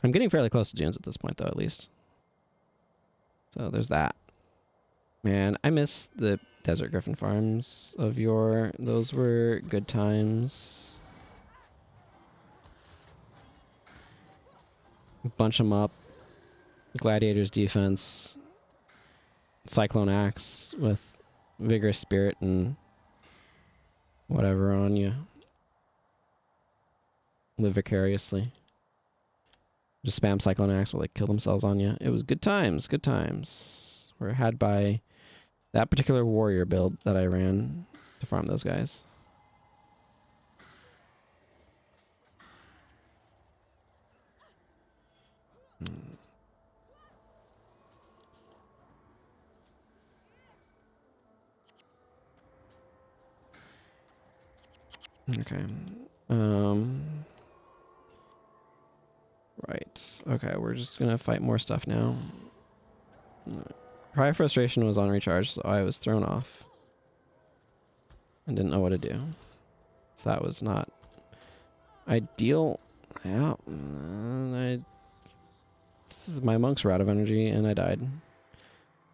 I'm getting fairly close to dunes at this point, though, at least. So there's that. Man, I miss the Desert Griffin farms of yore. Those were good times. Bunch them up. Gladiator's defense. Cyclone Axe with Vigorous Spirit and whatever on you. Live vicariously. Just spam Cyclone Axe while they kill themselves on you. It was good times, good times. Were had by that particular warrior build that I ran to farm those guys. Okay. Right. Okay, we're just gonna fight more stuff now. Prior frustration was on recharge, so I was thrown off. And didn't know what to do. So that was not ideal. Yeah. My monks were out of energy and I died.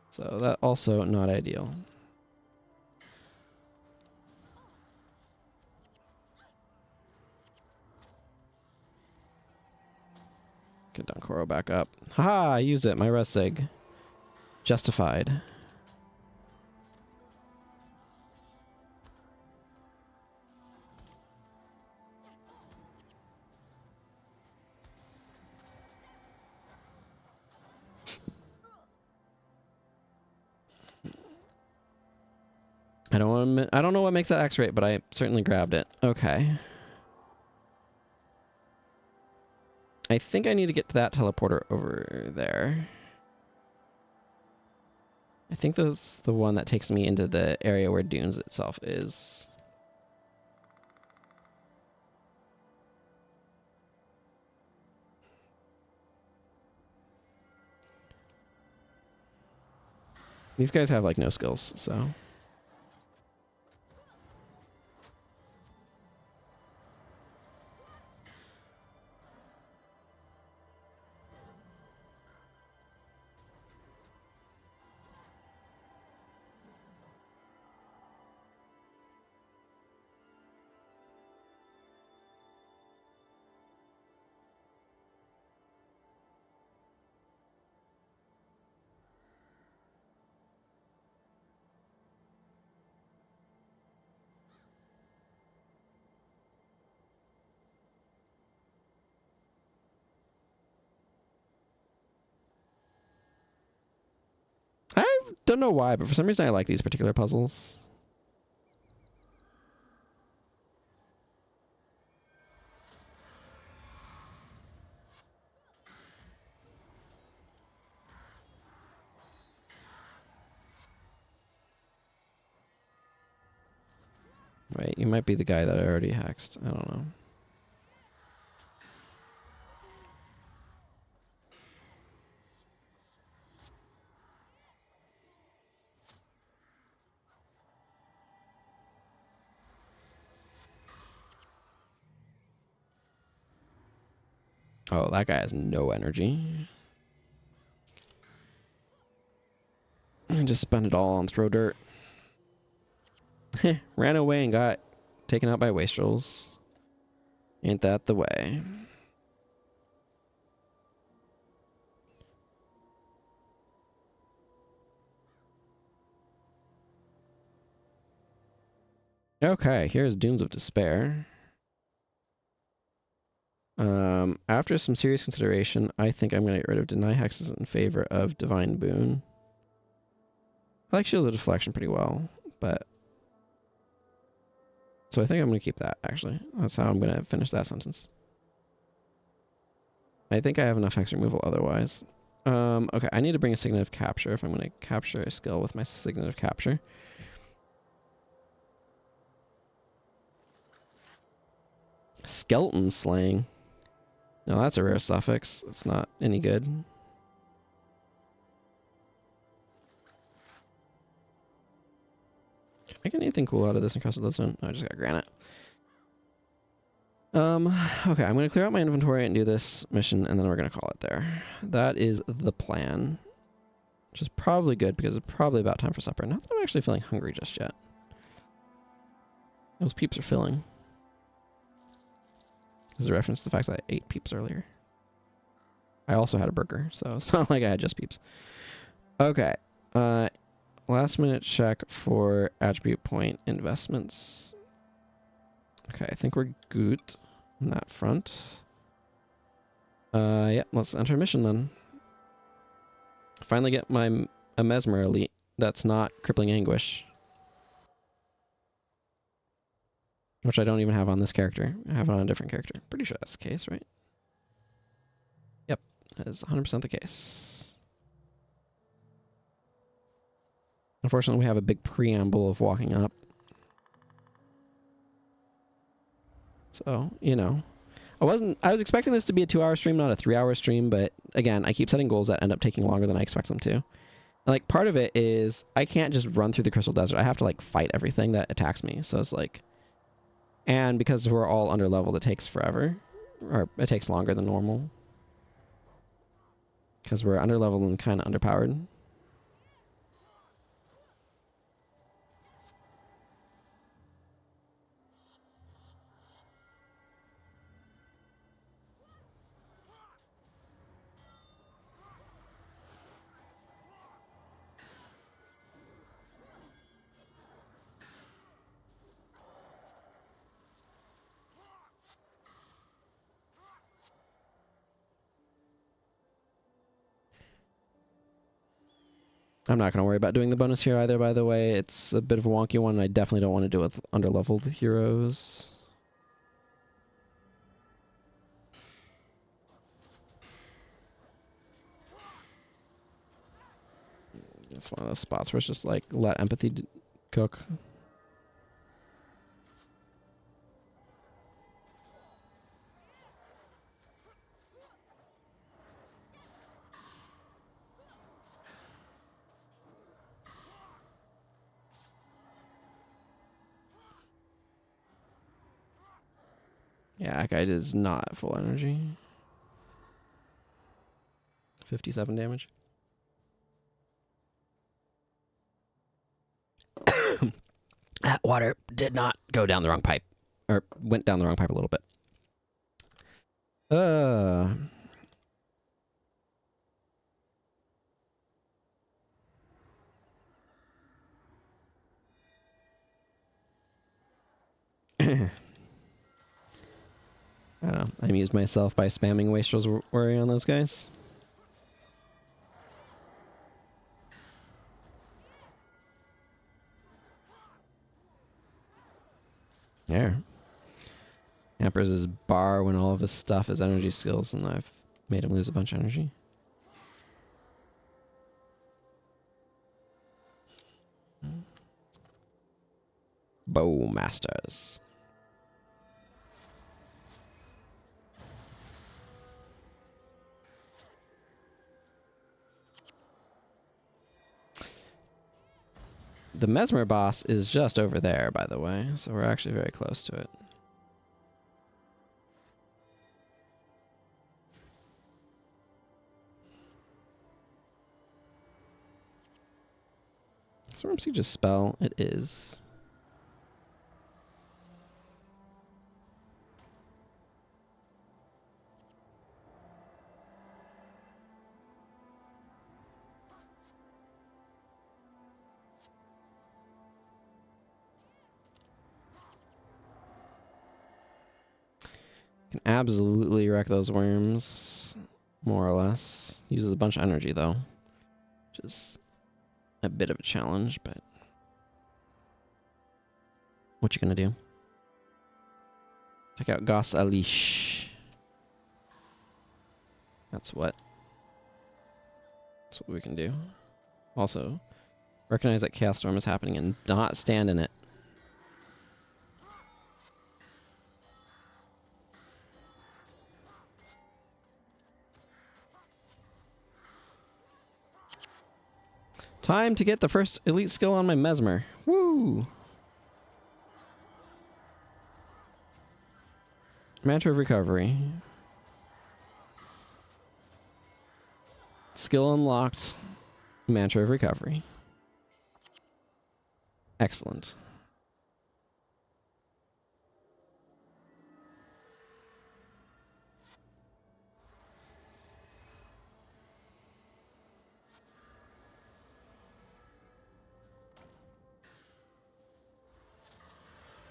So that also not ideal. Get Dunkoro back up. Haha, I used it. My res sig. Justified. I don't know what makes that X rate, but I certainly grabbed it. Okay. I think I need to get to that teleporter over there. I think that's the one that takes me into the area where Dunes itself is. These guys have like no skills, so. I don't know why, but for some reason I like these particular puzzles. Wait, you might be the guy that I already hexed. I don't know. Oh, that guy has no energy. I just spent it all on throw dirt. Ran away and got taken out by wastrels. Ain't that the way? Okay, here's Dunes of Despair. After some serious consideration, I think I'm going to get rid of Deny Hexes in favor of Divine Boon. I like Shield of Deflection pretty well, but... So I think I'm going to keep that, actually. That's how I'm going to finish that sentence. I think I have enough hex removal otherwise. Okay, I need to bring a Signet of Capture if I'm going to capture a skill with my Signet of Capture. Skeleton Slaying. No, that's a rare suffix. It's not any good. Can I get anything cool out of this encrusted lodestone? No, I just got granite. Okay, I'm gonna clear out my inventory and do this mission, and then we're gonna call it there. That is the plan. Which is probably good, because it's probably about time for supper. Not that I'm actually feeling hungry just yet. Those peeps are filling. This is a reference to the fact that I ate peeps earlier. I also had a burger, so it's not like I had just peeps. Okay. Last minute check for attribute point investments. Okay, I think we're good on that front. Yeah, let's enter mission then. Finally get a Mesmer elite that's not Crippling Anguish. Which I don't even have on this character. I have it on a different character. Pretty sure that's the case, right? Yep, that is 100% the case. Unfortunately, we have a big preamble of walking up. So, you know. I was expecting this to be a 2-hour stream, not a 3-hour stream, but again, I keep setting goals that end up taking longer than I expect them to. And, like, part of it is I can't just run through the Crystal Desert. I have to, like, fight everything that attacks me. So it's like... And because we're all under leveled, it takes forever. Or it takes longer than normal. Because we're under leveled and kind of underpowered. I'm not going to worry about doing the bonus here either, by the way. It's a bit of a wonky one, and I definitely don't want to do it with under-leveled heroes. It's one of those spots where it's just like, let empathy cook. Yeah, that guy is not at full energy. 57 damage. That water did not go down the wrong pipe. Or went down the wrong pipe a little bit. I don't know. I amused myself by spamming Wastrel's Worry on those guys. There. Hampers his bar when all of his stuff is energy skills, and I've made him lose a bunch of energy. Bowmasters. The Mesmer boss is just over there, by the way, so we're actually very close to it. Storm Siege a spell? It is. absolutely wreck those worms, more or less. Uses a bunch of energy though, which is a bit of a challenge, but what you gonna do? Check out Goss Alish. That's what we can do. Also, recognize that Chaos Storm is happening and not stand in it. Time to get the first elite skill on my Mesmer. Woo! Mantra of Recovery. Skill unlocked. Mantra of Recovery. Excellent.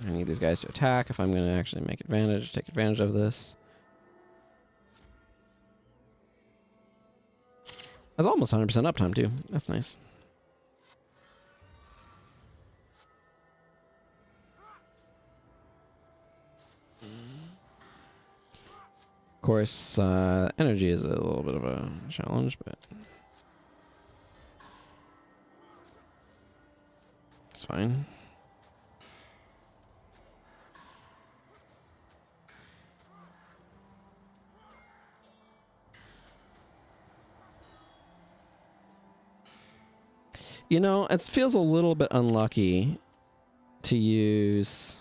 I need these guys to attack if I'm going to actually take advantage of this. That's almost 100% uptime too. That's nice. Of course, energy is a little bit of a challenge, but it's fine. You know, it feels a little bit unlucky to use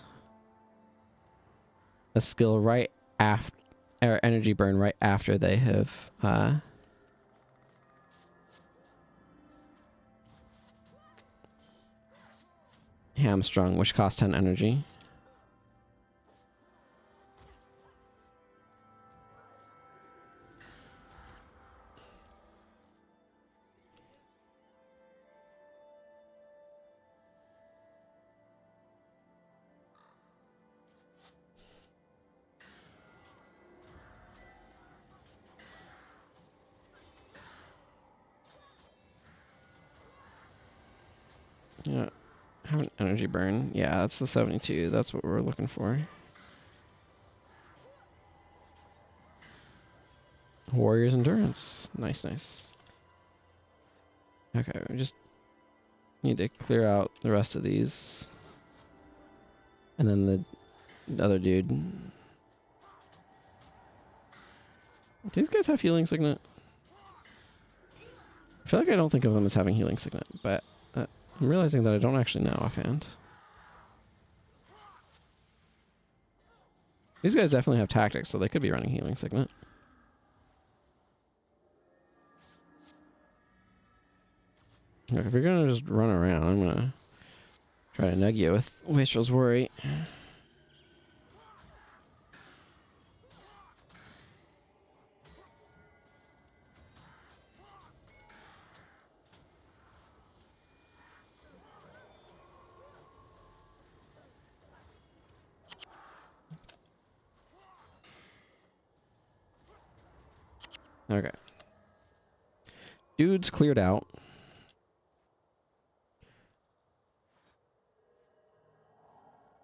a skill right after, or energy burn right after they have hamstrung, which costs 10 energy. Yeah, have an energy burn. Yeah, that's the 72. That's what we're looking for. Warrior's Endurance. Nice, nice. Okay, we just need to clear out the rest of these. And then the other dude. Do these guys have Healing Signet? I feel like I don't think of them as having Healing Signet, but I'm realizing that I don't actually know offhand. These guys definitely have tactics, so they could be running Healing Signet. Look, if you're gonna just run around, I'm gonna try to nug you with Wastrel's Worry. Okay. Dude's cleared out.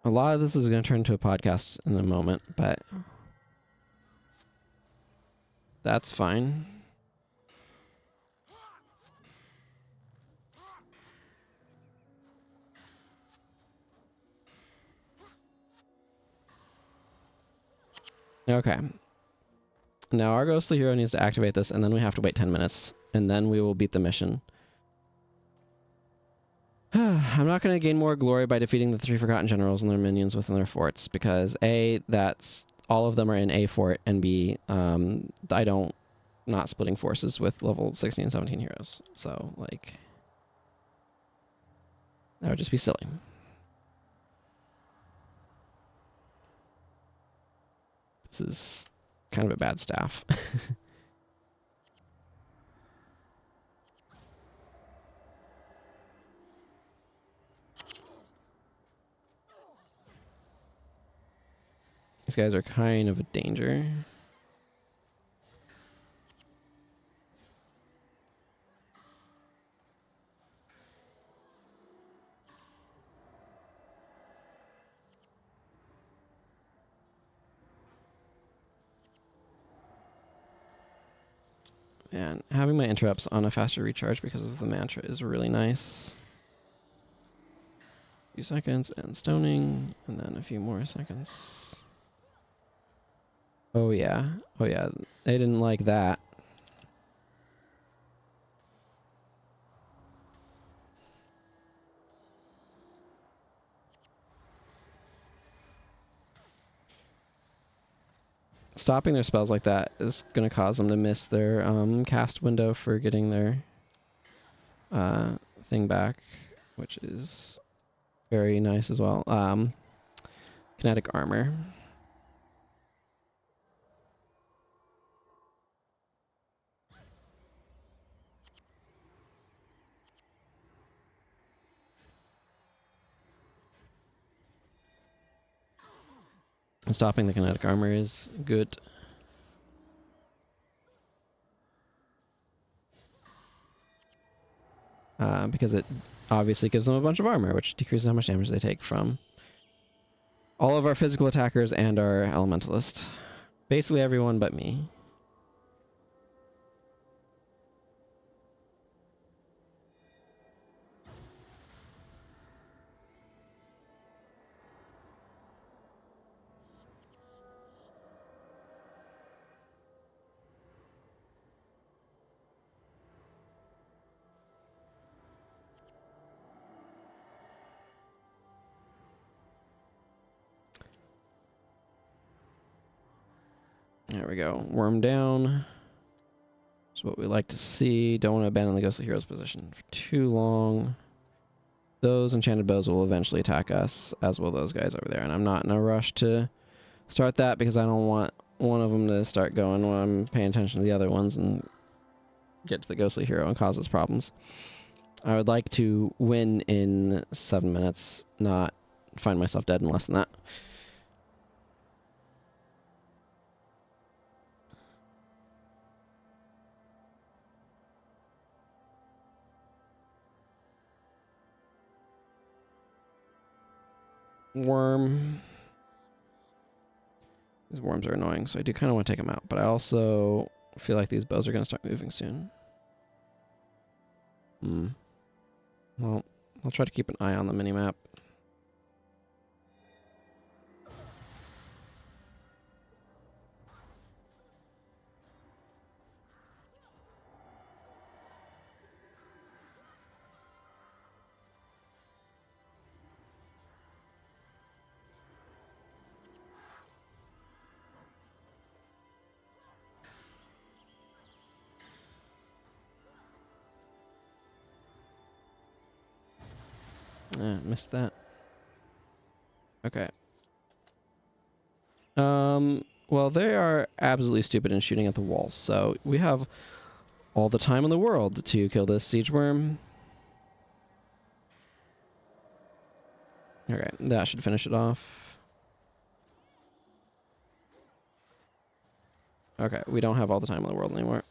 A lot of this is going to turn into a podcast in a moment, but that's fine. Okay. Now our ghostly hero needs to activate this, and then we have to wait 10 minutes, and then we will beat the mission. I'm not going to gain more glory by defeating the 3 forgotten generals and their minions within their forts, because A, that's all of them are in A fort, and B, not splitting forces with level 16 and 17 heroes. So, like, that would just be silly. This is kind of a bad staff. These guys are kind of a danger. And having my interrupts on a faster recharge because of the mantra is really nice. A few seconds and stoning, and then a few more seconds. Oh yeah. Oh yeah. They didn't like that. Stopping their spells like that is going to cause them to miss their cast window for getting their thing back, which is very nice as well. Kinetic armor. Stopping the kinetic armor is good. Because it obviously gives them a bunch of armor, which decreases how much damage they take from all of our physical attackers and our elementalist. Basically everyone but me. There we go. Worm down. That's what we like to see. Don't want to abandon the ghostly hero's position for too long. Those enchanted bows will eventually attack us, as will those guys over there. And I'm not in a rush to start that because I don't want one of them to start going when I'm paying attention to the other ones and get to the ghostly hero and cause us problems. I would like to win in 7 minutes, not find myself dead in less than that. Worm. These worms are annoying, so I do kind of want to take them out, but I also feel like these bows are going to start moving soon. Well, I'll try to keep an eye on the minimap. Missed that. Okay. Well, they are absolutely stupid in shooting at the walls, so we have all the time in the world to kill this siege worm. Okay, that should finish it off. Okay, we don't have all the time in the world anymore.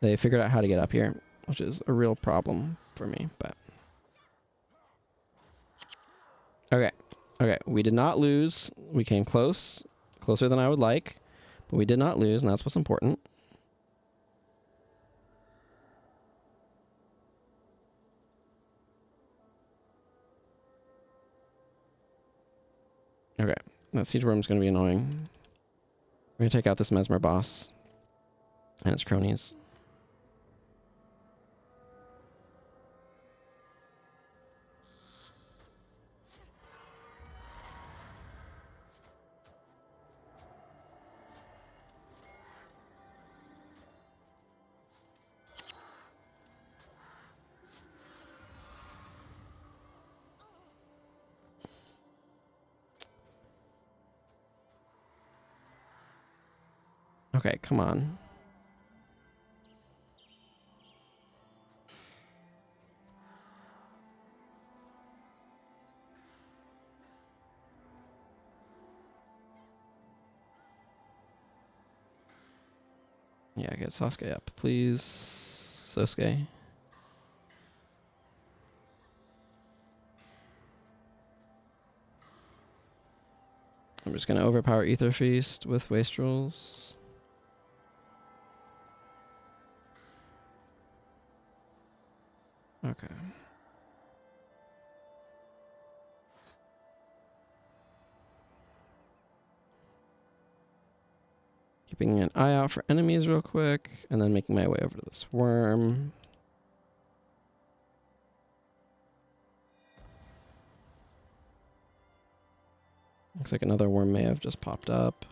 They figured out how to get up here, which is a real problem for me, but... Okay. Okay, we did not lose. We came close. Closer than I would like. But we did not lose, and that's what's important. Okay, that siege worm is going to be annoying. We're going to take out this Mesmer boss and its cronies. Okay, come on. Yeah, get Sasuke up, please. Sosuke. I'm just gonna overpower Ether Feast with Wastrels. Okay. Keeping an eye out for enemies real quick, and then making my way over to this worm. Looks like another worm may have just popped up.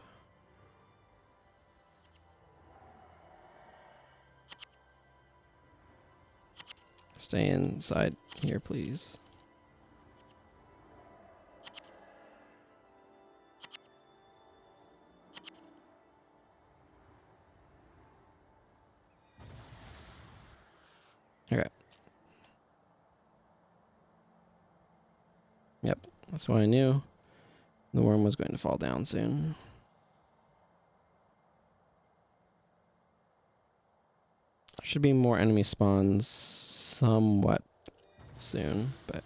Stay inside here, please. Okay. Yep, that's what I knew. The worm was going to fall down soon. There should be more enemy spawns somewhat soon, but...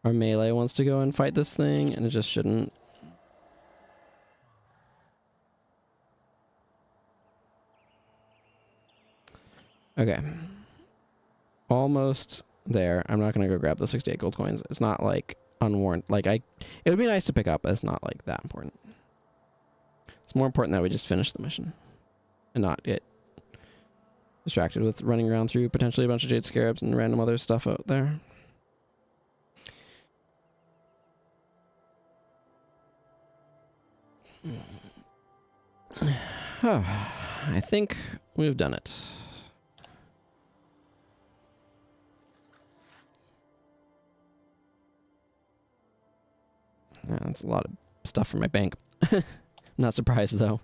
our melee wants to go and fight this thing, and it just shouldn't. Okay. Almost there. I'm not going to go grab the 68 gold coins. It's not, like, unwarranted. Like, it would be nice to pick up, but it's not, like, that important. It's more important that we just finish the mission and not get distracted with running around through potentially a bunch of Jade Scarabs and random other stuff out there. I think we've done it. Yeah, that's a lot of stuff for my bank. Not surprised, though.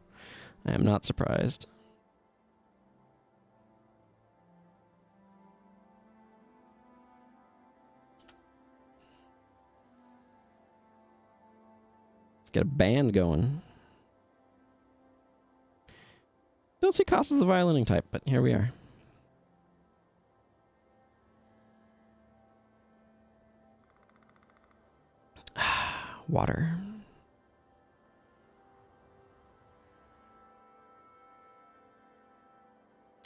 I am not surprised. Let's get a band going. Don't see cost as the violining type, but here we are. Water.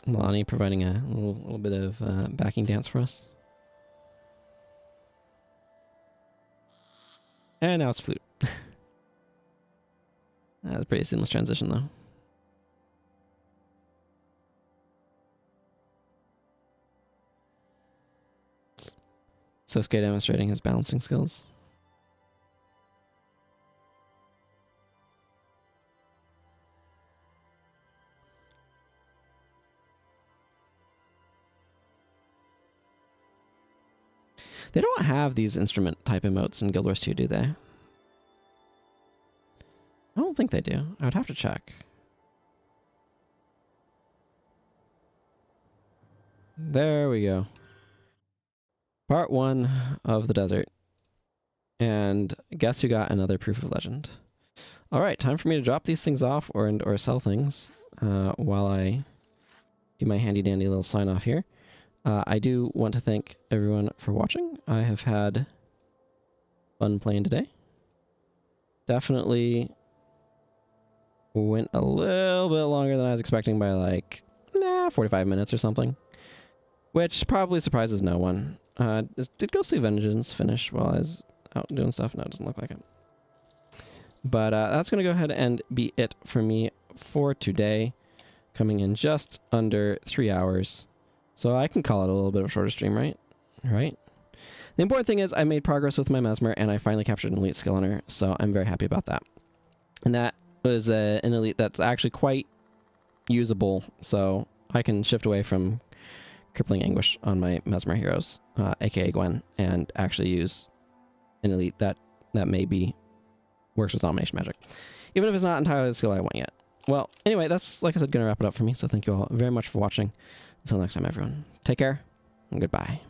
Milani providing a little bit of backing dance for us. And now it's flute. That's a pretty seamless transition, though. Sosuke demonstrating his balancing skills. They don't have these instrument type emotes in Guild Wars 2, do they? I don't think they do. I would have to check. There we go. Part 1 of the desert. And guess who got another proof of legend? Alright, time for me to drop these things off or sell things while I do my handy dandy little sign off here. I do want to thank everyone for watching. I have had fun playing today. Definitely went a little bit longer than I was expecting by like 45 minutes or something, which probably surprises no one. Did Ghostly Vengeance finish while I was out doing stuff? No, it doesn't look like it. But that's going to go ahead and be it for me for today. coming in just under 3 hours. So I can call it a little bit of a shorter stream, right? Right? The important thing is I made progress with my Mesmer, and I finally captured an elite skill on her, so I'm very happy about that. And that was an elite that's actually quite usable, so I can shift away from Crippling Anguish on my Mesmer heroes, aka Gwen, and actually use an elite that maybe works with Domination Magic. Even if it's not entirely the skill I want yet. Well, anyway, that's, like I said, going to wrap it up for me, so thank you all very much for watching. Until next time, everyone. Take care, and goodbye.